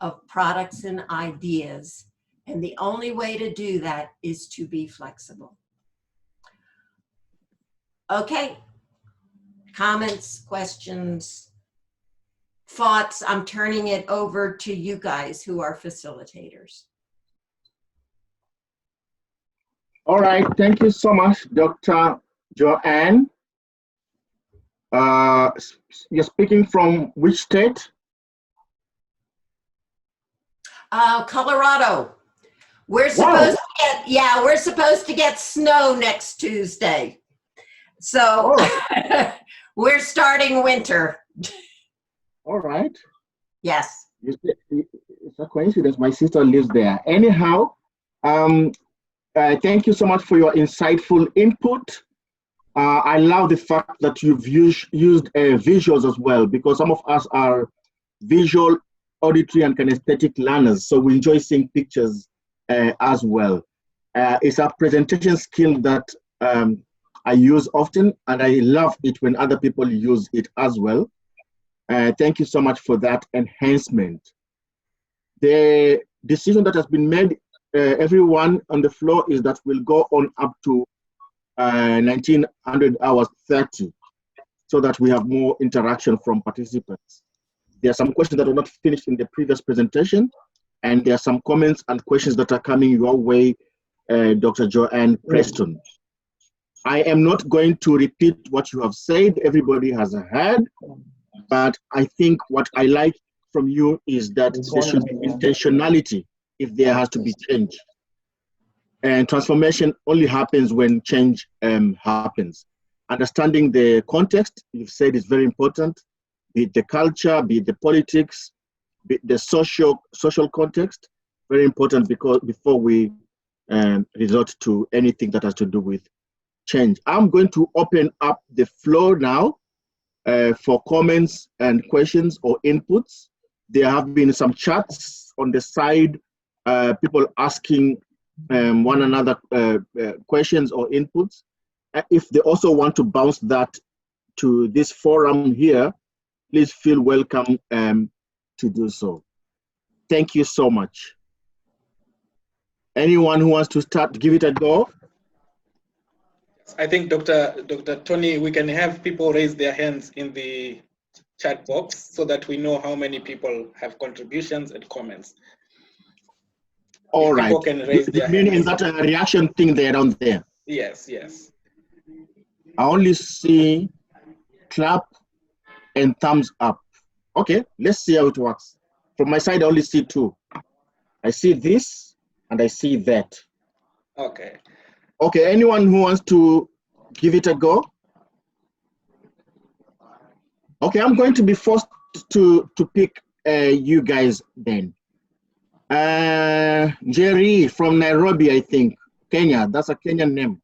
of products and ideas. And the only way to do that is to be flexible. Okay, comments, questions, thoughts? I'm turning it over to you guys who are facilitators. All right, thank you so much, Dr. Joanne. You're speaking from which state? Colorado. We're supposed to get, yeah, we're supposed to get snow next Tuesday. So we're starting winter. All right. Yes. It's a coincidence. My sister lives there. Anyhow, thank you so much for your insightful input. I love the fact that you've used visuals as well, because some of us are visual, auditory, and kinesthetic learners, so we enjoy seeing pictures as well. It's a presentation skill that I use often, and I love it when other people use it as well. Thank you so much for that enhancement. The decision that has been made, everyone on the floor, is that we'll go on up to 1900 hours 30, so that we have more interaction from participants. There are some questions that were not finished in the previous presentation, and there are some comments and questions that are coming your way, Dr. Joanne, Preston. I am not going to repeat what you have said, everybody has heard, but I think what I like from you is that there should be intentionality if there has to be change. And transformation only happens when change happens. Understanding the context, you've said, is very important, be it the culture, be it the politics, be it the social context, very important, because before we resort to anything that has to do with change. I'm going to open up the floor now for comments and questions or inputs. There have been some chats on the side, people asking one another questions or inputs. If they also want to bounce that to this forum here, please feel welcome to do so. Thank you so much. Anyone who wants to start, give it a go. I think Dr. Tony, we can have people raise their hands in the chat box so that we know how many people have contributions and comments. All right. People can raise their meaning hands. that a reaction thing there down there. Yes, yes. I only see clap and thumbs up. Okay, let's see how it works. From my side, I only see two. I see this and I see that. Okay. Okay, anyone who wants to give it a go? Okay, I'm going to be forced to pick you guys then. Jerry from Nairobi, I think, Kenya. That's a Kenyan name.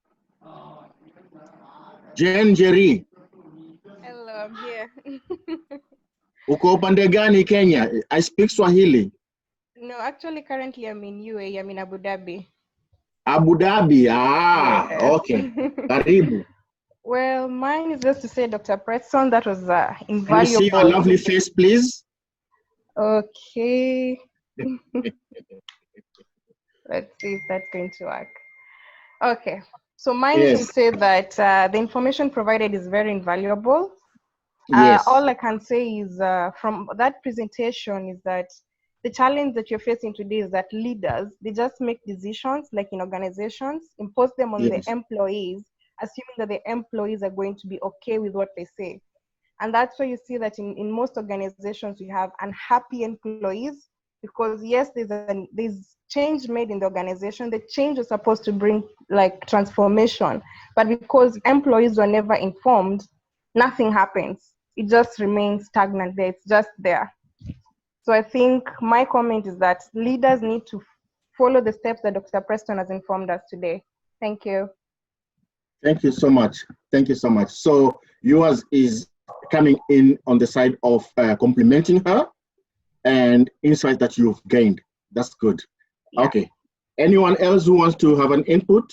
Jerry. Hello, I'm here. Uko upande gani Kenya? I speak Swahili. No, actually, currently I'm in UAE. I'm in Abu Dhabi. Abu Dhabi. Ah, Yes. okay. Karibu. Well, mine is just to say, Dr. Preston, that was invaluable. Can you see your lovely face, please? Okay. Let's see if that's going to work. Okay. So mine is to say that the information provided is very invaluable. Yes. All I can say is from that presentation is that the challenge that you're facing today is that leaders, they just make decisions like in organizations, impose them on the employees, assuming that the employees are going to be okay with what they say. And that's why you see that in most organizations, you have unhappy employees because yes, there's change made in the organization. The change is supposed to bring like transformation, but because employees were never informed, nothing happens. It just remains stagnant there. It's just there. So I think my comment is that leaders need to follow the steps that Dr. Preston has informed us today. Thank you. Thank you so much. Thank you so much. So yours is coming in on the side of complimenting her and insight that you've gained. That's good. Yeah. Okay. Anyone else who wants to have an input?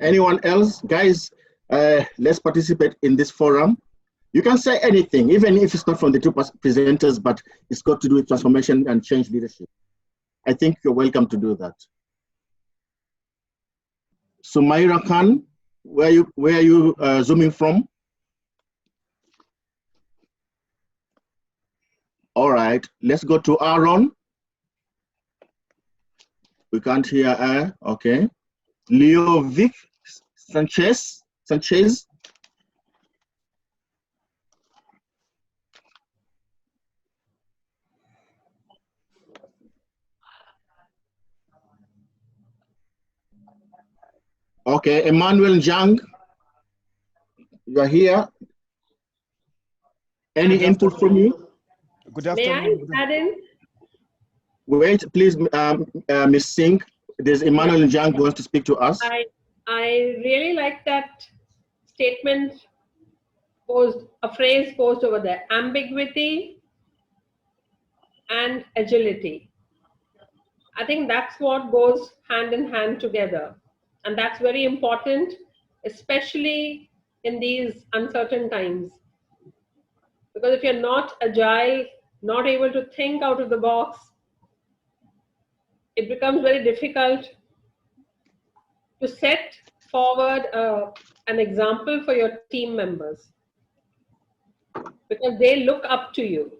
Anyone else? Guys, let's participate in this forum. You can say anything, even if it's not from the two presenters, but it's got to do with transformation and change leadership. I think you're welcome to do that. Sumaira Khan, where are you zooming from? All right, let's go to Aaron. We can't hear her. Okay. Leo Vic Sanchez. Okay, Emmanuel Jang, you are here. Any input from you? Good afternoon. May I add in? Wait, please, Ms. Singh. There's Emmanuel Jang who wants to speak to us. I really like that statement posed, a phrase posed over there. Ambiguity and agility. I think that's what goes hand in hand together. And that's very important, especially in these uncertain times. Because if you're not agile, not able to think out of the box, it becomes very difficult to set forward an example for your team members. Because they look up to you,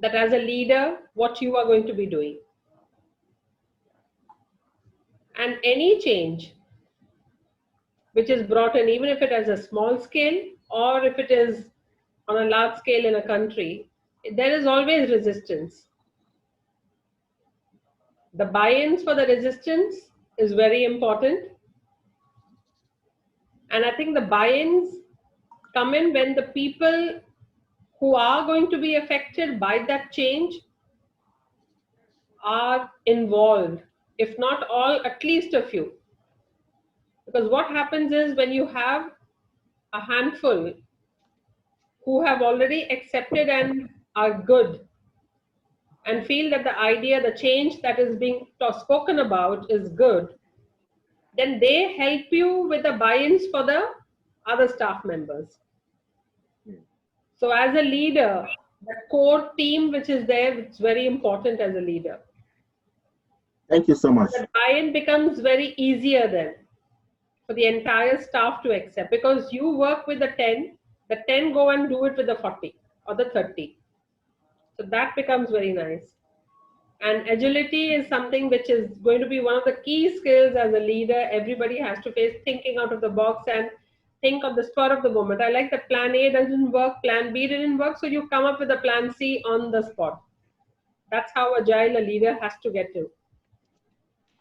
that as a leader, what you are going to be doing. And any change which is brought in, even if it is a small scale or if it is on a large scale in a country, there is always resistance. The buy-ins for the resistance is very important. And I think the buy-ins come in when the people who are going to be affected by that change are involved, if not all, at least a few. Because what happens is when you have a handful who have already accepted and are good and feel that the idea, the change that is being spoken about is good, then they help you with the buy-ins for the other staff members. So as a leader, the core team which is there, it's very important as a leader. Thank you so much. The buy-in becomes very easier then for the entire staff to accept, because you work with the 10 go and do it with the 40 or the 30. So that becomes very nice. And agility is something which is going to be one of the key skills as a leader. Everybody has to face thinking out of the box and think on the spur of the moment. I like that plan A doesn't work, plan B didn't work, so you come up with a plan C on the spot. That's how agile a leader has to get to.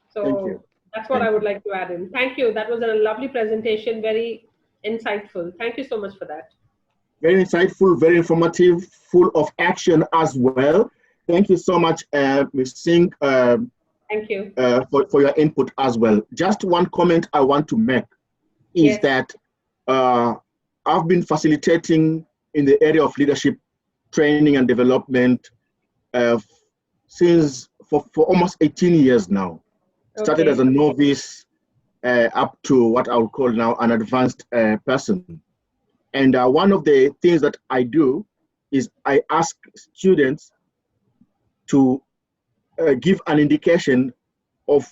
So that's what I would like to add in. Thank you. That was a lovely presentation, very insightful. Thank you so much for that. Very insightful, very informative, full of action as well. Thank you so much, Ms. Singh, thank you for your input as well. Just one comment I want to make is that I've been facilitating in the area of leadership training and development since for almost 18 years now. Started as a novice up to what I would call now an advanced person. And one of the things that I do is I ask students to give an indication of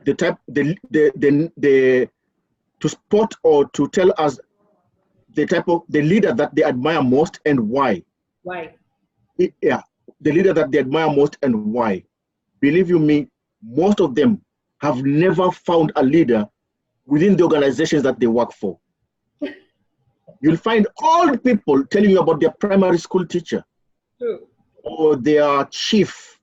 the type, to spot or to tell us the type of the leader that they admire most and why. Why? The leader that they admire most and why. Believe you me, most of them have never found a leader within the organizations that they work for. You'll find old people telling you about their primary school teacher. True. Or their chief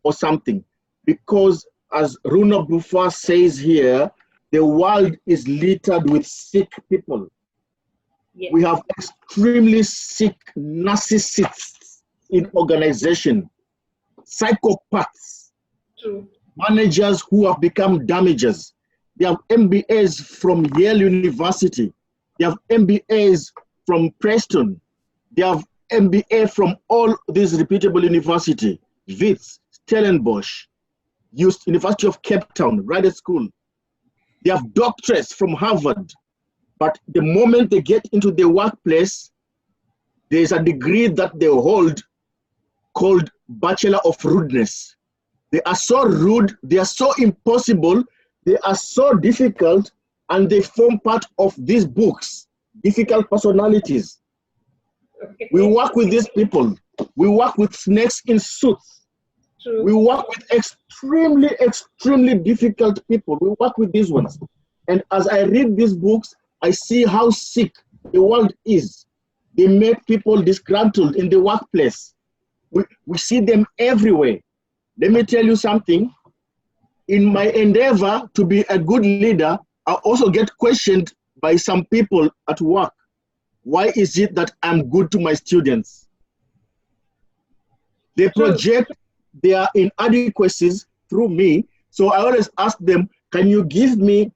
or something, because as Runa Bufa says here, the world is littered with sick people. Yes. We have extremely sick narcissists in organization, psychopaths, True. managers who have become damagers. They have MBAs from Yale University. They have MBAs from Preston. They have MBA from all these reputable universities, Wits, Stellenbosch, University of Cape Town, Rider School. They have doctorates from Harvard. But the moment they get into the workplace, there's a degree that they hold called Bachelor of Rudeness. They are so rude, they are so impossible, they are so difficult, and they form part of these books, Difficult Personalities. We work with these people. We work with snakes in suits. True. We work with extremely, extremely difficult people. We work with these ones. And as I read these books, I see how sick the world is. They make people disgruntled in the workplace. We see them everywhere. Let me tell you something. In my endeavor to be a good leader, I also get questioned by some people at work. Why is it that I'm good to my students? They project their inadequacies through me. So I always ask them, can you give me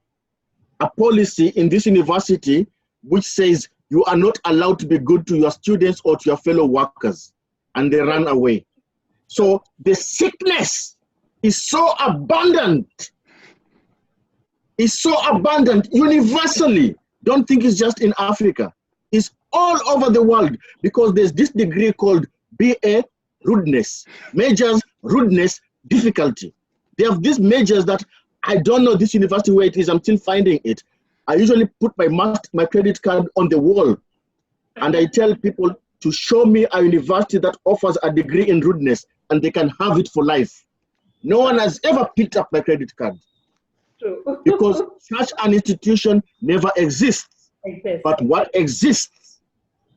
a policy in this university which says you are not allowed to be good to your students or to your fellow workers? And they run away. So the sickness is so abundant. It's so abundant universally. Don't think it's just in Africa. It's all over the world because there's this degree called BA rudeness, majors, rudeness, difficulty. They have these majors that I don't know this university where it is. I'm still finding it. I usually put my credit card on the wall and I tell people to show me a university that offers a degree in rudeness and they can have it for life. No one has ever picked up my credit card. True. Because such an institution never exists. But what exists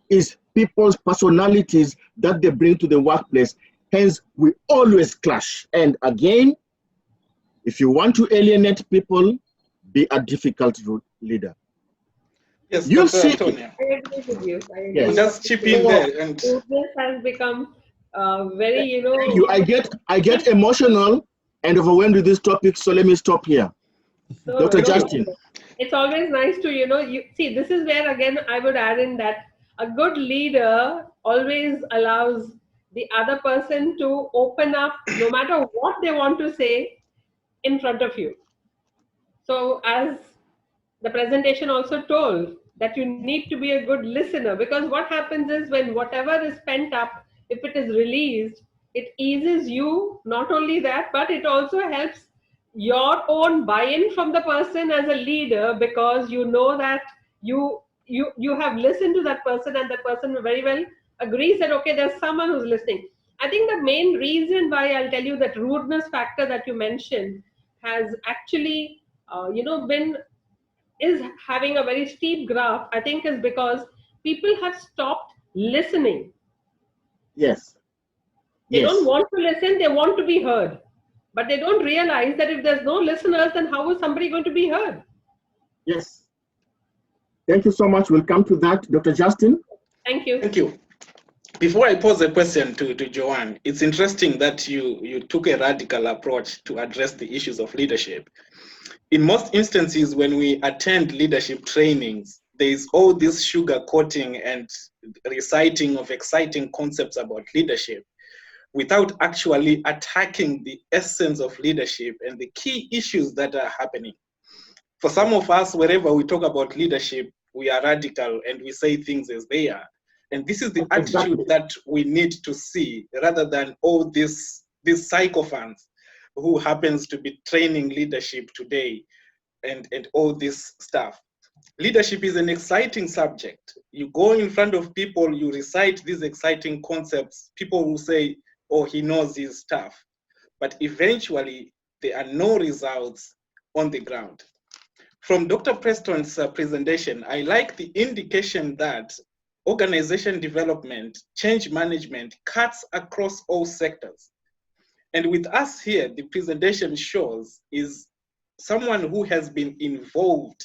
is people's personalities that they bring to the workplace. Hence, we always clash. And again, if you want to alienate people, be a difficult leader. Yes, you Dr. see, Antonia. I agree with you. I agree. Yes. Just chip in there. And This has become very, I get emotional and overwhelmed with this topic, so let me stop here. No, Dr. no, Justin. It's always nice to, you see, this is where again I would add in that a good leader always allows the other person to open up no matter what they want to say in front of you. So as the presentation also told, that you need to be a good listener, because what happens is when whatever is pent up, if it is released, it eases you, not only that, but it also helps your own buy-in from the person as a leader, because you know that you have listened to that person and that person very well agrees that, okay, there's someone who's listening. I think the main reason why I'll tell you that rudeness factor that you mentioned has actually, is having a very steep graph, I think, is because people have stopped listening. Yes. They don't want to listen, they want to be heard. But they don't realize that if there's no listeners, then how is somebody going to be heard? Yes. Thank you so much. We'll come to that. Dr. Justin? Thank you. Thank you. Before I pose a question to Joanne, it's interesting that you took a radical approach to address the issues of leadership. In most instances, when we attend leadership trainings, there is all this sugar coating and reciting of exciting concepts about leadership without actually attacking the essence of leadership and the key issues that are happening. For some of us, wherever we talk about leadership, we are radical and we say things as they are. And this is the attitude that we need to see, rather than all these sycophants who happens to be training leadership today and all this stuff. Leadership is an exciting subject. You go in front of people, you recite these exciting concepts, people will say, oh, he knows his stuff. But eventually, there are no results on the ground. From Dr. Preston's presentation, I like the indication that organization development, change management cuts across all sectors. And with us here, the presentation shows is someone who has been involved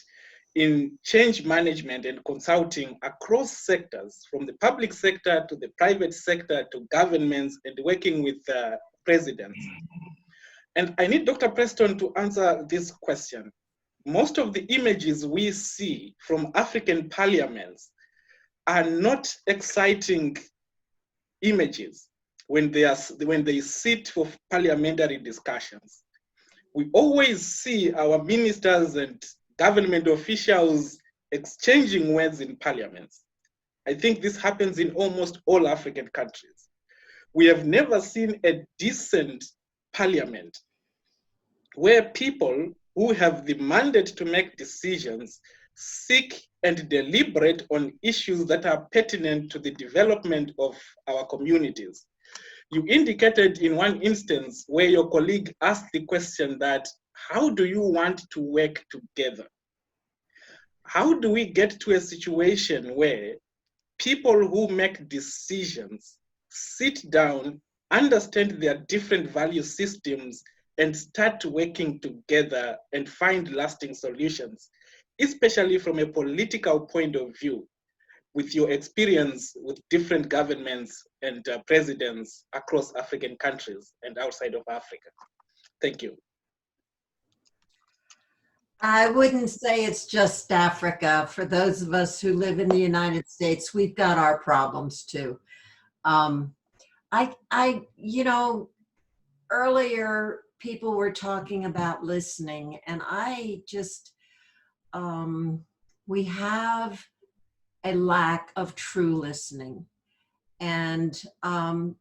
in change management and consulting across sectors, from the public sector to the private sector to governments, and working with presidents. And I need Dr. Preston to answer this question. Most of the images we see from African parliaments are not exciting images when they sit for parliamentary discussions. We always see our ministers and government officials exchanging words in parliaments. I think this happens in almost all African countries. We have never seen a decent parliament where people who have the mandate to make decisions seek and deliberate on issues that are pertinent to the development of our communities. You indicated in one instance where your colleague asked the question that, how do you want to work together? How do we get to a situation where people who make decisions sit down, understand their different value systems, and start working together and find lasting solutions, especially from a political point of view, with your experience with different governments and presidents across African countries and outside of Africa? Thank you. I wouldn't say it's just Africa. For those of us who live in the United States, we've got our problems too. you know, earlier people were talking about listening, and I just, we have a lack of true listening. And,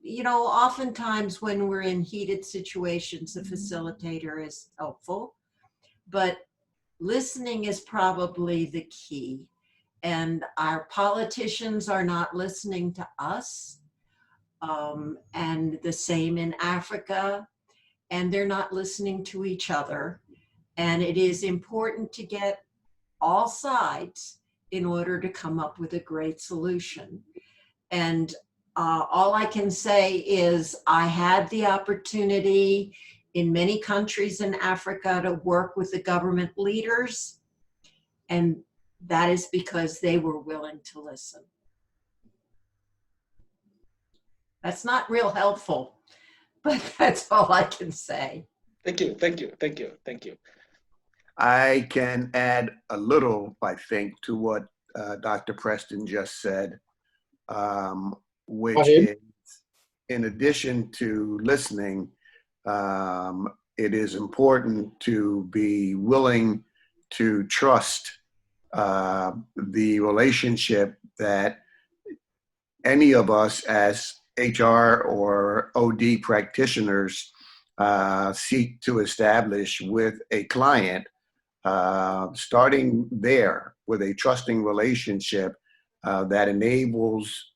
you know, oftentimes when we're in heated situations, the facilitator is helpful, but listening is probably the key. And our politicians are not listening to us, and the same in Africa, and they're not listening to each other. And it is important to get all sides in order to come up with a great solution. And all I can say is I had the opportunity in many countries in Africa to work with the government leaders, and that is because they were willing to listen. That's not real helpful, but that's all I can say. Thank you, thank you, thank you, thank you. I can add a little, I think, to what Dr. Preston just said, which is, in addition to listening, it is important to be willing to trust the relationship that any of us as HR or OD practitioners seek to establish with a client, starting there with a trusting relationship that enables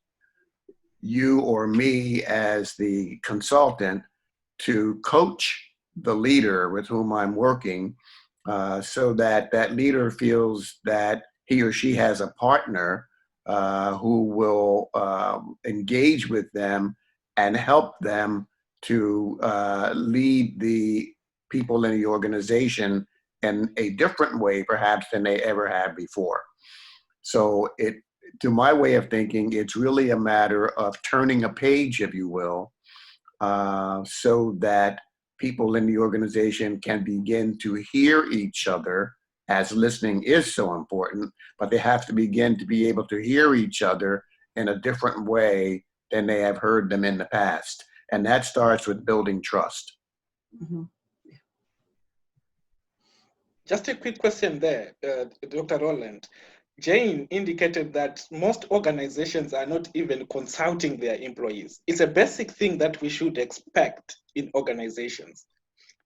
you or me as the consultant to coach the leader with whom I'm working, so that that leader feels that he or she has a partner who will engage with them and help them to lead the people in the organization in a different way, perhaps, than they ever have before. So to my way of thinking, it's really a matter of turning a page, if you will, so that people in the organization can begin to hear each other, as listening is so important, but they have to begin to be able to hear each other in a different way than they have heard them in the past. And that starts with building trust. Mm-hmm. Just a quick question there, Dr. Rowland. Jane indicated that most organizations are not even consulting their employees. It's a basic thing that we should expect in organizations.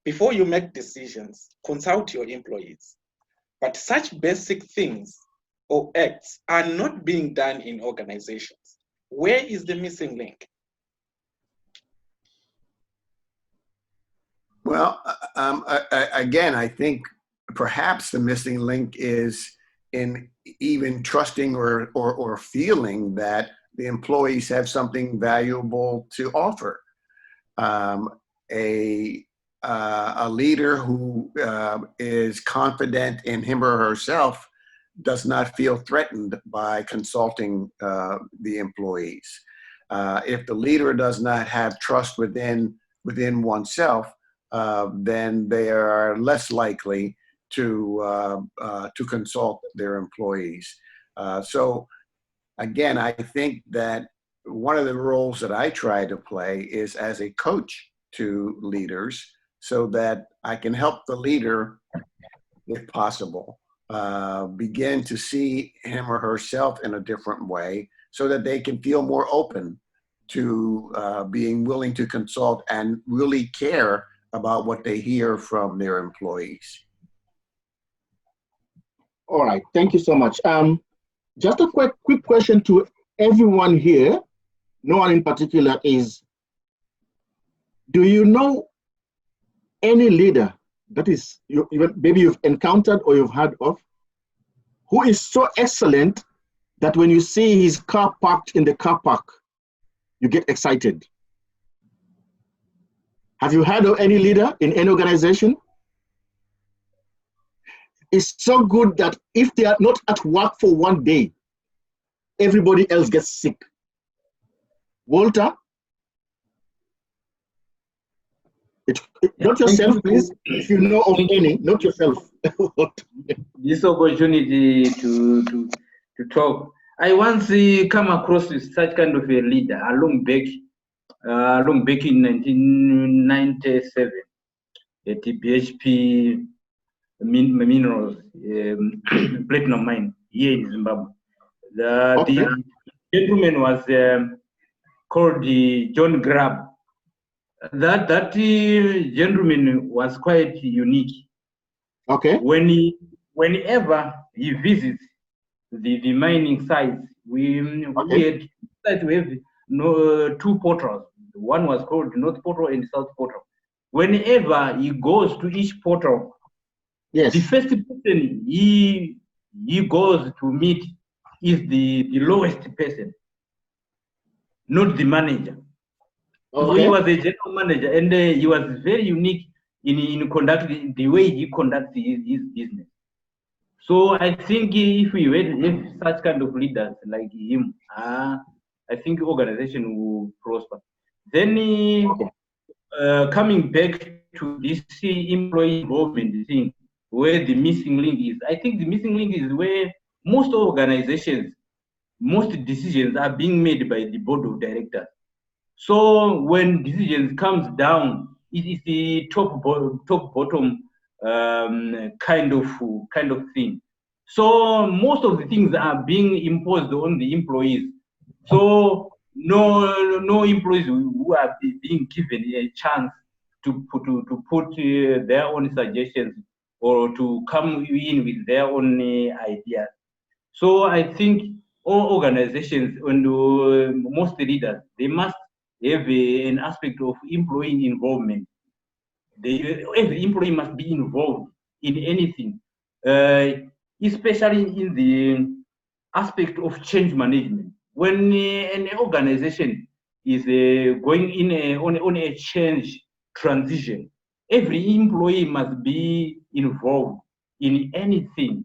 Before you make decisions, consult your employees. But such basic things or acts are not being done in organizations. Where is the missing link? Well, again, I think perhaps the missing link is in even trusting or feeling that the employees have something valuable to offer. A leader who is confident in him or herself does not feel threatened by consulting the employees. If the leader does not have trust within oneself, then they are less likely to consult their employees. So again, I think that one of the roles that I try to play is as a coach to leaders, so that I can help the leader, if possible, begin to see him or herself in a different way, so that they can feel more open to being willing to consult and really care about what they hear from their employees. All right, thank you so much. Just a quick question to everyone here, no one in particular, is, do you know any leader that is, maybe you've encountered or you've heard of, who is so excellent that when you see his car parked in the car park, you get excited? Have you heard of any leader in any organization? It's so good that if they are not at work for one day, everybody else gets sick. Walter? Not yourself, please. If you know of any, not yourself. This opportunity to talk. I once come across with such kind of a leader, a long back. long back in 1997 at the BHP Minerals platinum mine here in Zimbabwe. The gentleman was called John Grab. That gentleman was quite unique. Okay. Whenever he visits the mining sites, we had to have two portals. One was called North Portal and South Portal. Whenever he goes to each portal, yes, the first person he goes to meet is the lowest person, not the manager. So he was a general manager, and he was very unique in conducting the way he conducts his business. So I think if we have such kind of leaders like him, I think organization will prosper. Then coming back to this employee involvement thing, where the missing link is, I think the missing link is where most organizations, most decisions are being made by the board of directors. So when decisions comes down, it is the top bottom kind of thing. So most of the things are being imposed on the employees. So no employees who are being given a chance to put their own suggestions or to come in with their own ideas. So I think all organizations and most leaders, they must have an aspect of employee involvement. Every employee must be involved in anything, especially in the aspect of change management. When an organization is going in on a change transition, every employee must be involved in anything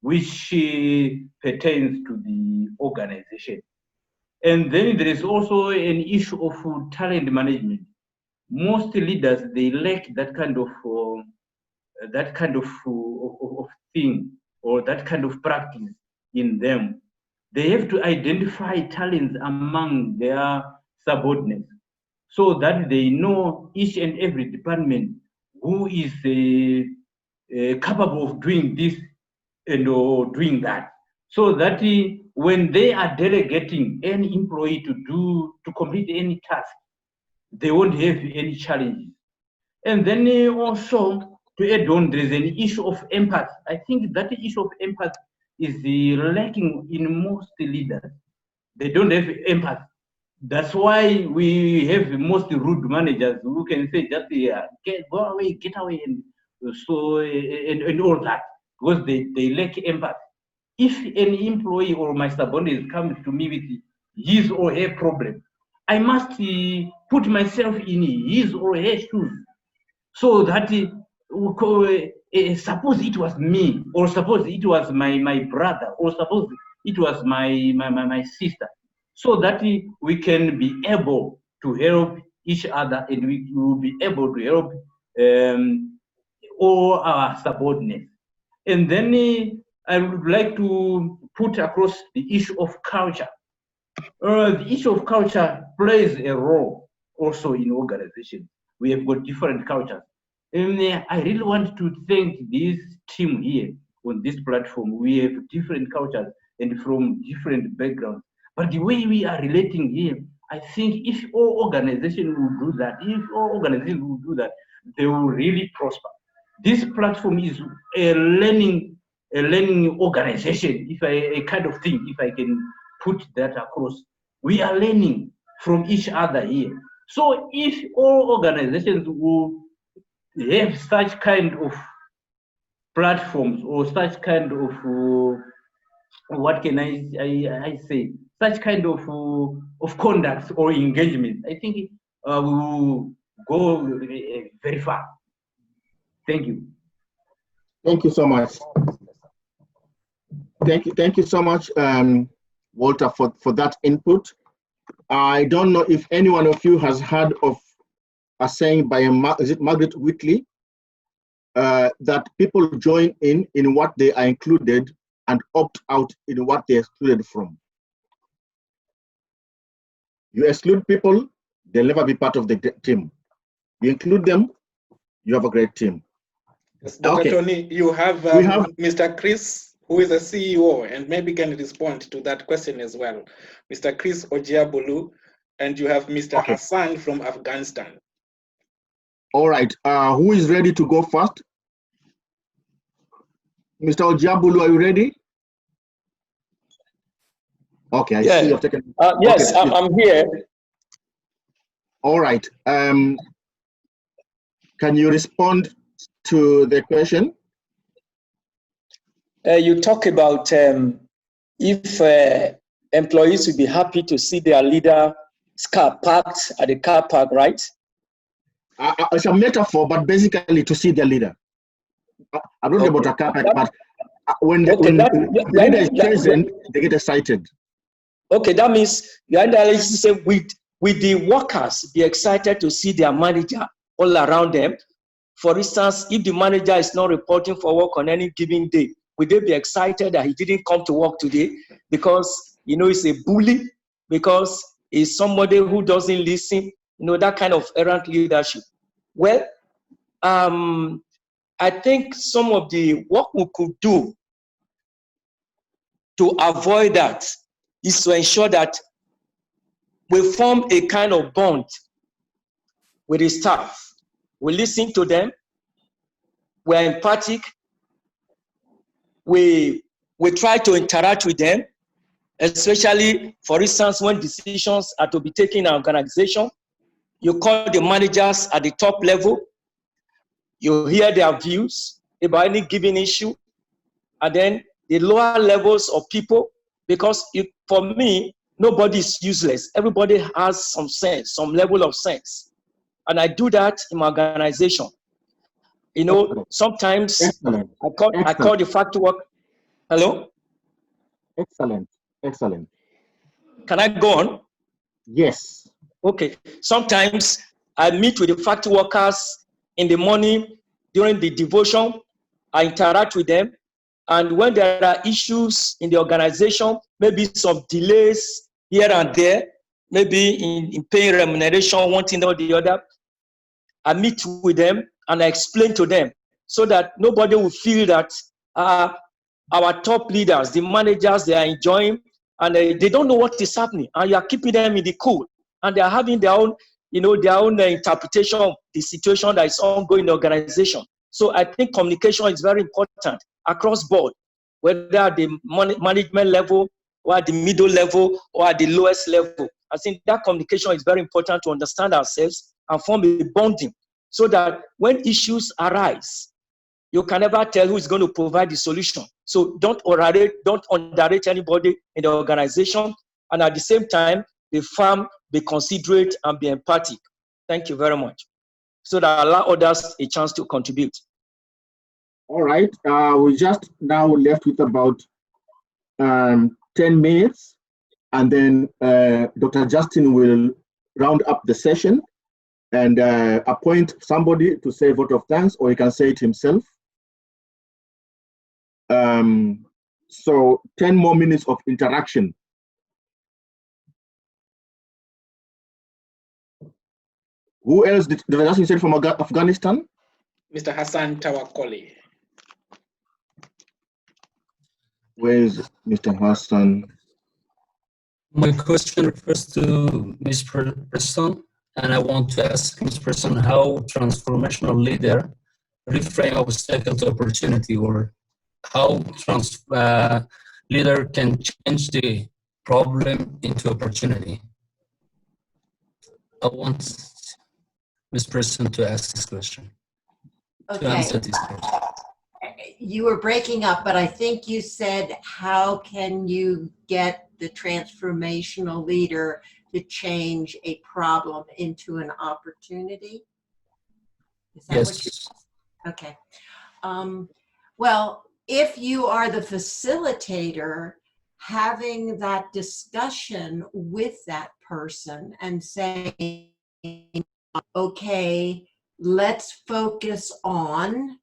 which pertains to the organization. And then there is also an issue of talent management. Most leaders, they lack that kind of thing or that kind of practice in them. They have to identify talents among their subordinates so that they know each and every department who is capable of doing this and doing that, so that when they are delegating any employee to complete any task, they won't have any challenges. And then also to add on, there is an issue of empathy. I think that issue of empathy is lacking in most leaders. They don't have empathy. That's why we have most rude managers who can say just go away, get away, and so and all that, because they lack empathy. If an employee or my subordinate comes to me with his or her problem, I must put myself in his or her shoes, so that suppose it was me, or suppose it was my brother, or suppose it was my sister, so that we can be able to help each other, and we will be able to help all our subordinates. And then I would like to put across the issue of culture. The issue of culture plays a role also in organizations. We have got different cultures. And I really want to thank this team here on this platform. We have different cultures and from different backgrounds. But the way we are relating here, I think if all organizations will do that, they will really prosper. This platform is a learning organization, a kind of thing, if I can put that across. We are learning from each other here. So if all organizations will have such kind of platforms or such kind of what can I say, such kind of conduct or engagement, I think we will go very far. Thank you. Thank you so much. Thank you so much, Walter, for that input. I don't know if any one of you has heard of a saying by Margaret Whitley, that people join in what they are included and opt out in what they are excluded from. You exclude people, they'll never be part of the team. You include them, you have a great team. Yes, Dr. Okay. Tony, you have, Mr. Chris, who is a CEO, and maybe can respond to that question as well. Mr. Chris Ojiabulu, and you have Mr. Hassan from Afghanistan. All right. Who is ready to go first? Mr. Ojiabulu, are you ready? Okay, I see you've taken. Yes, okay, I'm here. All right. Can you respond to the question? You talk about if employees would be happy to see their leader car parked at the car park, right? It's a metaphor, but basically to see their leader. I don't know about a car park, but when the leader is present, they get excited. Okay, that means the analysis say with the workers be excited to see their manager all around them. For instance, if the manager is not reporting for work on any given day, would they be excited that he didn't come to work today because, you know, he's a bully, because he's somebody who doesn't listen, you know, that kind of errant leadership? Well, I think some of the what we could do to avoid that is to ensure that we form a kind of bond with the staff. We listen to them, we're empathic, we try to interact with them, especially, for instance, when decisions are to be taken in an organization. You call the managers at the top level, you hear their views about any given issue, and then the lower levels of people, because for me, nobody is useless. Everybody has some sense, some level of sense. And I do that in my organization. You know, sometimes I call the factory work. Hello? Excellent. Excellent. Can I go on? Yes. Okay. Sometimes I meet with the factory workers in the morning during the devotion. I interact with them. And when there are issues in the organization, maybe some delays here and there, maybe in paying remuneration, one thing or the other, I meet with them and I explain to them so that nobody will feel that our top leaders, the managers, they are enjoying and they don't know what is happening, and you are keeping them in the cool, and they are having their own, you know, their own interpretation of the situation that is ongoing in the organization. So I think communication is very important across board, whether at the management level or at the middle level or at the lowest level. I think that communication is very important to understand ourselves and form a bonding so that when issues arise, you can never tell who is going to provide the solution. So don't underrate anybody in the organization, and at the same time, be firm, be considerate, and be empathic. Thank you very much. So that allow others a chance to contribute. All right, we just now left with about 10 minutes, and then Dr. Justin will round up the session and appoint somebody to say a vote of thanks, or he can say it himself. So 10 more minutes of interaction. Who else did I just say from Afghanistan? Mr. Hassan Tawakkoli. Where is Mr. Hassan? My question refers to Ms. Preston, and I want to ask Ms. Preston how transformational leader reframe obstacle to opportunity, or how leader can change the problem into opportunity. I want Ms. Preston to ask this question. Okay. To answer this question. You were breaking up, but I think you said, how can you get the transformational leader to change a problem into an opportunity? Is that yes. What you're, okay. Well, if you are the facilitator, having that discussion with that person and saying, okay, let's focus on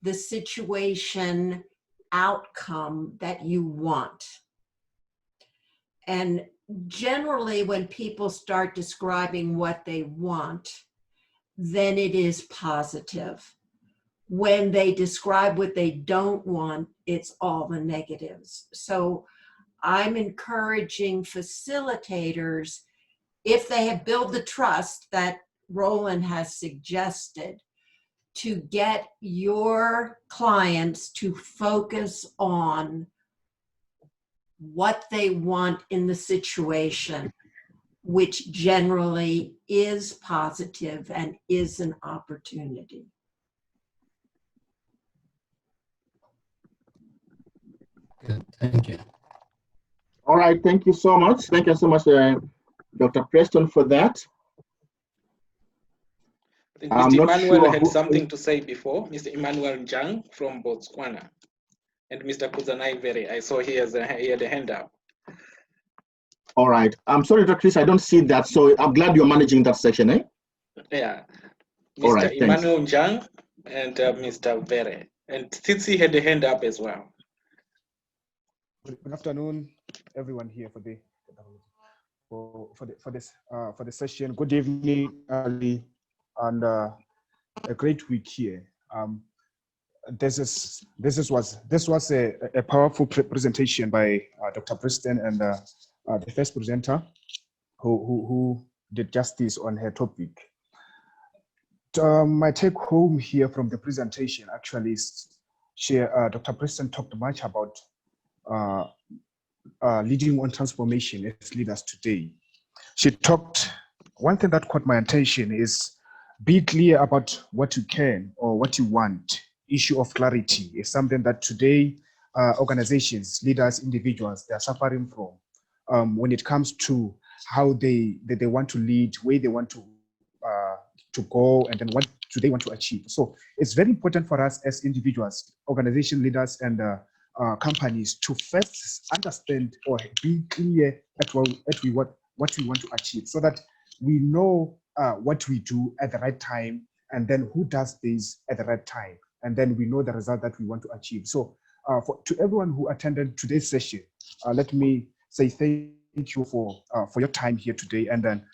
the situation outcome that you want. And generally when people start describing what they want, then it is positive. When they describe what they don't want, it's all the negatives. So I'm encouraging facilitators, if they have built the trust that Roland has suggested, to get your clients to focus on what they want in the situation, which generally is positive and is an opportunity. Good, thank you. All right, thank you so much. Thank you so much, Dr. Preston, for that. I think Mr. Emmanuel had something to say before. Mr. Emmanuel Njang from Botswana. And Mr. Kuzanai Vere, I saw he had a hand up. All right. I'm sorry, Dr. Chris, I don't see that. So I'm glad you're managing that section, eh? Yeah. Mr. All right, Emmanuel Njang and Mr. Vere. And Tsitsi had a hand up as well. Good afternoon, everyone here for the session. Good evening, Ali, and a great week here. This was a powerful presentation by Dr. Preston and the first presenter who did justice on her topic. My take home here from the presentation actually is Dr. Preston talked much about leading on transformation as leaders today. She talked, one thing that caught my attention is be clear about what you can or what you want. Issue of clarity is something that today organizations, leaders, individuals, they're suffering from when it comes to how they want to lead, where they want to go, and then what do they want to achieve. So it's very important for us as individuals, organization leaders, and companies to first understand or be clear at what we want to achieve, so that we know what we do at the right time, and then who does this at the right time, and then we know the result that we want to achieve. So to everyone who attended today's session, let me say thank you for your time here today, and then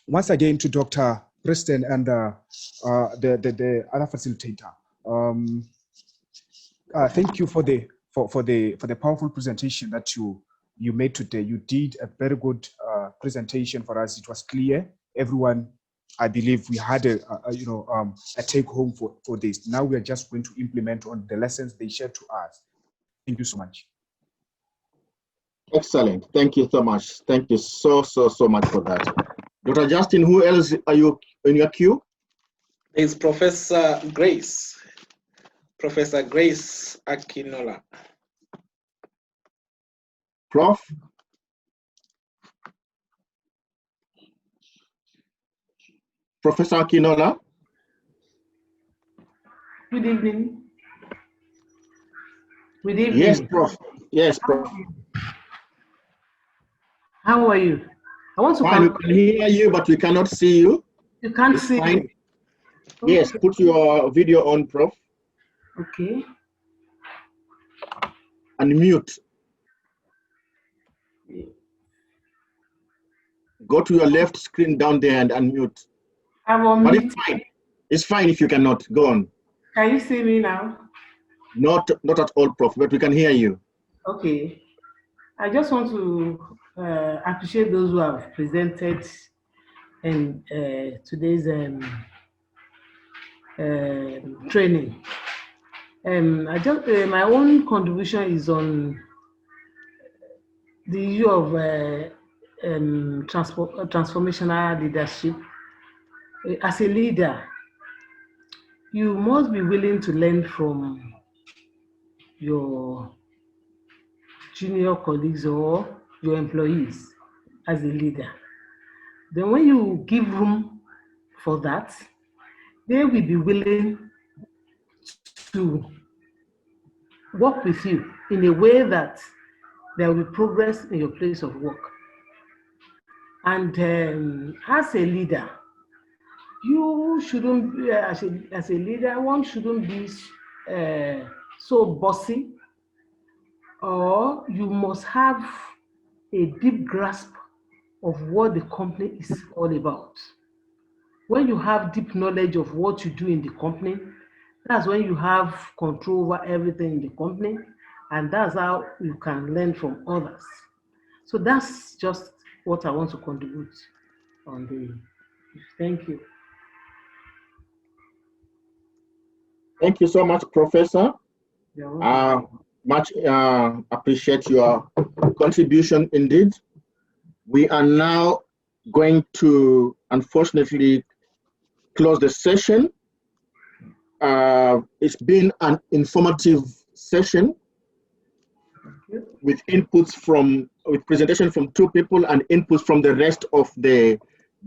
once again to Dr. Preston and the other facilitator. Thank you for the powerful presentation that you made today. You did a very good presentation for us. It was clear. Everyone, I believe, we had a take home for this. Now we are just going to implement on the lessons they shared to us. Thank you so much. Excellent. Thank you so much. Thank you so much for that. Dr. Justin, who else are you in your queue? There's Professor Grace. Professor Grace Akinola. Prof? Professor Akinola? Good evening. Good evening. Yes, Prof. Yes, Prof. How are you? I want to fine, we can hear you, but we cannot see you. You can't see me. Yes, put your video on, Prof. Okay. And mute. Go to your left screen down there and unmute. I'm on but mute. it's fine. It's fine if you cannot. Go on. Can you see me now? Not at all, Prof, but we can hear you. Okay. I just want to appreciate those who have presented in today's training. I just my own contribution is on the issue of transformational leadership. As a leader, you must be willing to learn from your junior colleagues or your employees as a leader. Then when you give room for that, they will be willing to work with you in a way that there will be progress in your place of work. And as a leader, you shouldn't be, as a leader, one shouldn't be so bossy, or you must have a deep grasp of what the company is all about. When you have deep knowledge of what you do in the company, that's when you have control over everything in the company, and that's how you can learn from others. So that's just what I want to contribute on the. Thank you. Thank you so much, Professor. You're welcome. Much appreciate your contribution indeed. We are now going to, unfortunately, close the session. It's been an informative session with presentation from 2 people and inputs from the rest of the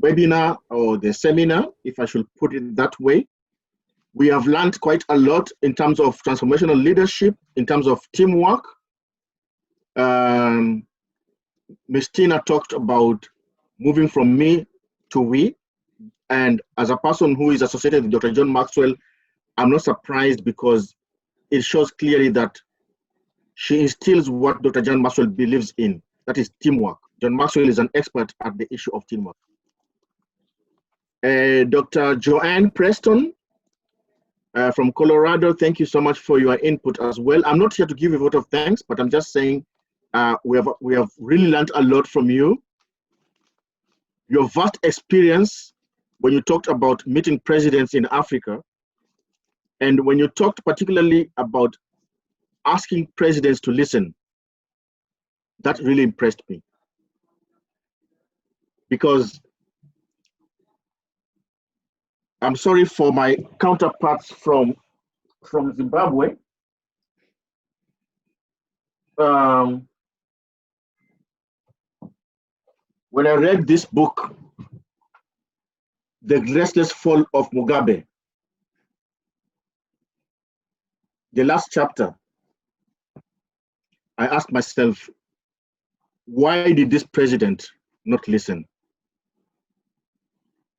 webinar or the seminar, if I should put it that way. We have learned quite a lot in terms of transformational leadership, in terms of teamwork. Ms. Teena talked about moving from me to we. And as a person who is associated with Dr. John Maxwell, I'm not surprised because it shows clearly that she instills what Dr. John Maxwell believes in, that is teamwork. John Maxwell is an expert at the issue of teamwork. Dr. Joanne Preston from Colorado, thank you so much for your input as well. I'm not here to give a vote of thanks, but I'm just saying we have really learned a lot from you. Your vast experience when you talked about meeting presidents in Africa, and when you talked particularly about asking presidents to listen, that really impressed me. Because I'm sorry for my counterparts from Zimbabwe. When I read this book, The Restless Fall of Mugabe, the last chapter, I asked myself, why did this president not listen?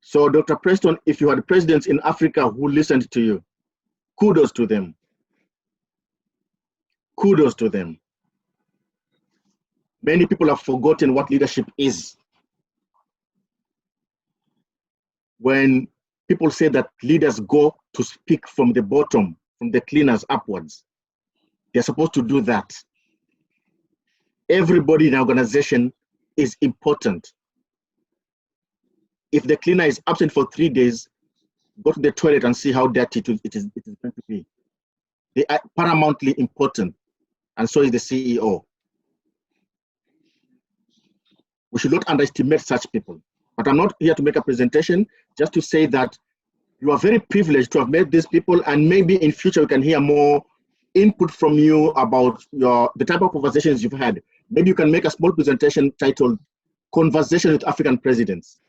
So Dr. Preston, if you had presidents in Africa who listened to you, kudos to them. Kudos to them. Many people have forgotten what leadership is. When people say that leaders go to speak from the bottom, from the cleaners upwards, they're supposed to do that. Everybody in an organization is important. If the cleaner is absent for 3 days, go to the toilet and see how dirty it is going to be. They are paramountly important, and so is the CEO. We should not underestimate such people. But I'm not here to make a presentation, just to say that you are very privileged to have met these people, and maybe in future we can hear more input from you about the type of conversations you've had. Maybe you can make a small presentation titled Conversation with African Presidents.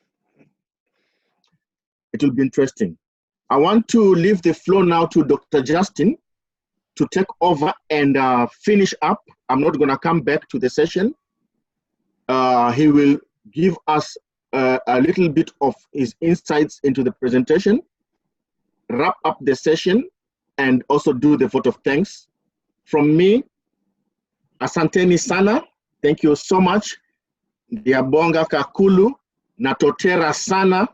It will be interesting. I want to leave the floor now to Dr. Justin to take over and finish up. I'm not gonna come back to the session. He will give us a little bit of his insights into the presentation, wrap up the session, and also do the vote of thanks. From me, asanteni sana, thank you so much. Diabonga kakulu, natotera sana,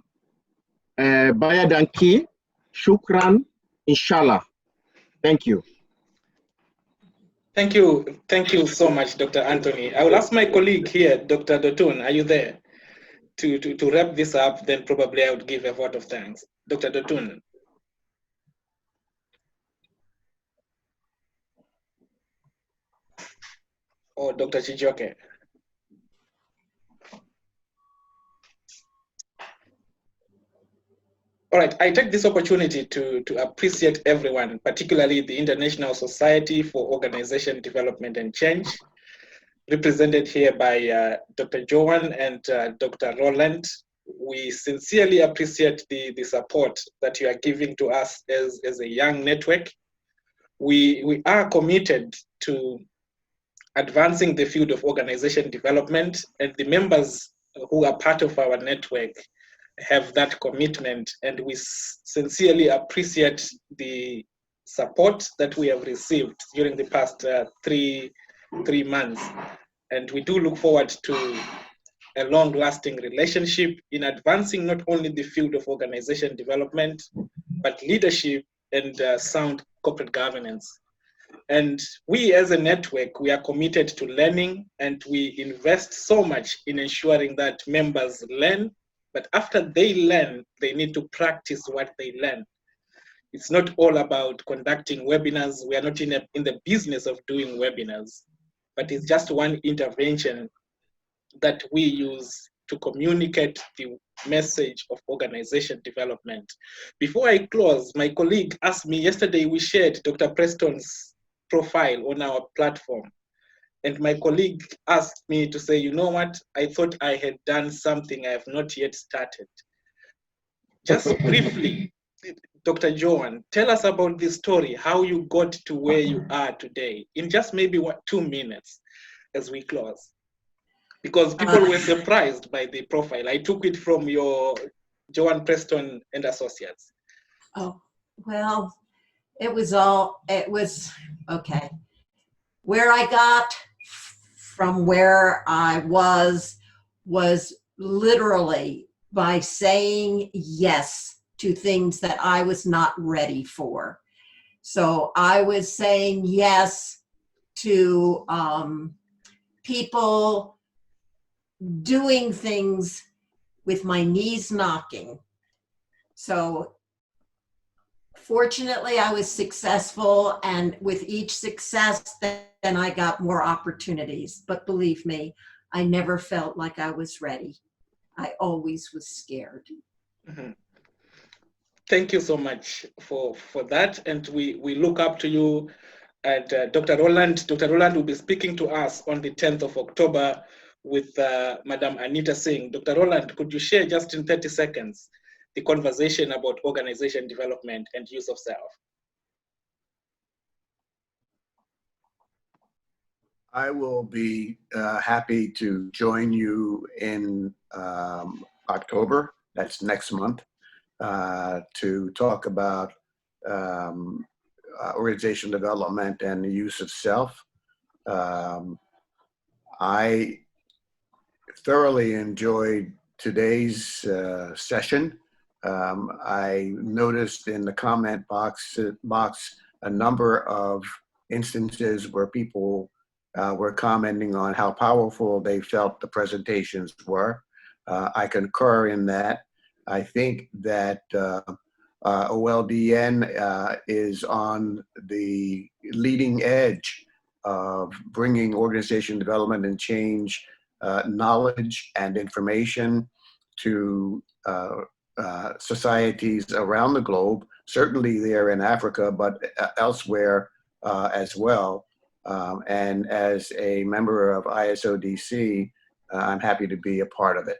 bayadanki, shukran, inshallah. Thank you. Thank you so much, Dr. Anthony. I will ask my colleague here, Dr. Dotun, are you there? To wrap this up, then probably I would give a vote of thanks. Dr. Dotun. Or Dr. Chijoke. All right, I take this opportunity to appreciate everyone, particularly the International Society for Organization Development and Change, represented here by Dr. Joanne and Dr. Roland. We sincerely appreciate the support that you are giving to us as a young network. We are committed to advancing the field of organization development, and the members who are part of our network have that commitment, and we sincerely appreciate the support that we have received during the past three months. And we do look forward to a long-lasting relationship in advancing not only the field of organization development, but leadership and sound corporate governance. And we as a network, we are committed to learning, and we invest so much in ensuring that members learn, but after they learn, they need to practice what they learn. It's not all about conducting webinars. We are not in the business of doing webinars, but it's just one intervention that we use to communicate the message of organization development. Before I close, my colleague asked me yesterday, we shared Dr. Preston's profile on our platform. And my colleague asked me to say, you know what, I thought I had done something I have not yet started. Just briefly, Dr. Joanne, tell us about this story, how you got to where you are today, in just maybe 2 minutes as we close. Because people were surprised by the profile. I took it from your Joanne Preston and Associates. Oh, well, it was okay. Where I got from where I was literally by saying yes to things that I was not ready for. So I was saying yes to people doing things with my knees knocking. So fortunately, I was successful, and with each success, then I got more opportunities. But believe me, I never felt like I was ready. I always was scared. Mm-hmm. Thank you so much for that, and we look up to you. And Dr. Roland will be speaking to us on the 10th of October with Madam Anita Singh. Dr. Roland, could you share just in 30 seconds the conversation about organization development and use of self? I will be happy to join you in October, that's next month, to talk about organizational development and the use of self. I thoroughly enjoyed today's session. I noticed in the comment box a number of instances where people were commenting on how powerful they felt the presentations were. I concur in that. I think that OLDN is on the leading edge of bringing organization development and change knowledge and information to societies around the globe, certainly there in Africa, but elsewhere as well. And as a member of ISODC, I'm happy to be a part of it.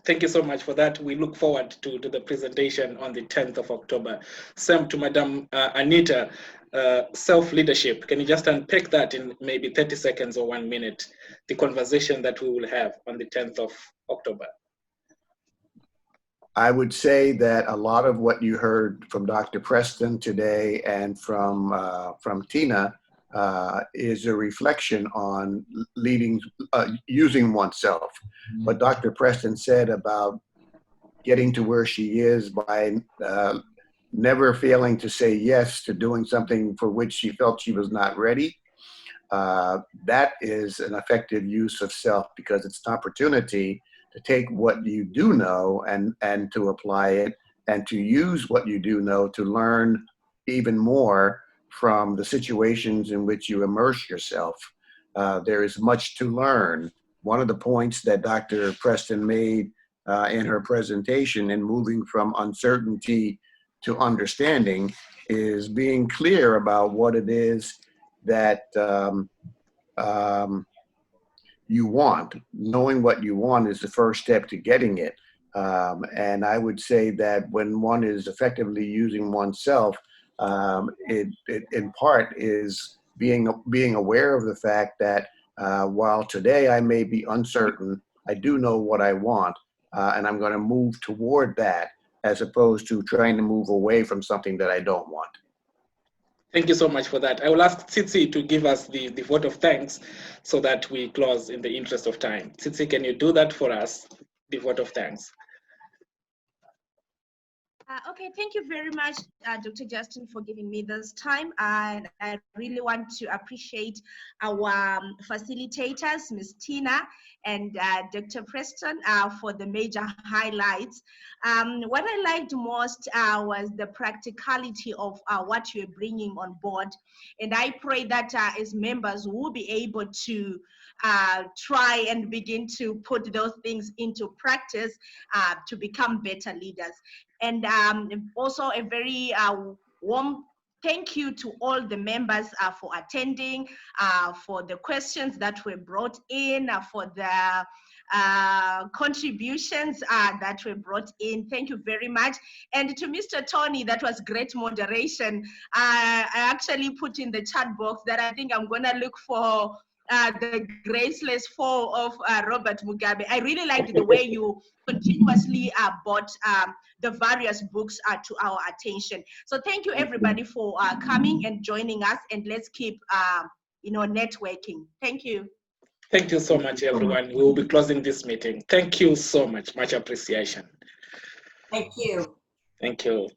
Thank you so much for that. We look forward to the presentation on the 10th of October. Same to Madam Anita, self-leadership. Can you just unpack that in maybe 30 seconds or 1 minute, the conversation that we will have on the 10th of October? I would say that a lot of what you heard from Dr. Preston today and from Teena is a reflection on using oneself. What Dr. Preston said about getting to where she is by never failing to say yes to doing something for which she felt she was not ready, that is an effective use of self, because it's an opportunity to take what you do know and to apply it, and to use what you do know to learn even more from the situations in which you immerse yourself. There is much to learn. One of the points that Dr. Preston made in her presentation in moving from uncertainty to understanding is being clear about what it is that you want. Knowing what you want is the first step to getting it. And I would say that when one is effectively using oneself, it in part is being aware of the fact that while today I may be uncertain, I do know what I want, and I'm going to move toward that, as opposed to trying to move away from something that I don't want. Thank you so much for that. I will ask Tsitsi to give us the vote of thanks so that we close in the interest of time. Tsitsi, can you do that for us, the vote of thanks? Okay, thank you very much, Dr. Justin, for giving me this time. And I really want to appreciate our facilitators, Ms. Teena and Dr. Preston, for the major highlights. What I liked most was the practicality of what you're bringing on board. And I pray that as members, we'll be able to try and begin to put those things into practice to become better leaders. And also a very warm thank you to all the members for attending, for the questions that were brought in, for the contributions that were brought in. Thank you very much. And to Mr. Tony, that was great moderation. I actually put in the chat box that I think I'm gonna look for the graceless fall of Robert Mugabe. I really liked the way you continuously brought the various books to our attention. So thank you everybody for coming and joining us, and let's keep networking. Thank you. Thank you so much, everyone. We will be closing this meeting. Thank you so much. Much appreciation. Thank you. Thank you.